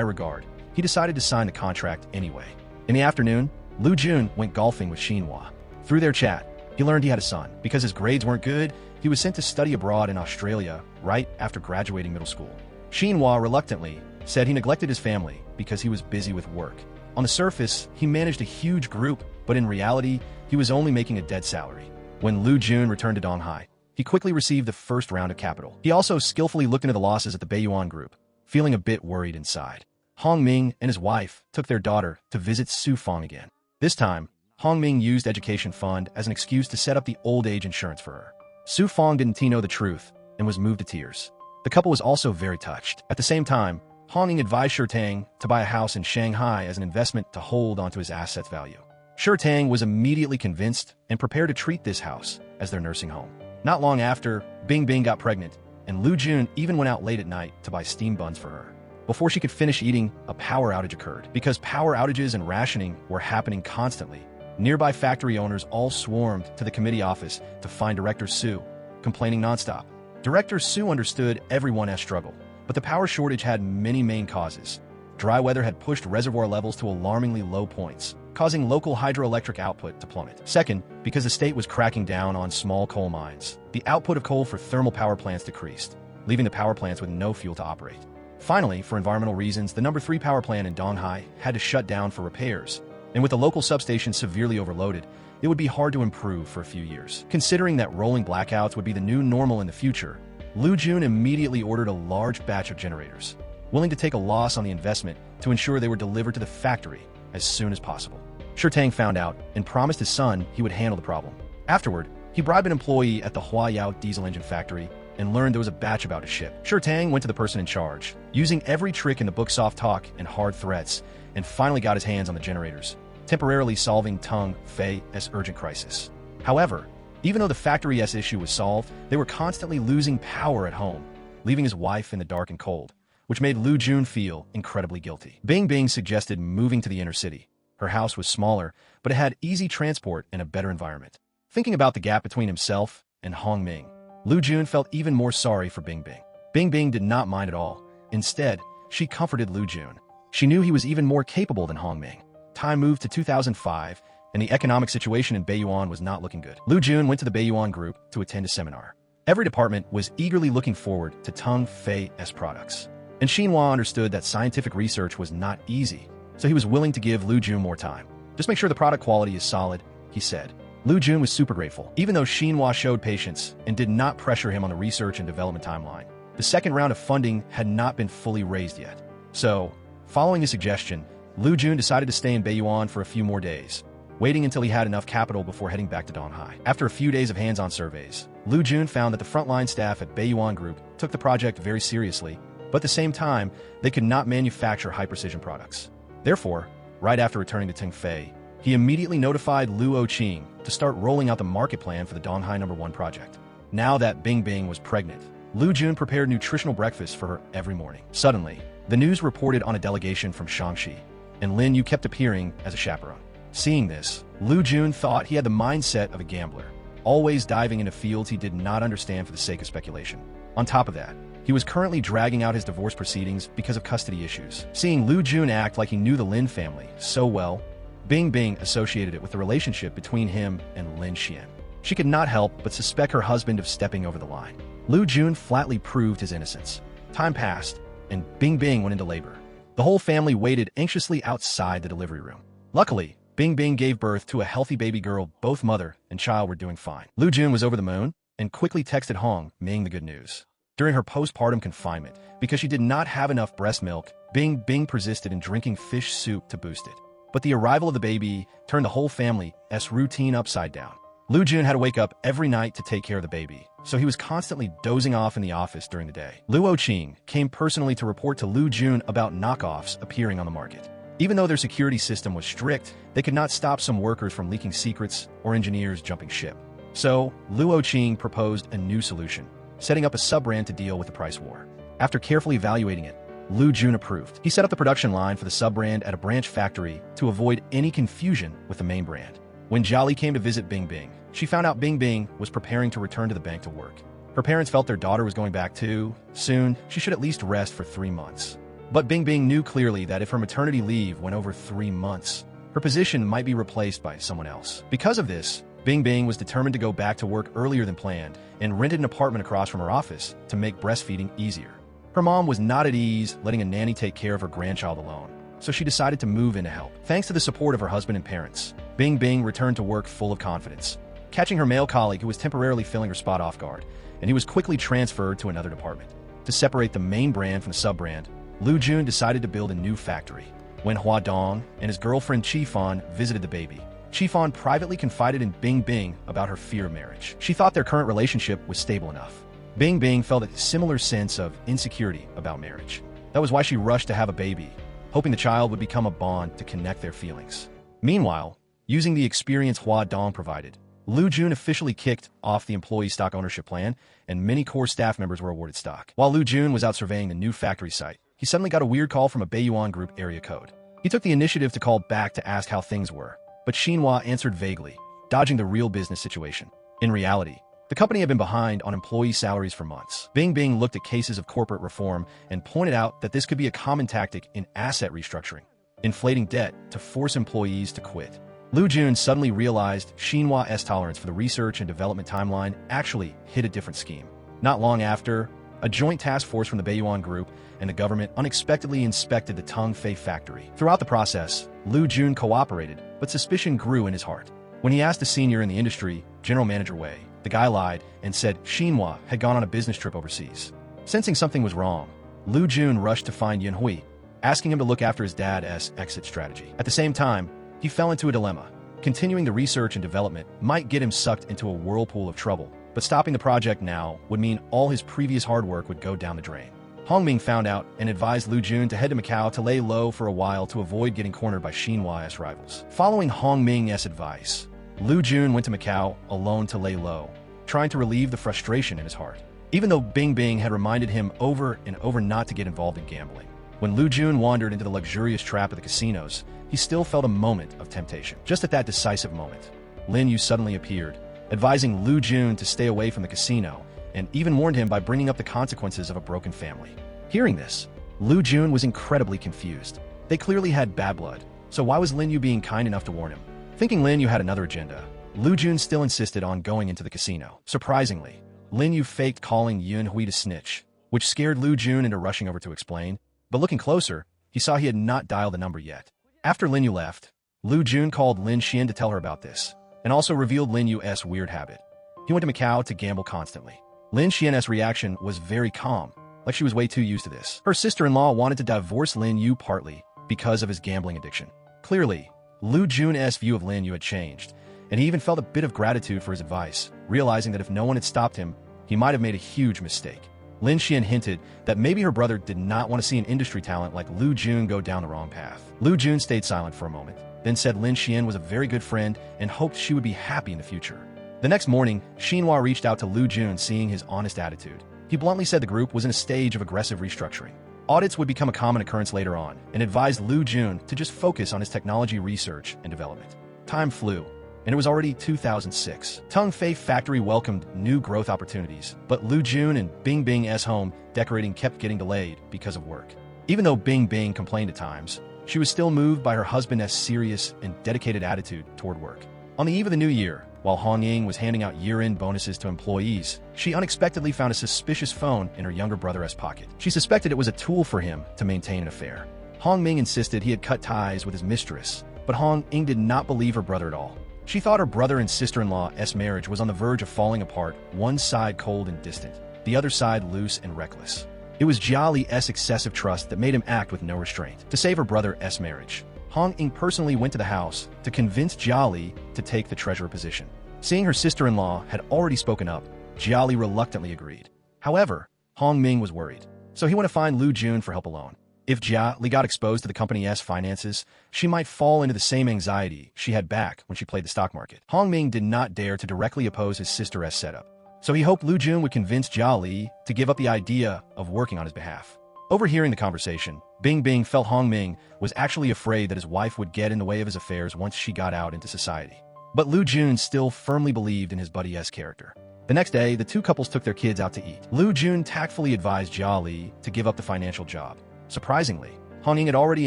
S1: regard, he decided to sign the contract anyway. In the afternoon, Lu Jun went golfing with Xinhua. Through their chat, he learned he had a son. Because his grades weren't good, he was sent to study abroad in Australia right after graduating middle school. Xinhua reluctantly said he neglected his family because he was busy with work. On the surface, he managed a huge group, but in reality, he was only making a dead salary. When Lu Jun returned to Donghai, he quickly received the first round of capital. He also skillfully looked into the losses at the Beiyuan Group, feeling a bit worried inside. Hong Ming and his wife took their daughter to visit Su Fong again. This time, Hong Ming used education fund as an excuse to set up the old age insurance for her. Su Fong didn't know the truth and was moved to tears. The couple was also very touched. At the same time, Hong Ming advised Shi Tang to buy a house in Shanghai as an investment to hold onto his asset's value. Shi Tang was immediately convinced and prepared to treat this house as their nursing home. Not long after, Bing Bing got pregnant, and Lu Jun even went out late at night to buy steam buns for her. Before she could finish eating, a power outage occurred. Because power outages and rationing were happening constantly, nearby factory owners all swarmed to the committee office to find Director Su, complaining nonstop. Director Su understood everyone's struggle, but the power shortage had many main causes. Dry weather had pushed reservoir levels to alarmingly low points, causing local hydroelectric output to plummet. Second, because the state was cracking down on small coal mines, the output of coal for thermal power plants decreased, leaving the power plants with no fuel to operate. Finally, for environmental reasons, the number 3 power plant in Donghai had to shut down for repairs, and with the local substation severely overloaded, it would be hard to improve for a few years. Considering that rolling blackouts would be the new normal in the future, Lu Jun immediately ordered a large batch of generators, willing to take a loss on the investment to ensure they were delivered to the factory as soon as possible. Shi Tang found out and promised his son he would handle the problem. Afterward, he bribed an employee at the Huayao diesel engine factory and learned there was a batch about to ship. Shi Tang went to the person in charge, using every trick in the book soft talk and hard threats, and finally got his hands on the generators, temporarily solving Teng Fei's urgent crisis. However, even though the factory's issue was solved, they were constantly losing power at home, leaving his wife in the dark and cold, which made Lu Jun feel incredibly guilty. Bing Bing suggested moving to the inner city. Her house was smaller, but it had easy transport and a better environment. Thinking about the gap between himself and Hong Ming, Lu Jun felt even more sorry for Bing Bing. Bing Bing did not mind at all. Instead, she comforted Lu Jun. She knew he was even more capable than Hong Ming. Time moved to 2005, and the economic situation in Beiyuan was not looking good. Lu Jun went to the Beiyuan Group to attend a seminar. Every department was eagerly looking forward to Teng Fei's products. And Xinhua understood that scientific research was not easy, so he was willing to give Lu Jun more time. Just make sure the product quality is solid, he said. Lu Jun was super grateful, even though Xinhua showed patience and did not pressure him on the research and development timeline. The second round of funding had not been fully raised yet. So, following his suggestion, Lu Jun decided to stay in Beiyuan for a few more days, waiting until he had enough capital before heading back to Donghai. After a few days of hands-on surveys, Lu Jun found that the frontline staff at Beiyuan Group took the project very seriously, but at the same time, they could not manufacture high-precision products. Therefore, right after returning to Tingfei, he immediately notified Luo Qing to start rolling out the market plan for the Donghai No. 1 project. Now that Bing Bing was pregnant, Lu Jun prepared nutritional breakfast for her every morning. Suddenly, the news reported on a delegation from Shaanxi, and Lin Yu kept appearing as a chaperone. Seeing this, Lu Jun thought he had the mindset of a gambler, always diving into fields he did not understand for the sake of speculation. On top of that, he was currently dragging out his divorce proceedings because of custody issues. Seeing Lu Jun act like he knew the Lin family so well, Bing Bing associated it with the relationship between him and Lin Xian. She could not help but suspect her husband of stepping over the line. Lu Jun flatly proved his innocence. Time passed, and Bing Bing went into labor. The whole family waited anxiously outside the delivery room. Luckily, Bing Bing gave birth to a healthy baby girl. Both mother and child were doing fine. Lu Jun was over the moon and quickly texted Hong Ming the good news. During her postpartum confinement, because she did not have enough breast milk, Bing Bing persisted in drinking fish soup to boost it. But the arrival of the baby turned the whole family's routine upside down. Lu Jun had to wake up every night to take care of the baby, so he was constantly dozing off in the office during the day. Luo Qing came personally to report to Lu Jun about knockoffs appearing on the market. Even though their security system was strict, they could not stop some workers from leaking secrets or engineers jumping ship. So, Luo Qing proposed a new solution, setting up a sub-brand to deal with the price war. After carefully evaluating it, Lu Jun approved. He set up the production line for the sub-brand at a branch factory to avoid any confusion with the main brand. When Jiali came to visit Bing Bing, she found out Bing Bing was preparing to return to the bank to work. Her parents felt their daughter was going back too soon. She should at least rest for 3 months. But Bing Bing knew clearly that if her maternity leave went over 3 months, her position might be replaced by someone else. Because of this, Bing Bing was determined to go back to work earlier than planned and rented an apartment across from her office to make breastfeeding easier. Her mom was not at ease letting a nanny take care of her grandchild alone, so she decided to move in to help. Thanks to the support of her husband and parents, Bing Bing returned to work full of confidence, catching her male colleague who was temporarily filling her spot off guard, and he was quickly transferred to another department. To separate the main brand from the sub-brand, Lu Jun decided to build a new factory. When Hua Dong and his girlfriend Qi Fan visited the baby, Qi Fan privately confided in Bing Bing about her fear of marriage. She thought their current relationship was stable enough. Bing Bing felt a similar sense of insecurity about marriage. That was why she rushed to have a baby, hoping the child would become a bond to connect their feelings. Meanwhile, using the experience Hua Dong provided, Lu Jun officially kicked off the employee stock ownership plan, and many core staff members were awarded stock. While Lu Jun was out surveying the new factory site, he suddenly got a weird call from a Beiyuan Group area code. He took the initiative to call back to ask how things were, but Xinhua answered vaguely, dodging the real business situation. In reality, the company had been behind on employee salaries for months. Bing Bing looked at cases of corporate reform and pointed out that this could be a common tactic in asset restructuring, inflating debt to force employees to quit. Lu Jun suddenly realized Xinhua's tolerance for the research and development timeline actually hit a different scheme. Not long after, a joint task force from the Beiyuan Group and the government unexpectedly inspected the Tongfei factory. Throughout the process, Lu Jun cooperated, but suspicion grew in his heart. When he asked a senior in the industry, General Manager Wei, the guy lied and said Xinhua had gone on a business trip overseas. Sensing something was wrong, Lu Jun rushed to find Yin Hui, asking him to look after his dad's exit strategy. At the same time, he fell into a dilemma. Continuing the research and development might get him sucked into a whirlpool of trouble, but stopping the project now would mean all his previous hard work would go down the drain. Hong Ming found out and advised Lu Jun to head to Macau to lay low for a while to avoid getting cornered by Xinhua's rivals. Following Hong Ming's advice, Lu Jun went to Macau alone to lay low, trying to relieve the frustration in his heart. Even though Bing Bing had reminded him over and over not to get involved in gambling, when Lu Jun wandered into the luxurious trap of the casinos, he still felt a moment of temptation. Just at that decisive moment, Lin Yu suddenly appeared, advising Lu Jun to stay away from the casino, and even warned him by bringing up the consequences of a broken family. Hearing this, Lu Jun was incredibly confused. They clearly had bad blood, so why was Lin Yu being kind enough to warn him? Thinking Lin Yu had another agenda, Lu Jun still insisted on going into the casino. Surprisingly, Lin Yu faked calling Yin Hui to snitch, which scared Lu Jun into rushing over to explain, but looking closer, he saw he had not dialed the number yet. After Lin Yu left, Lu Jun called Lin Xian to tell her about this, and also revealed Lin Yu's weird habit. He went to Macau to gamble constantly. Lin Xian's reaction was very calm, like she was way too used to this. Her sister-in-law wanted to divorce Lin Yu partly because of his gambling addiction. Clearly, Lu Jun's view of Lin Yu had changed, and he even felt a bit of gratitude for his advice, realizing that if no one had stopped him, he might have made a huge mistake. Lin Xian hinted that maybe her brother did not want to see an industry talent like Lu Jun go down the wrong path. Lu Jun stayed silent for a moment, then said Lin Xian was a very good friend and hoped she would be happy in the future. The next morning, Xinhua reached out to Lu Jun, seeing his honest attitude. He bluntly said the group was in a stage of aggressive restructuring. Audits would become a common occurrence later on, and advised Lu Jun to just focus on his technology research and development. Time flew, and it was already 2006. Tongfei Factory welcomed new growth opportunities, but Lu Jun and Bing Bing's home decorating kept getting delayed because of work. Even though Bing Bing complained at times, she was still moved by her husband's serious and dedicated attitude toward work. On the eve of the new year, while Hong Ying was handing out year-end bonuses to employees, she unexpectedly found a suspicious phone in her younger brother's pocket. She suspected it was a tool for him to maintain an affair. Hong Ming insisted he had cut ties with his mistress, but Hong Ying did not believe her brother at all. She thought her brother and sister-in-law's marriage was on the verge of falling apart, one side cold and distant, the other side loose and reckless. It was Jia Li's excessive trust that made him act with no restraint. To save her brother's marriage, Hong Ying personally went to the house to convince Jia Li to take the treasurer position. Seeing her sister-in-law had already spoken up, Jia Li reluctantly agreed. However, Hong Ming was worried, so he went to find Lu Jun for help alone. If Jia Li got exposed to the company's finances, she might fall into the same anxiety she had back when she played the stock market. Hong Ming did not dare to directly oppose his sister's setup, so he hoped Lu Jun would convince Jia Li to give up the idea of working on his behalf. Overhearing the conversation, Bing Bing felt Hong Ming was actually afraid that his wife would get in the way of his affairs once she got out into society. But Lu Jun still firmly believed in his buddy's character. The next day, the two couples took their kids out to eat. Lu Jun tactfully advised Jia Li to give up the financial job. Surprisingly, Hong Ying had already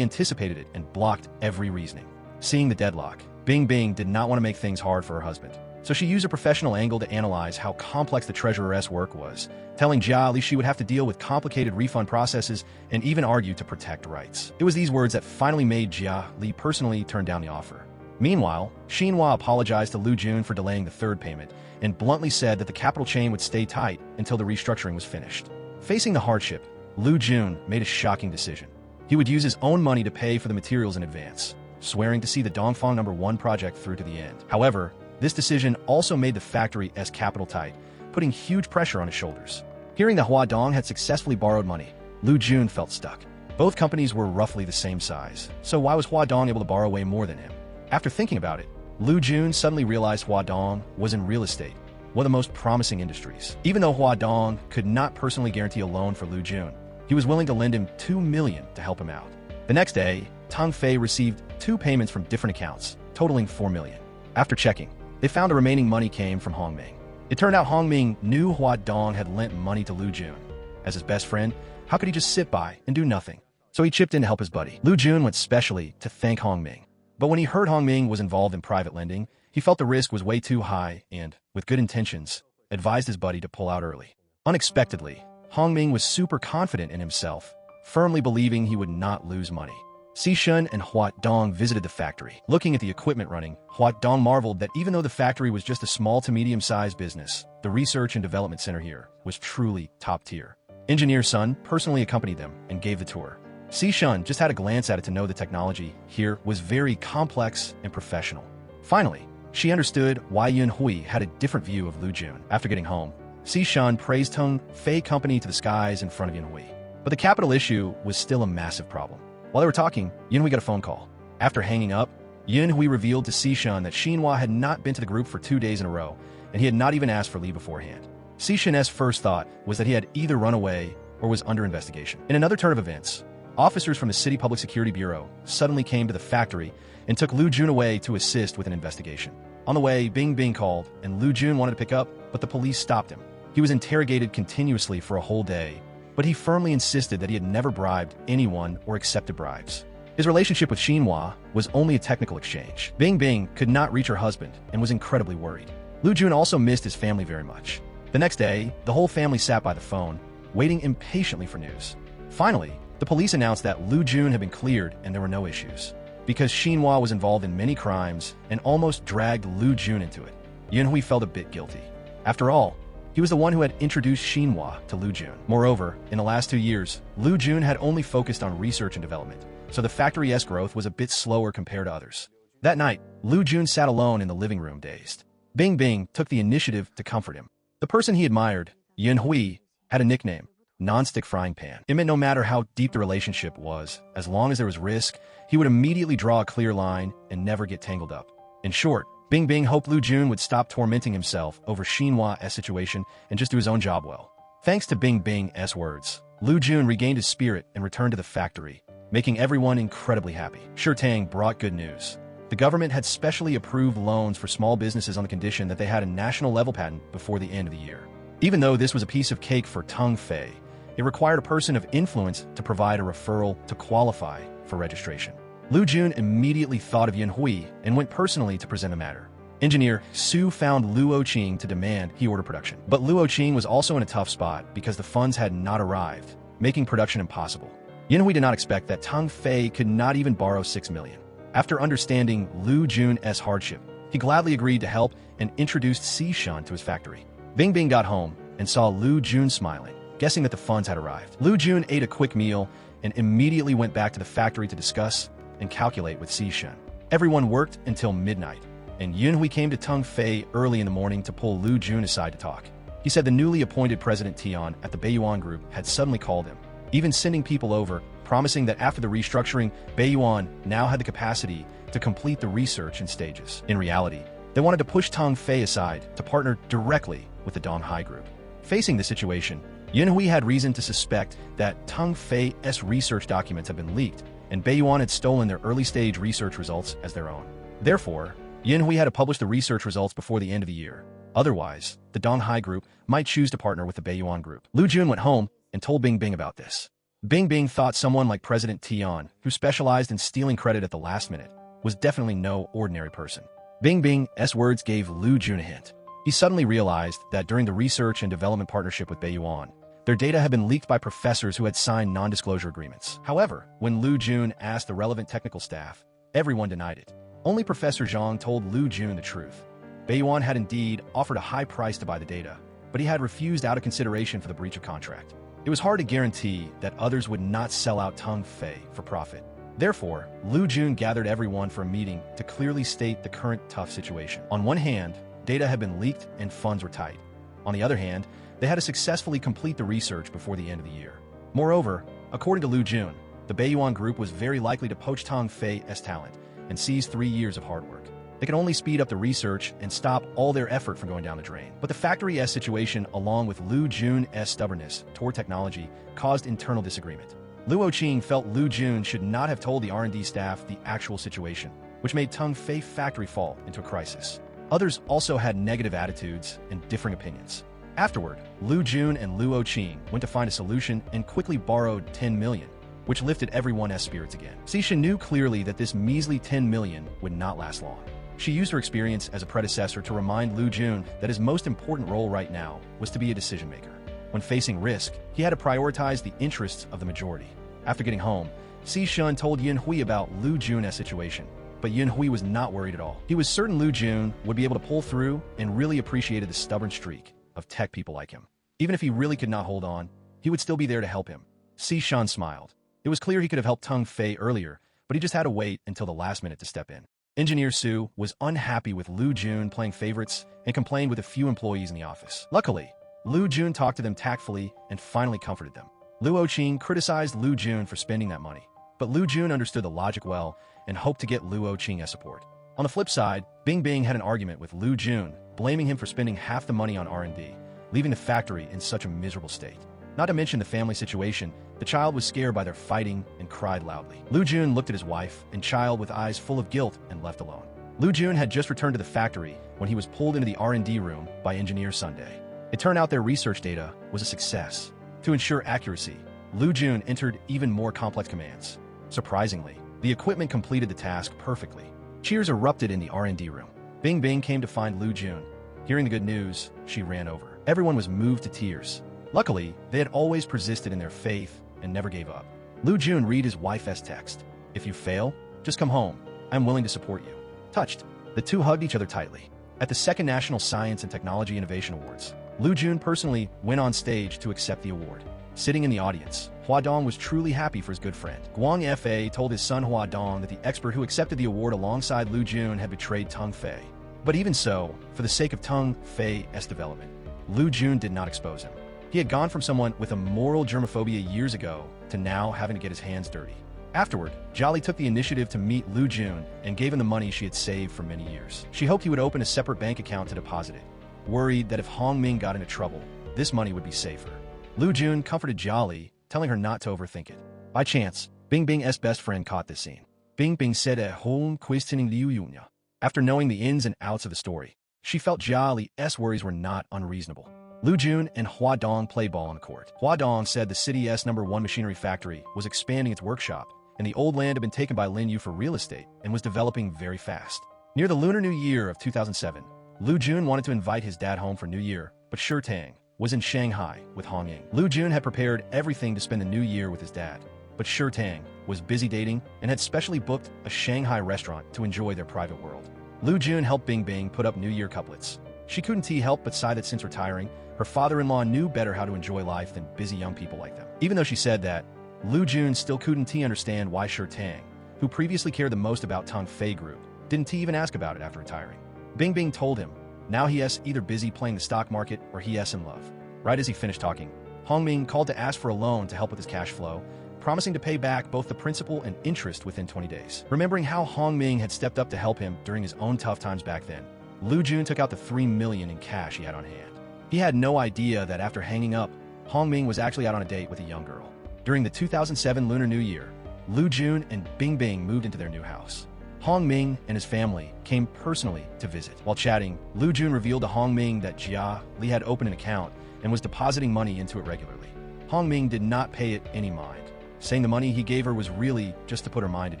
S1: anticipated it and blocked every reasoning. Seeing the deadlock, Bing Bing did not want to make things hard for her husband, so she used a professional angle to analyze how complex the treasurer's work was, telling Jia Li she would have to deal with complicated refund processes and even argue to protect rights. It was these words that finally made Jia Li personally turn down the offer. Meanwhile, Xinhua apologized to Lu Jun for delaying the third payment and bluntly said that the capital chain would stay tight until the restructuring was finished. Facing the hardship, Lu Jun made a shocking decision. He would use his own money to pay for the materials in advance, swearing to see the Dongfang No. 1 project through to the end. However, this decision also made the factory's capital tight, putting huge pressure on his shoulders. Hearing that Huadong had successfully borrowed money, Lu Jun felt stuck. Both companies were roughly the same size, so why was Huadong able to borrow way more than him? After thinking about it, Lu Jun suddenly realized Huadong was in real estate, one of the most promising industries. Even though Huadong could not personally guarantee a loan for Lu Jun, he was willing to lend him $2 million to help him out. The next day, Tongfei received 2 payments from different accounts, totaling $4 million. After checking, they found the remaining money came from Hong Ming. It turned out Hong Ming knew Huadong had lent money to Lu Jun. As his best friend, how could he just sit by and do nothing? So he chipped in to help his buddy. Lu Jun went specially to thank Hong Ming. But when he heard Hong Ming was involved in private lending, he felt the risk was way too high and, with good intentions, advised his buddy to pull out early. Unexpectedly, Hong Ming was super confident in himself, firmly believing he would not lose money. Xishun and Huadong visited the factory. Looking at the equipment running, Huadong marveled that even though the factory was just a small to medium-sized business, the research and development center here was truly top tier. Engineer Sun personally accompanied them and gave the tour. Xishun just had a glance at it to know the technology here was very complex and professional. Finally, she understood why Yun Hui had a different view of Lu Jun. After getting home, Xishun praised Tongfei Company to the skies in front of Yun Hui. But the capital issue was still a massive problem. While they were talking, Yun Hui got a phone call. After hanging up, Yun Hui revealed to Xishun that Xinhua had not been to the group for 2 days in a row, and he had not even asked for leave beforehand. Xishun's first thought was that he had either run away or was under investigation. In another turn of events, officers from the City Public Security Bureau suddenly came to the factory and took Lu Jun away to assist with an investigation. On the way, Bing Bing called, and Lu Jun wanted to pick up, but the police stopped him. He was interrogated continuously for a whole day, but he firmly insisted that he had never bribed anyone or accepted bribes. His relationship with Xinhua was only a technical exchange. Bing Bing could not reach her husband and was incredibly worried. Lu Jun also missed his family very much. The next day, the whole family sat by the phone, waiting impatiently for news. Finally, the police announced that Lu Jun had been cleared and there were no issues. because Xinhua was involved in many crimes and almost dragged Lu Jun into it. Yunhui felt a bit guilty. After all, he was the one who had introduced Xinhua to Lu Jun. Moreover, in the last 2 years, Lu Jun had only focused on research and development, so the factory's growth was a bit slower compared to others. That night, Lu Jun sat alone in the living room dazed. Bing Bing took the initiative to comfort him. The person he admired, Yunhui, had a nickname, Non-Stick Frying Pan. It meant no matter how deep the relationship was, as long as there was risk, he would immediately draw a clear line and never get tangled up. In short, Bing Bing hoped Lu Jun would stop tormenting himself over Xinhua's situation and just do his own job well. Thanks to Bing Bing's words, Lu Jun regained his spirit and returned to the factory, making everyone incredibly happy. Shirtang brought good news. The government had specially approved loans for small businesses on the condition that they had a national-level patent before the end of the year. Even though this was a piece of cake for Teng Fei, it required a person of influence to provide a referral to qualify for registration. Lu Jun immediately thought of Yunhui and went personally to present the matter. Engineer Su found Luo Qing to demand he order production. But Luo Qing was also in a tough spot because the funds had not arrived, making production impossible. Yunhui did not expect that Teng Fei could not even borrow 6 million. After understanding Lu Jun's hardship, he gladly agreed to help and introduced Xishan to his factory. Bing Bing got home and saw Lu Jun smiling, guessing that the funds had arrived. Lu Jun ate a quick meal and immediately went back to the factory to discuss and calculate with Xishan. Everyone worked until midnight, and Yunhui came to Teng Fei early in the morning to pull Lu Jun aside to talk. He said the newly appointed President Tian at the Beiyuan Group had suddenly called him, even sending people over, promising that after the restructuring, Beiyuan now had the capacity to complete the research in stages. In reality, they wanted to push Teng Fei aside to partner directly with the Donghai Group. Facing the situation, Yunhui had reason to suspect that Teng Fei's research documents had been leaked, and Beiyuan had stolen their early-stage research results as their own. Therefore, Yunhui had to publish the research results before the end of the year. Otherwise, the Donghai Group might choose to partner with the Beiyuan Group. Lu Jun went home and told Bing Bing about this. Bing Bing thought someone like President Tian, who specialized in stealing credit at the last minute, was definitely no ordinary person. Bing Bing's words gave Lu Jun a hint. He suddenly realized that during the research and development partnership with Beiyuan, their data had been leaked by professors who had signed non-disclosure agreements. However, when Lu Jun asked the relevant technical staff, everyone denied it. Only Professor Zhang told Lu Jun the truth. Beiyuan had indeed offered a high price to buy the data, but he had refused out of consideration for the breach of contract. It was hard to guarantee that others would not sell out Teng Fei for profit. Therefore, Lu Jun gathered everyone for a meeting to clearly state the current tough situation. On one hand, data had been leaked and funds were tight. On the other hand, they had to successfully complete the research before the end of the year. Moreover, according to Lu Jun, the Beiyuan Group was very likely to poach Teng Fei's talent and seize 3 years of hard work. They could only speed up the research and stop all their effort from going down the drain. But the factory's situation, along with Lu Jun's stubbornness toward technology, caused internal disagreement. Luo Qing felt Lu Jun should not have told the R&D staff the actual situation, which made Teng Fei factory fall into a crisis. Others also had negative attitudes and differing opinions. Afterward, Lu Jun and Luo Qing went to find a solution and quickly borrowed 10 million, which lifted everyone's spirits again. Xishan knew clearly that this measly 10 million would not last long. She used her experience as a predecessor to remind Lu Jun that his most important role right now was to be a decision-maker. When facing risk, he had to prioritize the interests of the majority. After getting home, Xishan told Yunhui about Lu Jun's situation, but Yunhui was not worried at all. He was certain Lu Jun would be able to pull through and really appreciated the stubborn streak of tech people like him. Even if he really could not hold on, he would still be there to help him. Xishan smiled. It was clear he could have helped Teng Fei earlier, but he just had to wait until the last minute to step in. Engineer Su was unhappy with Lu Jun playing favorites and complained with a few employees in the office. Luckily, Lu Jun talked to them tactfully and finally comforted them. Luo Qing criticized Lu Jun for spending that money, but Lu Jun understood the logic well and hoped to get Luo Qing's support. On the flip side, Bing Bing had an argument with Lu Jun, blaming him for spending half the money on R&D, leaving the factory in such a miserable state. Not to mention the family situation, the child was scared by their fighting and cried loudly. Lu Jun looked at his wife and child with eyes full of guilt and left alone. Lu Jun had just returned to the factory when he was pulled into the R&D room by Engineer Sunday. It turned out their research data was a success. To ensure accuracy, Lu Jun entered even more complex commands. Surprisingly, the equipment completed the task perfectly. Cheers erupted in the R&D room. Bing Bing came to find Lu Jun. Hearing the good news, she ran over. Everyone was moved to tears. Luckily, they had always persisted in their faith and never gave up. Lu Jun read his wife's text. If you fail, Just come home. I'm willing to support you." Touched, the two hugged each other tightly. At the Second National Science and Technology Innovation Awards, Lu Jun personally went on stage to accept the award. Sitting in the audience, Hua Dong was truly happy for his good friend. Guang Fa told his son Hua Dong that the expert who accepted the award alongside Lu Jun had betrayed Teng Fei. But even so, for the sake of Teng Fei's development, Lu Jun did not expose him. He had gone from someone with a moral germophobia years ago to now having to get his hands dirty. Afterward, Jolly took the initiative to meet Lu Jun and gave him the money she had saved for many years. She hoped he would open a separate bank account to deposit it, worried that if Hong Ming got into trouble, this money would be safer. Lu Jun comforted Jolly, telling her not to overthink it. By chance, Bing Bing's best friend caught this scene. Bing Bing said at home questioning Liu Yunya. After knowing the ins and outs of the story, she felt Jolly's worries were not unreasonable. Lu Jun and Hua Dong played ball on the court. Hua Dong said the city's #1 machinery factory was expanding its workshop, and the old land had been taken by Lin Yu for real estate and was developing very fast. Near the Lunar New Year of 2007, Lu Jun wanted to invite his dad home for New Year, but Shi Tang was in Shanghai with Hong Ying. Lu Jun had prepared everything to spend the New Year with his dad, but Shi Tang was busy dating and had specially booked a Shanghai restaurant to enjoy their private world. Lu Jun helped Bing Bing put up New Year couplets. She couldn't help but sigh that since retiring, her father-in-law knew better how to enjoy life than busy young people like them. Even though she said that, Lu Jun still couldn't understand why Shi Tang, who previously cared the most about Teng Fei Group, didn't even ask about it after retiring. Bing Bing told him, now he's either busy playing the stock market or he's in love. Right as he finished talking, Hong Ming called to ask for a loan to help with his cash flow, promising to pay back both the principal and interest within 20 days. Remembering how Hong Ming had stepped up to help him during his own tough times back then, Lu Jun took out the $3 million in cash he had on hand. He had no idea that after hanging up, Hong Ming was actually out on a date with a young girl. During the 2007 Lunar New Year, Lu Jun and Bing Bing moved into their new house. Hong Ming and his family came personally to visit. While chatting, Lu Jun revealed to Hong Ming that Jia Li had opened an account and was depositing money into it regularly. Hong Ming did not pay it any mind, saying the money he gave her was really just to put her mind at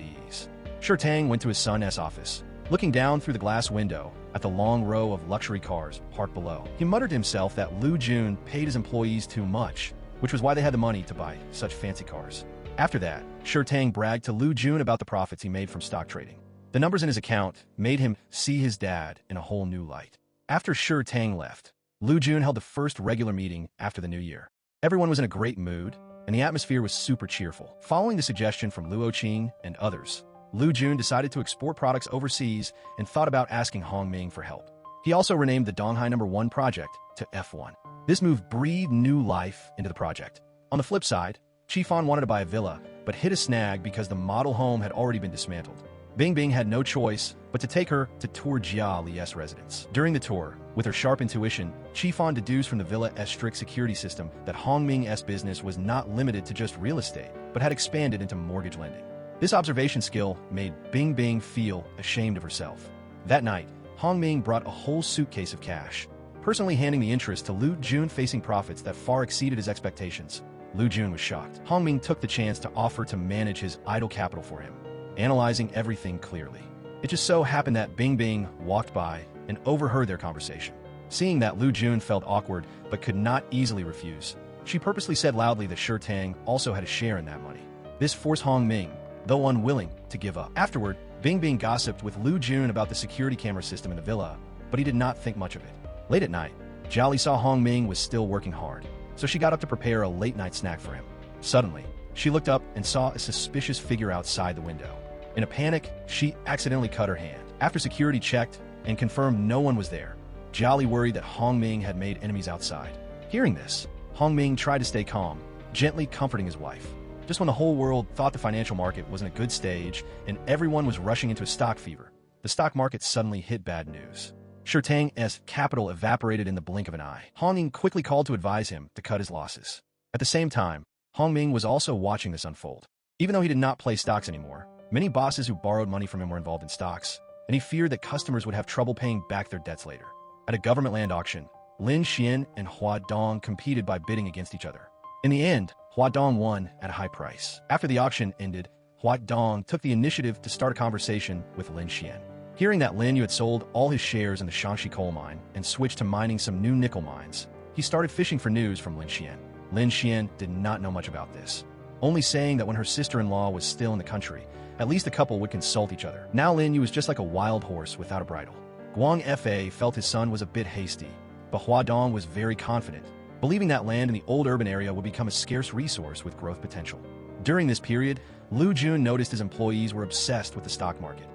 S1: ease. Shi Tang went to his son's office. Looking down through the glass window at the long row of luxury cars parked below, he muttered to himself that Lu Jun paid his employees too much, which was why they had the money to buy such fancy cars. After that, Shi Tang bragged to Lu Jun about the profits he made from stock trading. The numbers in his account made him see his dad in a whole new light. After Shi Tang left, Lu Jun held the first regular meeting after the new year. Everyone was in a great mood, and the atmosphere was super cheerful. Following the suggestion from Luo Qing and others, Lu Jun decided to export products overseas and thought about asking Hong Ming for help. He also renamed the Donghai #1 project to F1. This move breathed new life into the project. On the flip side, Qifan wanted to buy a villa, but hit a snag because the model home had already been dismantled. Bing Bing had no choice but to take her to tour Jia Li's residence. During the tour, with her sharp intuition, Qifan deduced from the villa's strict security system that Hong Ming's business was not limited to just real estate, but had expanded into mortgage lending. This observation skill made Bing Bing feel ashamed of herself. That night, Hong Ming brought a whole suitcase of cash, personally handing the interest to Lu Jun, facing profits that far exceeded his expectations. Lu Jun was shocked. Hong Ming took the chance to offer to manage his idle capital for him, analyzing everything clearly. It just so happened that Bing Bing walked by and overheard their conversation. Seeing that Lu Jun felt awkward but could not easily refuse, she purposely said loudly that Shi Tang also had a share in that money. This forced Hong Ming, though unwilling, to give up. Afterward, Bing Bing gossiped with Lu Jun about the security camera system in the villa, but he did not think much of it. Late at night, Jolly saw Hong Ming was still working hard, so she got up to prepare a late-night snack for him. Suddenly, she looked up and saw a suspicious figure outside the window. In a panic, she accidentally cut her hand. After security checked and confirmed no one was there, Jolly worried that Hong Ming had made enemies outside. Hearing this, Hong Ming tried to stay calm, gently comforting his wife. Just when the whole world thought the financial market was in a good stage and everyone was rushing into a stock fever, the stock market suddenly hit bad news. Shi Tang's capital evaporated in the blink of an eye. Hong Ming quickly called to advise him to cut his losses. At the same time, Hong Ming was also watching this unfold. Even though he did not play stocks anymore, many bosses who borrowed money from him were involved in stocks, and he feared that customers would have trouble paying back their debts later. At a government land auction, Lin Xian and Hua Dong competed by bidding against each other. In the end, Hua Dong won at a high price. After the auction ended, Hua Dong took the initiative to start a conversation with Lin Xian. Hearing that Lin Yu had sold all his shares in the Shaanxi coal mine and switched to mining some new nickel mines, he started fishing for news from Lin Xian. Lin Xian did not know much about this. only saying that when her sister-in-law was still in the country, at least the couple would consult each other. Now Lin Yu was just like a wild horse without a bridle. Guang Fa felt his son was a bit hasty, but Hua Dong was very confident, believing that land in the old urban area would become a scarce resource with growth potential. During this period, Lu Jun noticed his employees were obsessed with the stock market.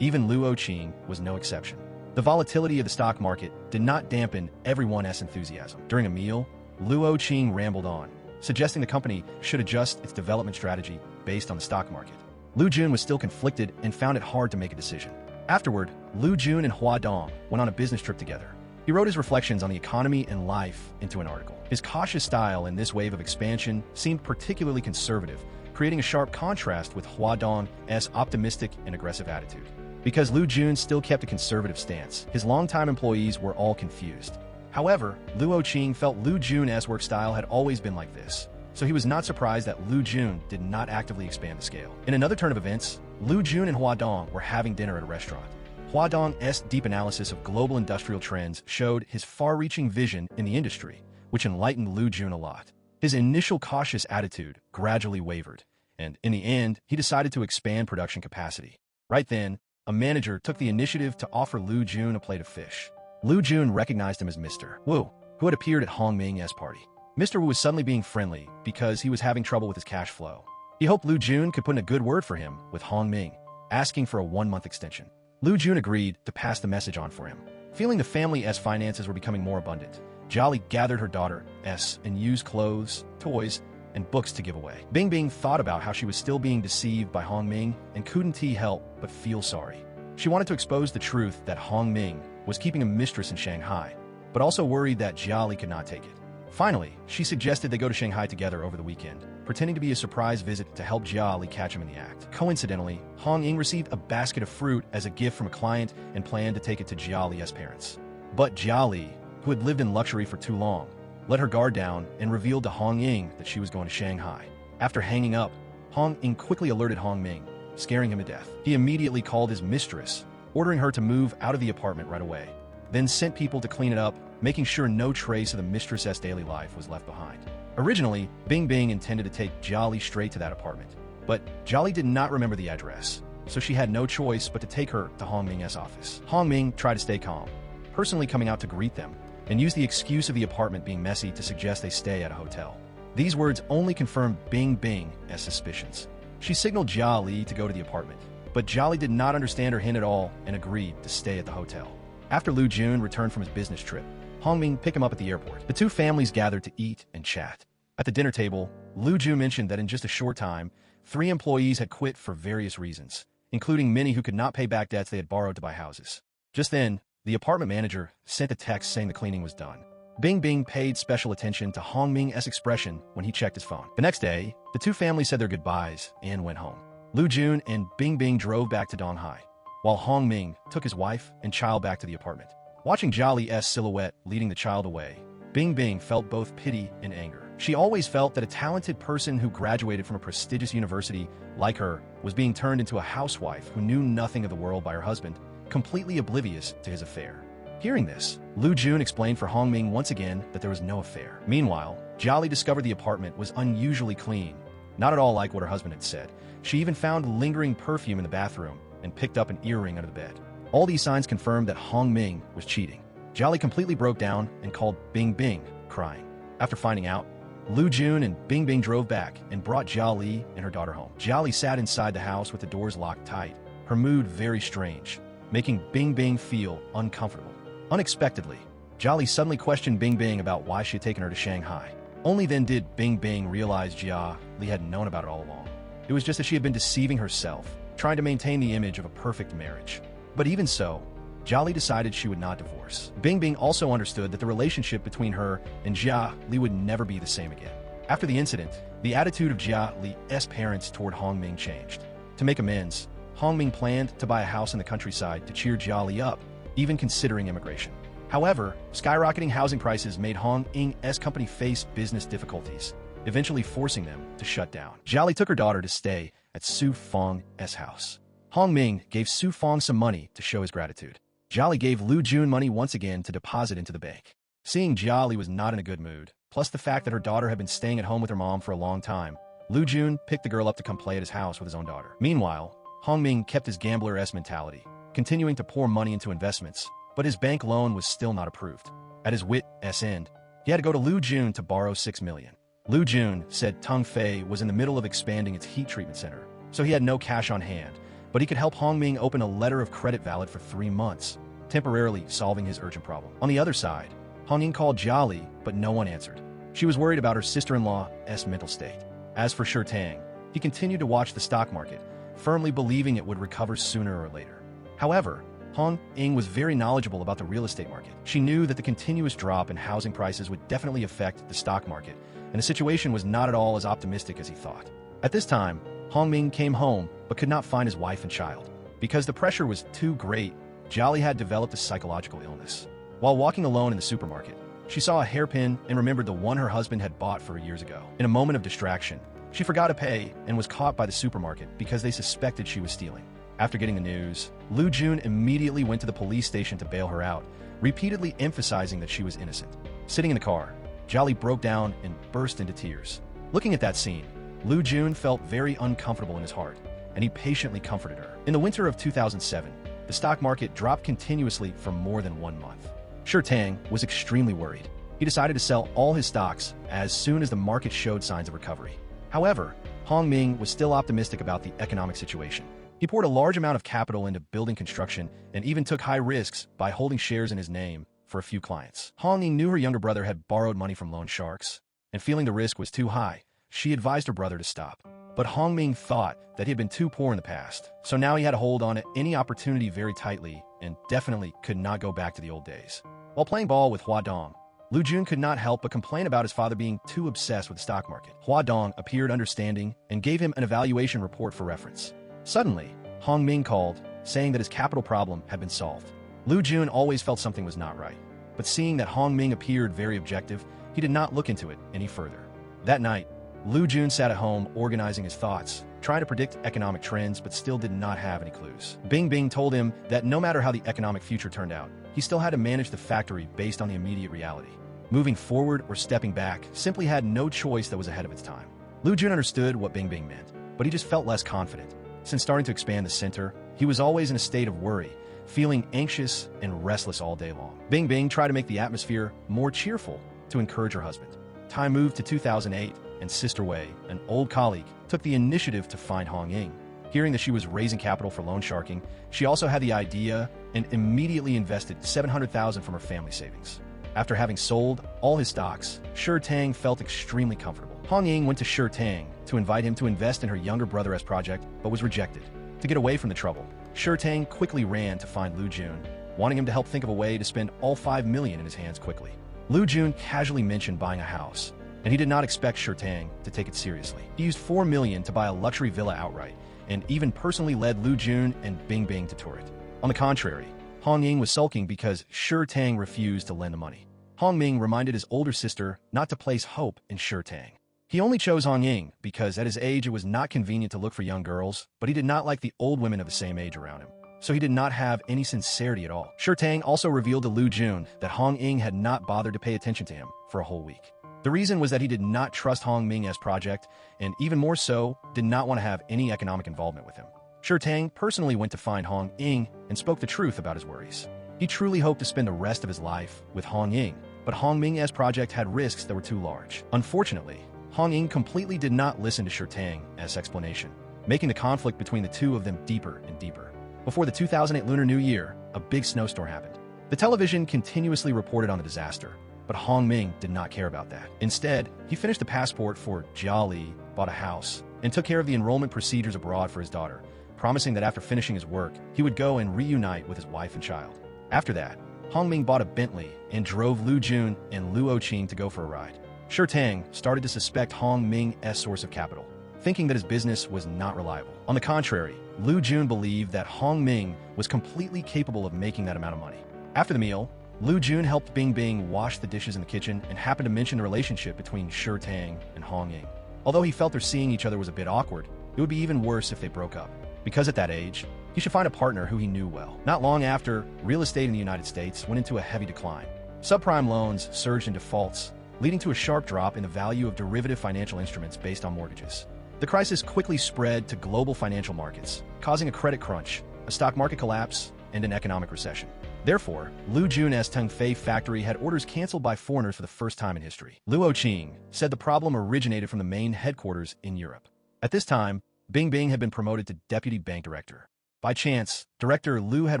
S1: Even Luo Qing was no exception. The volatility of the stock market did not dampen everyone's enthusiasm. During a meal, Luo Qing rambled on, suggesting the company should adjust its development strategy based on the stock market. Lu Jun was still conflicted and found it hard to make a decision. Afterward, Lu Jun and Hua Dong went on a business trip together. He wrote his reflections on the economy and life into an article. His cautious style in this wave of expansion seemed particularly conservative, creating a sharp contrast with Hua Dong's optimistic and aggressive attitude. Because Lu Jun still kept a conservative stance, his longtime employees were all confused. However, Luo Qing felt Lu Jun's work style had always been like this, so he was not surprised that Lu Jun did not actively expand the scale. In another turn of events, Lu Jun and Hua Dong were having dinner at a restaurant. Hua Dong's deep analysis of global industrial trends showed his far-reaching vision in the industry, which enlightened Lu Jun a lot. His initial cautious attitude gradually wavered, and in the end, he decided to expand production capacity. Right then, a manager took the initiative to offer Lu Jun a plate of fish. Lu Jun recognized him as Mr. Wu, who had appeared at Hong Ming's party. Mr. Wu was suddenly being friendly because he was having trouble with his cash flow. He hoped Lu Jun could put in a good word for him with Hong Ming, asking for a 1-month extension. Lu Jun agreed to pass the message on for him. Feeling the family's finances were becoming more abundant, Jolly gathered her daughter's and used clothes, toys, and books to give away. Bing Bing thought about how she was still being deceived by Hong Ming and couldn't help but feel sorry. She wanted to expose the truth that Hong Ming was keeping a mistress in Shanghai, but also worried that Jiali could not take it. Finally, she suggested they go to Shanghai together over the weekend, pretending to be a surprise visit to help Jiali catch him in the act. Coincidentally, Hong Ying received a basket of fruit as a gift from a client and planned to take it to Jiali's parents. But Jiali, who had lived in luxury for too long, let her guard down and revealed to Hong Ying that she was going to Shanghai. After hanging up, Hong Ying quickly alerted Hong Ming, scaring him to death. He immediately called his mistress, ordering her to move out of the apartment right away, then sent people to clean it up, making sure no trace of the mistress's daily life was left behind. Originally, Bing Bing intended to take Jolly straight to that apartment, but Jolly did not remember the address, so she had no choice but to take her to Hong Ming's office. Hong Ming tried to stay calm, personally coming out to greet them, and used the excuse of the apartment being messy to suggest they stay at a hotel. These words only confirmed Bing Bing's suspicions. She signaled Jolly to go to the apartment, but Jolly did not understand her hint at all and agreed to stay at the hotel. After Lu Jun returned from his business trip, Hong Ming picked him up at the airport. The two families gathered to eat and chat. At the dinner table, Lu Jun mentioned that in just a short time, 3 employees had quit for various reasons, including many who could not pay back debts they had borrowed to buy houses. Just then, the apartment manager sent a text saying the cleaning was done. Bing Bing paid special attention to Hong Ming's expression when he checked his phone. The next day, the two families said their goodbyes and went home. Lu Jun and Bing Bing drove back to Donghai, while Hong Ming took his wife and child back to the apartment. Watching Jolly's silhouette leading the child away, Bing Bing felt both pity and anger. She always felt that a talented person who graduated from a prestigious university like her was being turned into a housewife who knew nothing of the world by her husband, completely oblivious to his affair. Hearing this, Lu Jun explained for Hong Ming once again that there was no affair. Meanwhile, Jolly discovered the apartment was unusually clean, not at all like what her husband had said. She even found lingering perfume in the bathroom and picked up an earring under the bed. All these signs confirmed that Hong Ming was cheating. Jolly completely broke down and called Bing Bing, crying. After finding out, Lu Jun and Bing Bing drove back and brought Jolly and her daughter home. Jolly sat inside the house with the doors locked tight, her mood very strange, making Bing Bing feel uncomfortable. Unexpectedly, Jolly suddenly questioned Bing Bing about why she had taken her to Shanghai. Only then did Bing Bing realize Jia Li had known about it all along. It was just that she had been deceiving herself, trying to maintain the image of a perfect marriage. But even so, Jolly decided she would not divorce. Bing Bing also understood that the relationship between her and Jia Li would never be the same again. After the incident, the attitude of Jia Li's parents toward Hong Ming changed. To make amends, Hong Ming planned to buy a house in the countryside to cheer Jia Li up, even considering immigration. However, skyrocketing housing prices made Hong Ying's company face business difficulties, eventually forcing them to shut down. Jolly took her daughter to stay at Su Feng's house. Hong Ming gave Su Feng some money to show his gratitude. Jolly gave Lu Jun money once again to deposit into the bank. Seeing Jolly was not in a good mood, plus the fact that her daughter had been staying at home with her mom for a long time, Lu Jun picked the girl up to come play at his house with his own daughter. Meanwhile, Hong Ming kept his gambler-esque mentality, continuing to pour money into investments, but his bank loan was still not approved. At his wit's end, he had to go to Lu Jun to borrow $6 million. Lu Jun said Tung Fei was in the middle of expanding its heat treatment center, so he had no cash on hand, but he could help Hong Ming open a letter of credit valid for 3 months, temporarily solving his urgent problem. On the other side, Hong Ying called Jiali, but no one answered. She was worried about her sister-in-law's mental state. As for Shi Tang, he continued to watch the stock market, firmly believing it would recover sooner or later. However, Hong Ying was very knowledgeable about the real estate market. She knew that the continuous drop in housing prices would definitely affect the stock market, and the situation was not at all as optimistic as he thought. At this time, Hong Ming came home but could not find his wife and child. Because the pressure was too great, Jiali had developed a psychological illness. While walking alone in the supermarket, she saw a hairpin and remembered the one her husband had bought for years ago. In a moment of distraction, she forgot to pay and was caught by the supermarket because they suspected she was stealing. After getting the news, Lu Jun immediately went to the police station to bail her out, repeatedly emphasizing that she was innocent. Sitting in the car, Jiali broke down and burst into tears. Looking at that scene, Lu Jun felt very uncomfortable in his heart, and he patiently comforted her. In the winter of 2007, the stock market dropped continuously for more than 1 month. Shi Tang was extremely worried. He decided to sell all his stocks as soon as the market showed signs of recovery. However, Hong Ming was still optimistic about the economic situation. He poured a large amount of capital into building construction and even took high risks by holding shares in his name for a few clients. Hong Ying knew her younger brother had borrowed money from loan sharks, and feeling the risk was too high, she advised her brother to stop. But Hong Ming thought that he had been too poor in the past, so now he had to hold on to any opportunity very tightly and definitely could not go back to the old days. While playing ball with Hua Dong, Lu Jun could not help but complain about his father being too obsessed with the stock market. Hua Dong appeared understanding and gave him an evaluation report for reference. Suddenly, Hong Ming called, saying that his capital problem had been solved. Lu Jun always felt something was not right, but seeing that Hong Ming appeared very objective, he did not look into it any further. That night, Lu Jun sat at home organizing his thoughts, trying to predict economic trends but still did not have any clues. Bing Bing told him that no matter how the economic future turned out, he still had to manage the factory based on the immediate reality. Moving forward or stepping back simply had no choice that was ahead of its time. Lu Jun understood what Bing Bing meant, but he just felt less confident. Since starting to expand the center, he was always in a state of worry, feeling anxious and restless all day long. Bing Bing tried to make the atmosphere more cheerful to encourage her husband. Time moved to 2008, and Sister Wei, an old colleague, took the initiative to find Hong Ying. Hearing that she was raising capital for loan sharking, she also had the idea and immediately invested $700,000 from her family savings. After having sold all his stocks, Shi Tang felt extremely comfortable. Hong Ying went to Shi Tang to invite him to invest in her younger brother's project, but was rejected. To get away from the trouble, Shi Tang quickly ran to find Lu Jun, wanting him to help think of a way to spend all $5 million in his hands quickly. Lu Jun casually mentioned buying a house, and he did not expect Shi Tang to take it seriously. He used $4 million to buy a luxury villa outright, and even personally led Lu Jun and Bing Bing to tour it. On the contrary, Hong Ying was sulking because Shi Tang refused to lend the money. Hong Ming reminded his older sister not to place hope in Shi Tang. He only chose Hong Ying because at his age it was not convenient to look for young girls, but he did not like the old women of the same age around him, so he did not have any sincerity at all. Shi Tang also revealed to Lu Jun that Hong Ying had not bothered to pay attention to him for a whole week. The reason was that he did not trust Hong Ming's project, and even more so, did not want to have any economic involvement with him. Shi Tang personally went to find Hong Ying and spoke the truth about his worries. He truly hoped to spend the rest of his life with Hong Ying, but Hong Ming's project had risks that were too large. Unfortunately, Hong Ying completely did not listen to Shi Tang's explanation, making the conflict between the two of them deeper and deeper. Before the 2008 Lunar New Year, a big snowstorm happened. The television continuously reported on the disaster, but Hong Ming did not care about that. Instead, he finished the passport for Jiali, bought a house, and took care of the enrollment procedures abroad for his daughter, promising that after finishing his work, he would go and reunite with his wife and child. After that, Hong Ming bought a Bentley and drove Lu Jun and Luo Qing to go for a ride. Shi Tang started to suspect Hong Ming's source of capital, thinking that his business was not reliable. On the contrary, Lu Jun believed that Hong Ming was completely capable of making that amount of money. After the meal, Lu Jun helped Bing Bing wash the dishes in the kitchen and happened to mention the relationship between Shi Tang and Hong Ying. Although he felt their seeing each other was a bit awkward, it would be even worse if they broke up. Because at that age, he should find a partner who he knew well. Not long after, real estate in the United States went into a heavy decline. Subprime loans surged in defaults, leading to a sharp drop in the value of derivative financial instruments based on mortgages. The crisis quickly spread to global financial markets, causing a credit crunch, a stock market collapse, and an economic recession. Therefore, Lu Jun's Tengfei factory had orders canceled by foreigners for the first time in history. Luo Qing said the problem originated from the main headquarters in Europe. At this time, Bing Bing had been promoted to deputy bank director. By chance, Director Lu had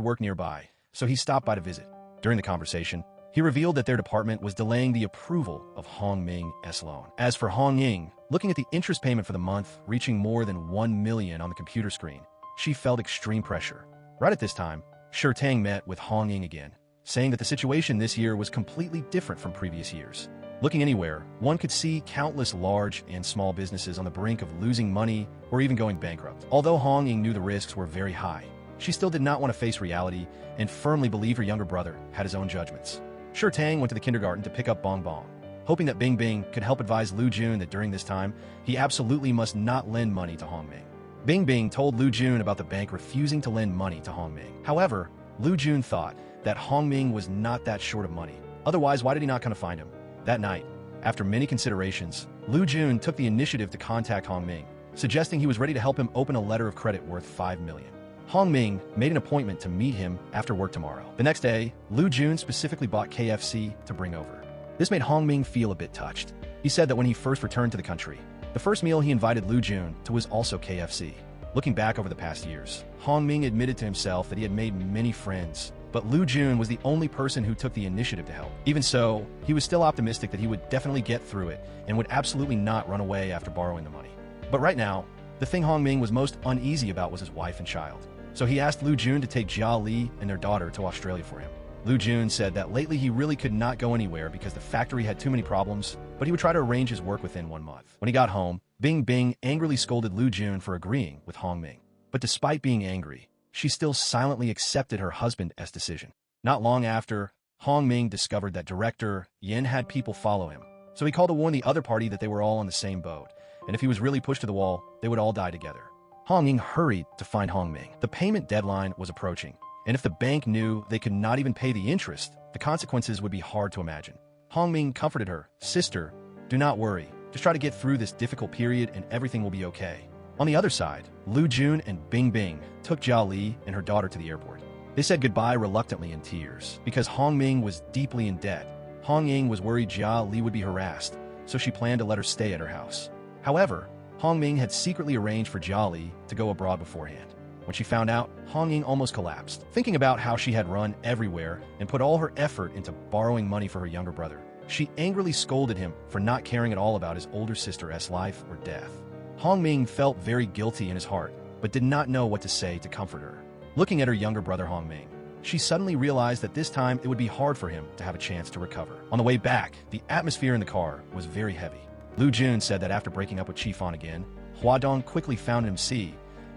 S1: worked nearby, so he stopped by to visit. During the conversation, he revealed that their department was delaying the approval of Hong Ming's loan. As for Hong Ying, looking at the interest payment for the month reaching more than 1 million on the computer screen, she felt extreme pressure. Right at this time, Shi Tang met with Hong Ying again, saying that the situation this year was completely different from previous years. Looking anywhere, one could see countless large and small businesses on the brink of losing money or even going bankrupt. Although Hong Ying knew the risks were very high, she still did not want to face reality and firmly believed her younger brother had his own judgments. Shi Tang went to the kindergarten to pick up Bong Bong, hoping that Bing Bing could help advise Lu Jun that during this time, he absolutely must not lend money to Hong Ming. Bing Bing told Lu Jun about the bank refusing to lend money to Hong Ming. However, Lu Jun thought that Hong Ming was not that short of money. Otherwise, why did he not come to find him? That night, after many considerations, Lu Jun took the initiative to contact Hong Ming, suggesting he was ready to help him open a letter of credit worth 5 million. Hong Ming made an appointment to meet him after work tomorrow. The next day, Lu Jun specifically bought KFC to bring over. This made Hong Ming feel a bit touched. He said that when he first returned to the country, the first meal he invited Lu Jun to was also KFC. Looking back over the past years, Hong Ming admitted to himself that he had made many friends, but Lu Jun was the only person who took the initiative to help. Even so, he was still optimistic that he would definitely get through it and would absolutely not run away after borrowing the money. But right now, the thing Hong Ming was most uneasy about was his wife and child. So he asked Lu Jun to take Jia Li and their daughter to Australia for him. Lu Jun said that lately he really could not go anywhere because the factory had too many problems, but he would try to arrange his work within 1 month. When he got home, Bing Bing angrily scolded Lu Jun for agreeing with Hong Ming. But despite being angry, she still silently accepted her husband's decision. Not long after, Hong Ming discovered that Director Yin had people follow him, so he called to warn the other party that they were all on the same boat, and if he was really pushed to the wall, they would all die together. Hong Ying hurried to find Hong Ming. The payment deadline was approaching, and if the bank knew they could not even pay the interest, the consequences would be hard to imagine. Hong Ming comforted her, "Sister, do not worry. Just try to get through this difficult period and everything will be okay." On the other side, Lu Jun and Bing Bing took Jia Li and her daughter to the airport. They said goodbye reluctantly in tears, because Hong Ming was deeply in debt. Hong Ying was worried Jia Li would be harassed, so she planned to let her stay at her house. However, Hong Ming had secretly arranged for Jia Li to go abroad beforehand. When she found out, Hong Ying almost collapsed, thinking about how she had run everywhere and put all her effort into borrowing money for her younger brother. She angrily scolded him for not caring at all about his older sister's life or death. Hong Ming felt very guilty in his heart, but did not know what to say to comfort her. Looking at her younger brother Hong Ming, she suddenly realized that this time it would be hard for him to have a chance to recover. On the way back, the atmosphere in the car was very heavy. Lu Jun said that after breaking up with Qifan again, Hua Dong quickly found him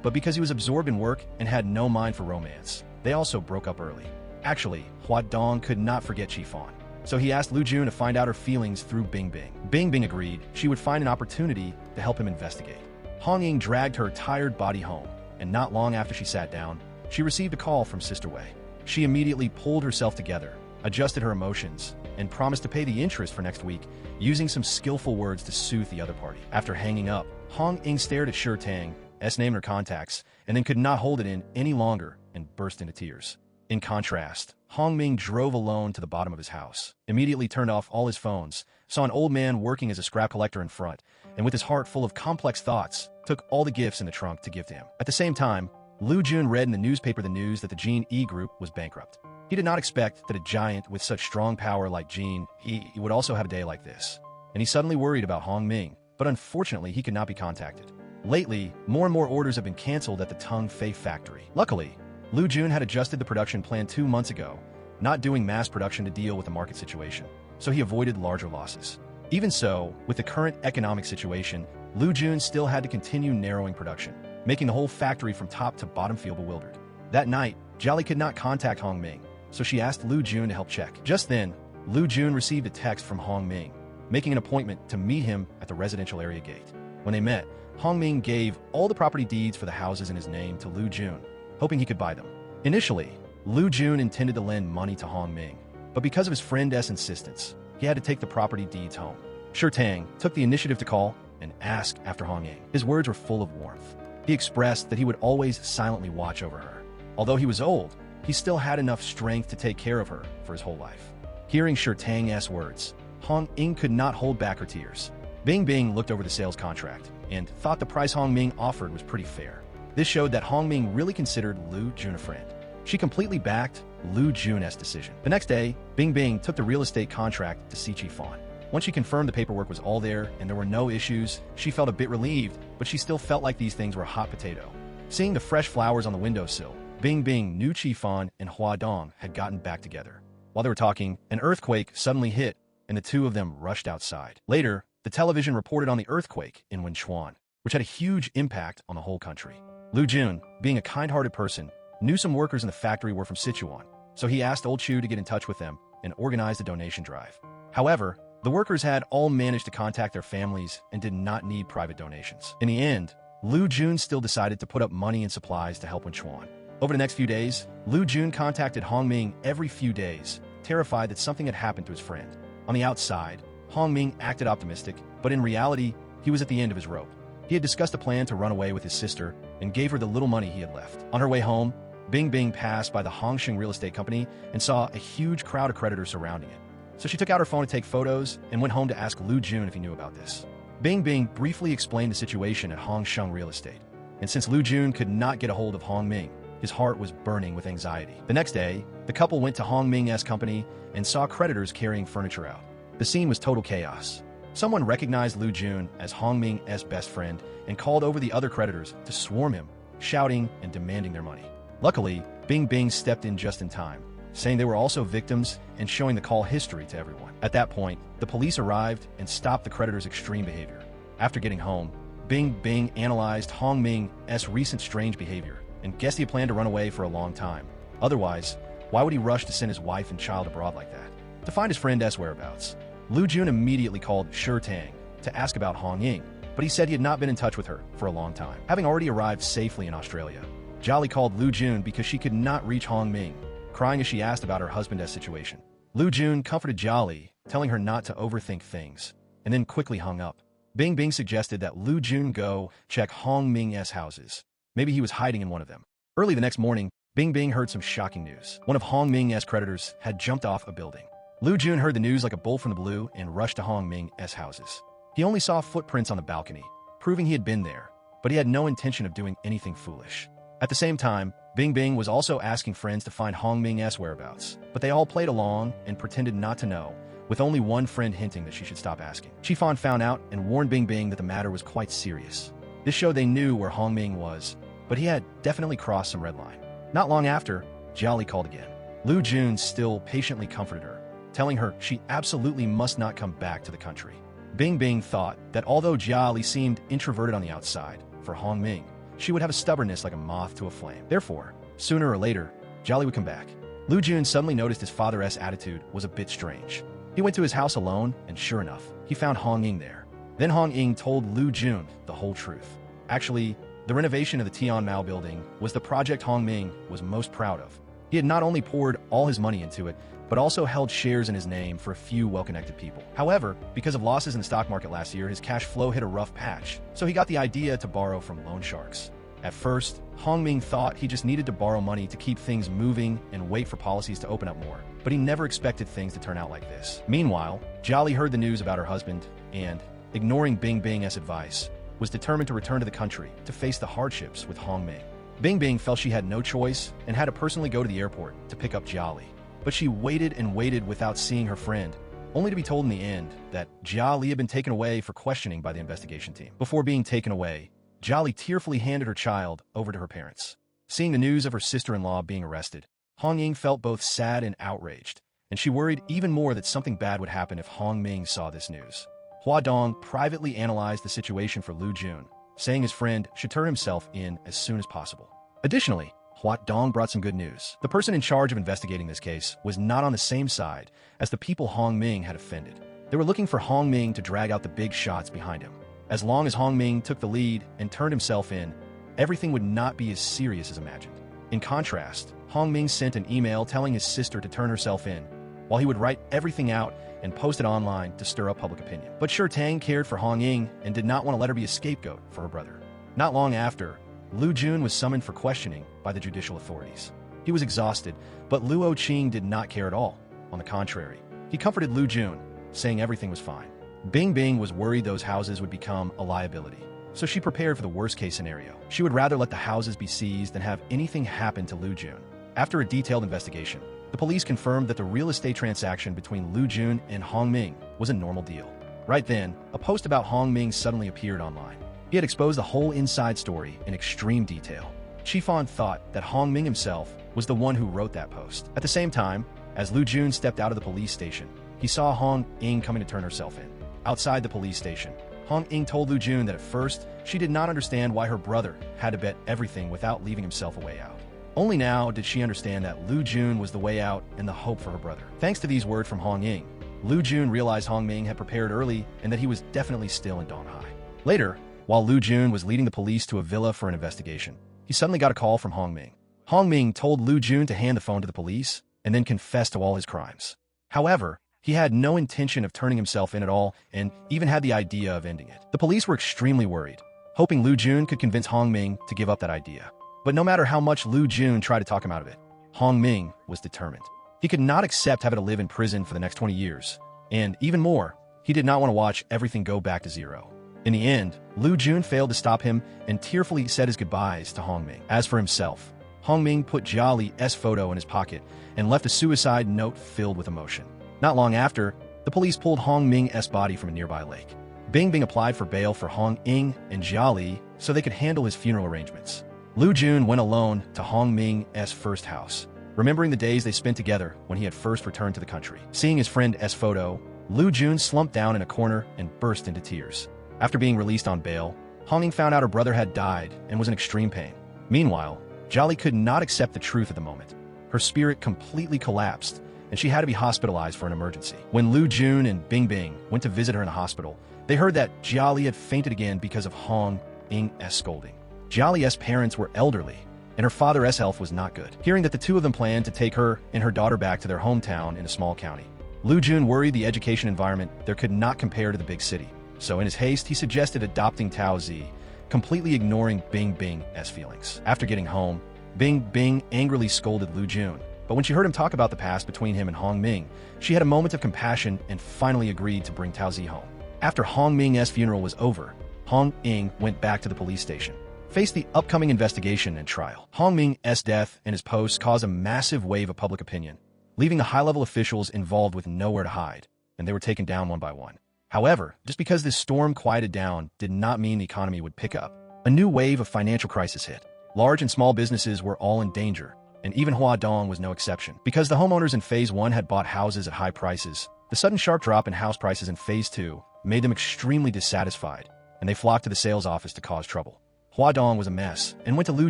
S1: but because he was absorbed in work and had no mind for romance, they also broke up early. Actually, Hua Dong could not forget Qifan, so he asked Lu Jun to find out her feelings through Bing Bing. Bing Bing agreed she would find an opportunity to help him investigate. Hong Ying dragged her tired body home, and not long after she sat down, she received a call from Sister Wei. She immediately pulled herself together, adjusted her emotions, and promised to pay the interest for next week, using some skillful words to soothe the other party. After hanging up, Hong Ying stared at Shi Tang's name in her contacts, and then could not hold it in any longer and burst into tears. In contrast, Hong Ming drove alone to the bottom of his house, immediately turned off all his phones, saw an old man working as a scrap collector in front, and with his heart full of complex thoughts, took all the gifts in the trunk to give to him. At the same time, Lu Jun read in the newspaper the news that the Gene E Group was bankrupt. He did not expect that a giant with such strong power like Gene E would also have a day like this, and he suddenly worried about Hong Ming, but unfortunately he could not be contacted. Lately, more and more orders have been canceled at the Tengfei factory. Luckily, Lu Jun had adjusted the production plan 2 months ago, not doing mass production to deal with the market situation, so he avoided larger losses. Even so, with the current economic situation, Lu Jun still had to continue narrowing production, making the whole factory from top to bottom feel bewildered. That night, Jia Li could not contact Hong Ming, so she asked Lu Jun to help check. Just then, Lu Jun received a text from Hong Ming, making an appointment to meet him at the residential area gate. When they met, Hong Ming gave all the property deeds for the houses in his name to Lu Jun, hoping he could buy them. Initially, Lu Jun intended to lend money to Hong Ming, but because of his friend's insistence, he had to take the property deeds home. Shi Tang took the initiative to call and ask after Hong Ying. His words were full of warmth. He expressed that he would always silently watch over her. Although he was old, he still had enough strength to take care of her for his whole life. Hearing Shi Tang's words, Hong Ying could not hold back her tears. Bing Bing looked over the sales contract and thought the price Hong Ming offered was pretty fair. This showed that Hong Ming really considered Lu Jun a friend. She completely backed Lu Jun's decision. The next day, Bing Bing took the real estate contract to Chi Fan. Once she confirmed the paperwork was all there and there were no issues, she felt a bit relieved, but she still felt like these things were a hot potato. Seeing the fresh flowers on the windowsill, Bing Bing knew Chi Fan and Hua Dong had gotten back together. While they were talking, an earthquake suddenly hit, and the two of them rushed outside. Later, the television reported on the earthquake in Wenchuan, which had a huge impact on the whole country. Lu Jun, being a kind-hearted person, knew some workers in the factory were from Sichuan, so he asked Old Chu to get in touch with them and organized a donation drive. However, the workers had all managed to contact their families and did not need private donations. In the end, Lu Jun still decided to put up money and supplies to help Wenchuan. Over the next few days, Lu Jun contacted Hong Ming every few days, terrified that something had happened to his friend. On the outside, Hong Ming acted optimistic, but in reality, he was at the end of his rope. He had discussed a plan to run away with his sister and gave her the little money he had left. On her way home, Bing Bing passed by the Hongsheng real estate company and saw a huge crowd of creditors surrounding it. So she took out her phone to take photos and went home to ask Lu Jun if he knew about this. Bing Bing briefly explained the situation at Hongsheng Real Estate, and since Lu Jun could not get a hold of Hong Ming, his heart was burning with anxiety. The next day, the couple went to Hong Ming's company and saw creditors carrying furniture out. The scene was total chaos. Someone recognized Lu Jun as Hong Ming's best friend and called over the other creditors to swarm him, shouting and demanding their money. Luckily, Bing Bing stepped in just in time, saying they were also victims and showing the call history to everyone. At that point, the police arrived and stopped the creditors' extreme behavior. After getting home, Bing Bing analyzed Hong Ming's recent strange behavior and guessed he planned to run away for a long time. Otherwise, why would he rush to send his wife and child abroad like that? To find his friend's whereabouts, Lu Jun immediately called Shi Tang to ask about Hong Ying, but he said he had not been in touch with her for a long time. Having already arrived safely in Australia, Jolly called Lu Jun because she could not reach Hong Ming, crying as she asked about her husband's situation. Lu Jun comforted Jolly, telling her not to overthink things, and then quickly hung up. Bing Bing suggested that Lu Jun go check Hong Ming's houses. Maybe he was hiding in one of them. Early the next morning, Bing Bing heard some shocking news. One of Hong Ming's creditors had jumped off a building. Lu Jun heard the news like a bolt from the blue and rushed to Hong Ming's houses. He only saw footprints on the balcony, proving he had been there, but he had no intention of doing anything foolish. At the same time, Bing Bing was also asking friends to find Hong Ming's whereabouts, but they all played along and pretended not to know, with only one friend hinting that she should stop asking. Chi Fan found out and warned Bing Bing that the matter was quite serious. This showed they knew where Hong Ming was, but he had definitely crossed some red line. Not long after, Jolly called again. Lu Jun still patiently comforted her, telling her she absolutely must not come back to the country. Bing Bing thought that although Jolly seemed introverted on the outside, for Hong Ming, she would have a stubbornness like a moth to a flame. Therefore, sooner or later, Jolly would come back. Lu Jun suddenly noticed his father's attitude was a bit strange. He went to his house alone, and sure enough, he found Hong Ying there. Then Hong Ying told Lu Jun the whole truth. Actually, the renovation of the Tian Mao building was the project Hong Ming was most proud of. He had not only poured all his money into it, but also held shares in his name for a few well-connected people. However, because of losses in the stock market last year, his cash flow hit a rough patch, so he got the idea to borrow from loan sharks. At first, Hong Ming thought he just needed to borrow money to keep things moving and wait for policies to open up more, but he never expected things to turn out like this. Meanwhile, Jolly heard the news about her husband and, ignoring Bing Bing's advice, was determined to return to the country to face the hardships with Hong Ming. Bing Bing felt she had no choice and had to personally go to the airport to pick up Jolly. But she waited and waited without seeing her friend, only to be told in the end that Jolly had been taken away for questioning by the investigation team. Before being taken away, Jolly tearfully handed her child over to her parents. Seeing the news of her sister-in-law being arrested, Hong Ying felt both sad and outraged, and she worried even more that something bad would happen if Hong Ming saw this news. Hua Dong privately analyzed the situation for Lu Jun, saying his friend should turn himself in as soon as possible. Additionally, Hua Dong brought some good news. The person in charge of investigating this case was not on the same side as the people Hong Ming had offended. They were looking for Hong Ming to drag out the big shots behind him. As long as Hong Ming took the lead and turned himself in, everything would not be as serious as imagined. In contrast, Hong Ming sent an email telling his sister to turn herself in, while he would write everything out and post it online to stir up public opinion. But Sure Tang cared for Hong Ying and did not want to let her be a scapegoat for her brother. Not long after, Lu Jun was summoned for questioning by the judicial authorities. He was exhausted, but Luo Qing did not care at all. On the contrary, he comforted Lu Jun, saying everything was fine. Bing Bing was worried those houses would become a liability, so she prepared for the worst-case scenario. She would rather let the houses be seized than have anything happen to Lu Jun. After a detailed investigation, the police confirmed that the real estate transaction between Lu Jun and Hong Ming was a normal deal. Right then, a post about Hong Ming suddenly appeared online. He had exposed the whole inside story in extreme detail. Qifan thought that Hong Ming himself was the one who wrote that post. At the same time, as Lu Jun stepped out of the police station, he saw Hong Ying coming to turn herself in. Outside the police station, Hong Ying told Lu Jun that at first, she did not understand why her brother had to bet everything without leaving himself a way out. Only now did she understand that Lu Jun was the way out and the hope for her brother. Thanks to these words from Hong Ying, Lu Jun realized Hong Ming had prepared early and that he was definitely still in Donghai. Later, while Lu Jun was leading the police to a villa for an investigation, he suddenly got a call from Hong Ming. Hong Ming told Lu Jun to hand the phone to the police and then confess to all his crimes. However, he had no intention of turning himself in at all and even had the idea of ending it. The police were extremely worried, hoping Lu Jun could convince Hong Ming to give up that idea. But no matter how much Lu Jun tried to talk him out of it, Hong Ming was determined. He could not accept having to live in prison for the next 20 years. And even more, he did not want to watch everything go back to zero. In the end, Lu Jun failed to stop him and tearfully said his goodbyes to Hong Ming. As for himself, Hong Ming put Jia Li's photo in his pocket and left a suicide note filled with emotion. Not long after, the police pulled Hong Ming's body from a nearby lake. Bing Bing applied for bail for Hong Ying and Jia Li so they could handle his funeral arrangements. Lu Jun went alone to Hong Ming's first house, remembering the days they spent together when he had first returned to the country. Seeing his friend's photo, Lu Jun slumped down in a corner and burst into tears. After being released on bail, Hong Ying found out her brother had died and was in extreme pain. Meanwhile, Jia Li could not accept the truth at the moment. Her spirit completely collapsed, and she had to be hospitalized for an emergency. When Lu Jun and Bing Bing went to visit her in the hospital, they heard that Jia Li had fainted again because of Hong Ying's scolding. Jia Li's parents were elderly, and her father's health was not good. Hearing that the two of them planned to take her and her daughter back to their hometown in a small county, Lu Jun worried the education environment there could not compare to the big city. So in his haste, he suggested adopting Tao Zi, completely ignoring Bing Bing's feelings. After getting home, Bing Bing angrily scolded Lu Jun. But when she heard him talk about the past between him and Hong Ming, she had a moment of compassion and finally agreed to bring Tao Zi home. After Hong Ming's funeral was over, Hong Ying went back to the police station, faced the upcoming investigation and trial. Hong Ming's death and his post caused a massive wave of public opinion, leaving the high-level officials involved with nowhere to hide, and they were taken down one by one. However, just because this storm quieted down did not mean the economy would pick up. A new wave of financial crisis hit. Large and small businesses were all in danger, and even Huadong was no exception. Because the homeowners in Phase 1 had bought houses at high prices, the sudden sharp drop in house prices in Phase 2 made them extremely dissatisfied, and they flocked to the sales office to cause trouble. Huadong was a mess and went to Lu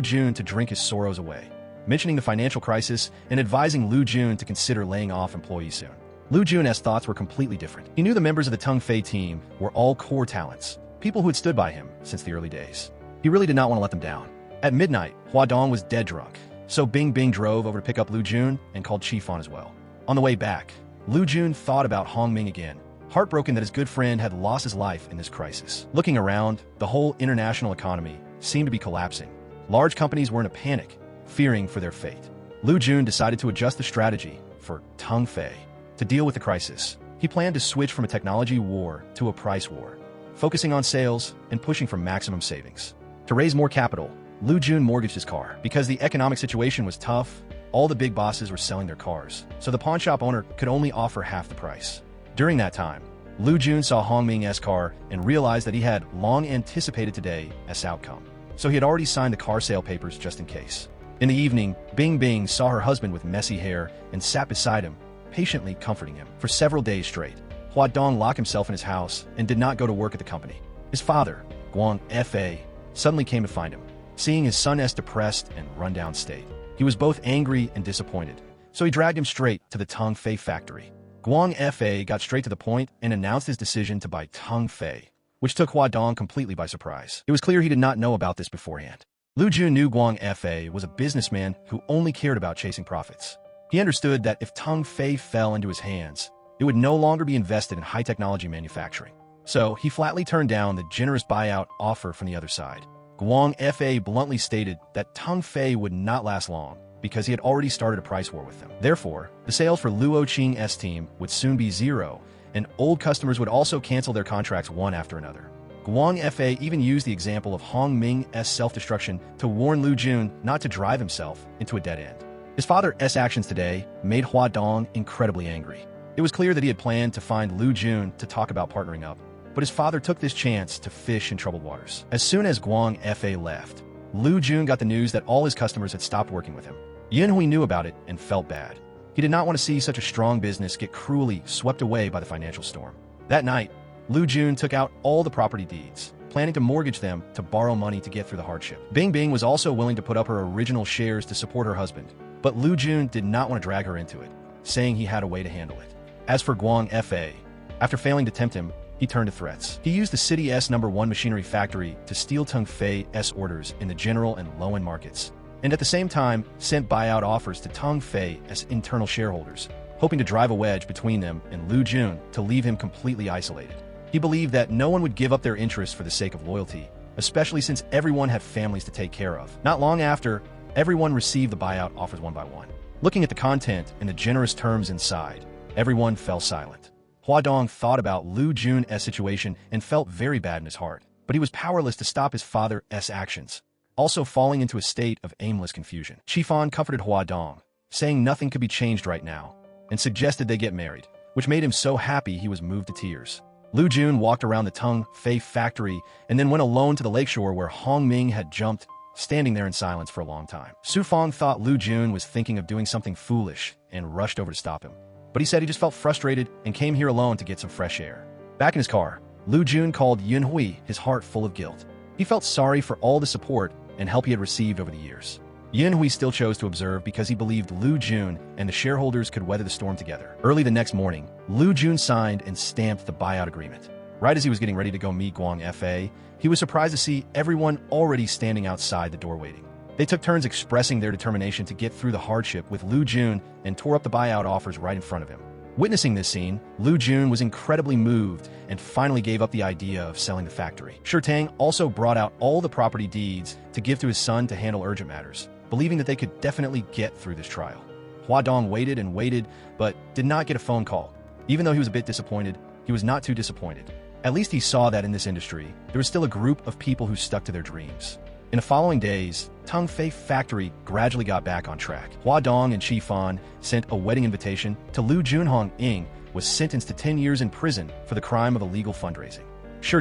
S1: Jun to drink his sorrows away, mentioning the financial crisis and advising Lu Jun to consider laying off employees soon. Lu Jun's thoughts were completely different. He knew the members of the Tung Fei team were all core talents, people who had stood by him since the early days. He really did not want to let them down. At midnight, Huadong was dead drunk, so Bing Bing drove over to pick up Lu Jun and called Qifan as well. On the way back, Lu Jun thought about Hong Ming again, heartbroken that his good friend had lost his life in this crisis. Looking around, the whole international economy seemed to be collapsing. Large companies were in a panic, fearing for their fate. Lu Jun decided to adjust the strategy for Tung Fei. To deal with the crisis, he planned to switch from a technology war to a price war, focusing on sales and pushing for maximum savings. To raise more capital, Lu Jun mortgaged his car. Because the economic situation was tough, all the big bosses were selling their cars, so the pawn shop owner could only offer half the price. During that time, Lu Jun saw Hong Ming's car and realized that he had long anticipated today's outcome, so he had already signed the car sale papers just in case. In the evening, Bing Bing saw her husband with messy hair and sat beside him, patiently comforting him. For several days straight, Huadong locked himself in his house and did not go to work at the company. His father, Guang Fa, suddenly came to find him, seeing his son's depressed and run-down state. He was both angry and disappointed, so he dragged him straight to the Tung Fei factory. Guang Fa got straight to the point and announced his decision to buy Tung Fei, which took Huadong completely by surprise. It was clear he did not know about this beforehand. Lu Jun knew Guang Fa was a businessman who only cared about chasing profits. He understood that if Teng Fei fell into his hands, it would no longer be invested in high-technology manufacturing. So he flatly turned down the generous buyout offer from the other side. Guang Fa bluntly stated that Teng Fei would not last long because he had already started a price war with them. Therefore, the sales for Luo Qing's team would soon be zero, and old customers would also cancel their contracts one after another. Guang Fa even used the example of Hong Ming's self-destruction to warn Lu Jun not to drive himself into a dead end. His father's actions today made Hua Dong incredibly angry. It was clear that he had planned to find Lu Jun to talk about partnering up, but his father took this chance to fish in troubled waters. As soon as Guang Fa left, Lu Jun got the news that all his customers had stopped working with him. Yin Hui knew about it and felt bad. He did not want to see such a strong business get cruelly swept away by the financial storm. That night, Lu Jun took out all the property deeds, planning to mortgage them to borrow money to get through the hardship. Bing Bing was also willing to put up her original shares to support her husband, but Lu Jun did not want to drag her into it, saying he had a way to handle it. As for Guang Fa, after failing to tempt him, he turned to threats. He used the city's #1 machinery factory to steal Teng Fei's orders in the general and low-end markets, and at the same time sent buyout offers to Teng Fei's internal shareholders, hoping to drive a wedge between them and Lu Jun to leave him completely isolated. He believed that no one would give up their interests for the sake of loyalty, especially since everyone had families to take care of. Not long after, everyone received the buyout offers one by one. Looking at the content and the generous terms inside, everyone fell silent. Hua Dong thought about Lu Jun's situation and felt very bad in his heart, but he was powerless to stop his father's actions, also falling into a state of aimless confusion. Qifan comforted Hua Dong, saying nothing could be changed right now, and suggested they get married, which made him so happy he was moved to tears. Lu Jun walked around the Teng Fei factory and then went alone to the lakeshore where Hong Ming had jumped, standing there in silence for a long time. Su Fong thought Lu Jun was thinking of doing something foolish and rushed over to stop him. But he said he just felt frustrated and came here alone to get some fresh air. Back in his car, Lu Jun called Yin Hui, his heart full of guilt. He felt sorry for all the support and help he had received over the years. Yin Hui still chose to observe because he believed Lu Jun and the shareholders could weather the storm together. Early the next morning, Lu Jun signed and stamped the buyout agreement. Right as he was getting ready to go meet Guang Fa, he was surprised to see everyone already standing outside the door waiting. They took turns expressing their determination to get through the hardship with Lu Jun and tore up the buyout offers right in front of him. Witnessing this scene, Lu Jun was incredibly moved and finally gave up the idea of selling the factory. Tang also brought out all the property deeds to give to his son to handle urgent matters, believing that they could definitely get through this trial. Hua Dong waited and waited, but did not get a phone call. Even though he was a bit disappointed, he was not too disappointed. At least he saw that in this industry, there was still a group of people who stuck to their dreams. In the following days, Teng Fei factory gradually got back on track. Hua Dong and Qifan sent a wedding invitation to Lu Junhong Ying was sentenced to 10 years in prison for the crime of illegal fundraising.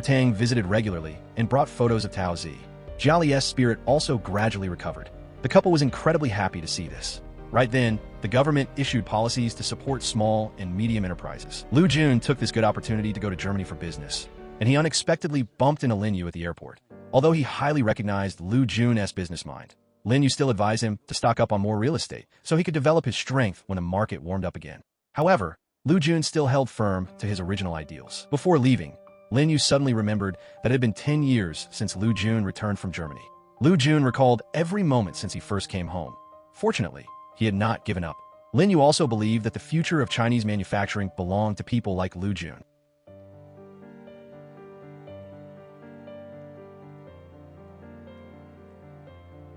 S1: Tang visited regularly and brought photos of Tao Zi. Jiali's spirit also gradually recovered. The couple was incredibly happy to see this. Right then, the government issued policies to support small and medium enterprises. Lu Jun took this good opportunity to go to Germany for business, and he unexpectedly bumped into Lin Yu at the airport. Although he highly recognized Lu Jun's business mind, Lin Yu still advised him to stock up on more real estate so he could develop his strength when the market warmed up again. However, Lu Jun still held firm to his original ideals. Before leaving, Lin Yu suddenly remembered that it had been 10 years since Lu Jun returned from Germany. Lu Jun recalled every moment since he first came home. Fortunately, he had not given up. Lin Yu also believed that the future of Chinese manufacturing belonged to people like Lu Jun.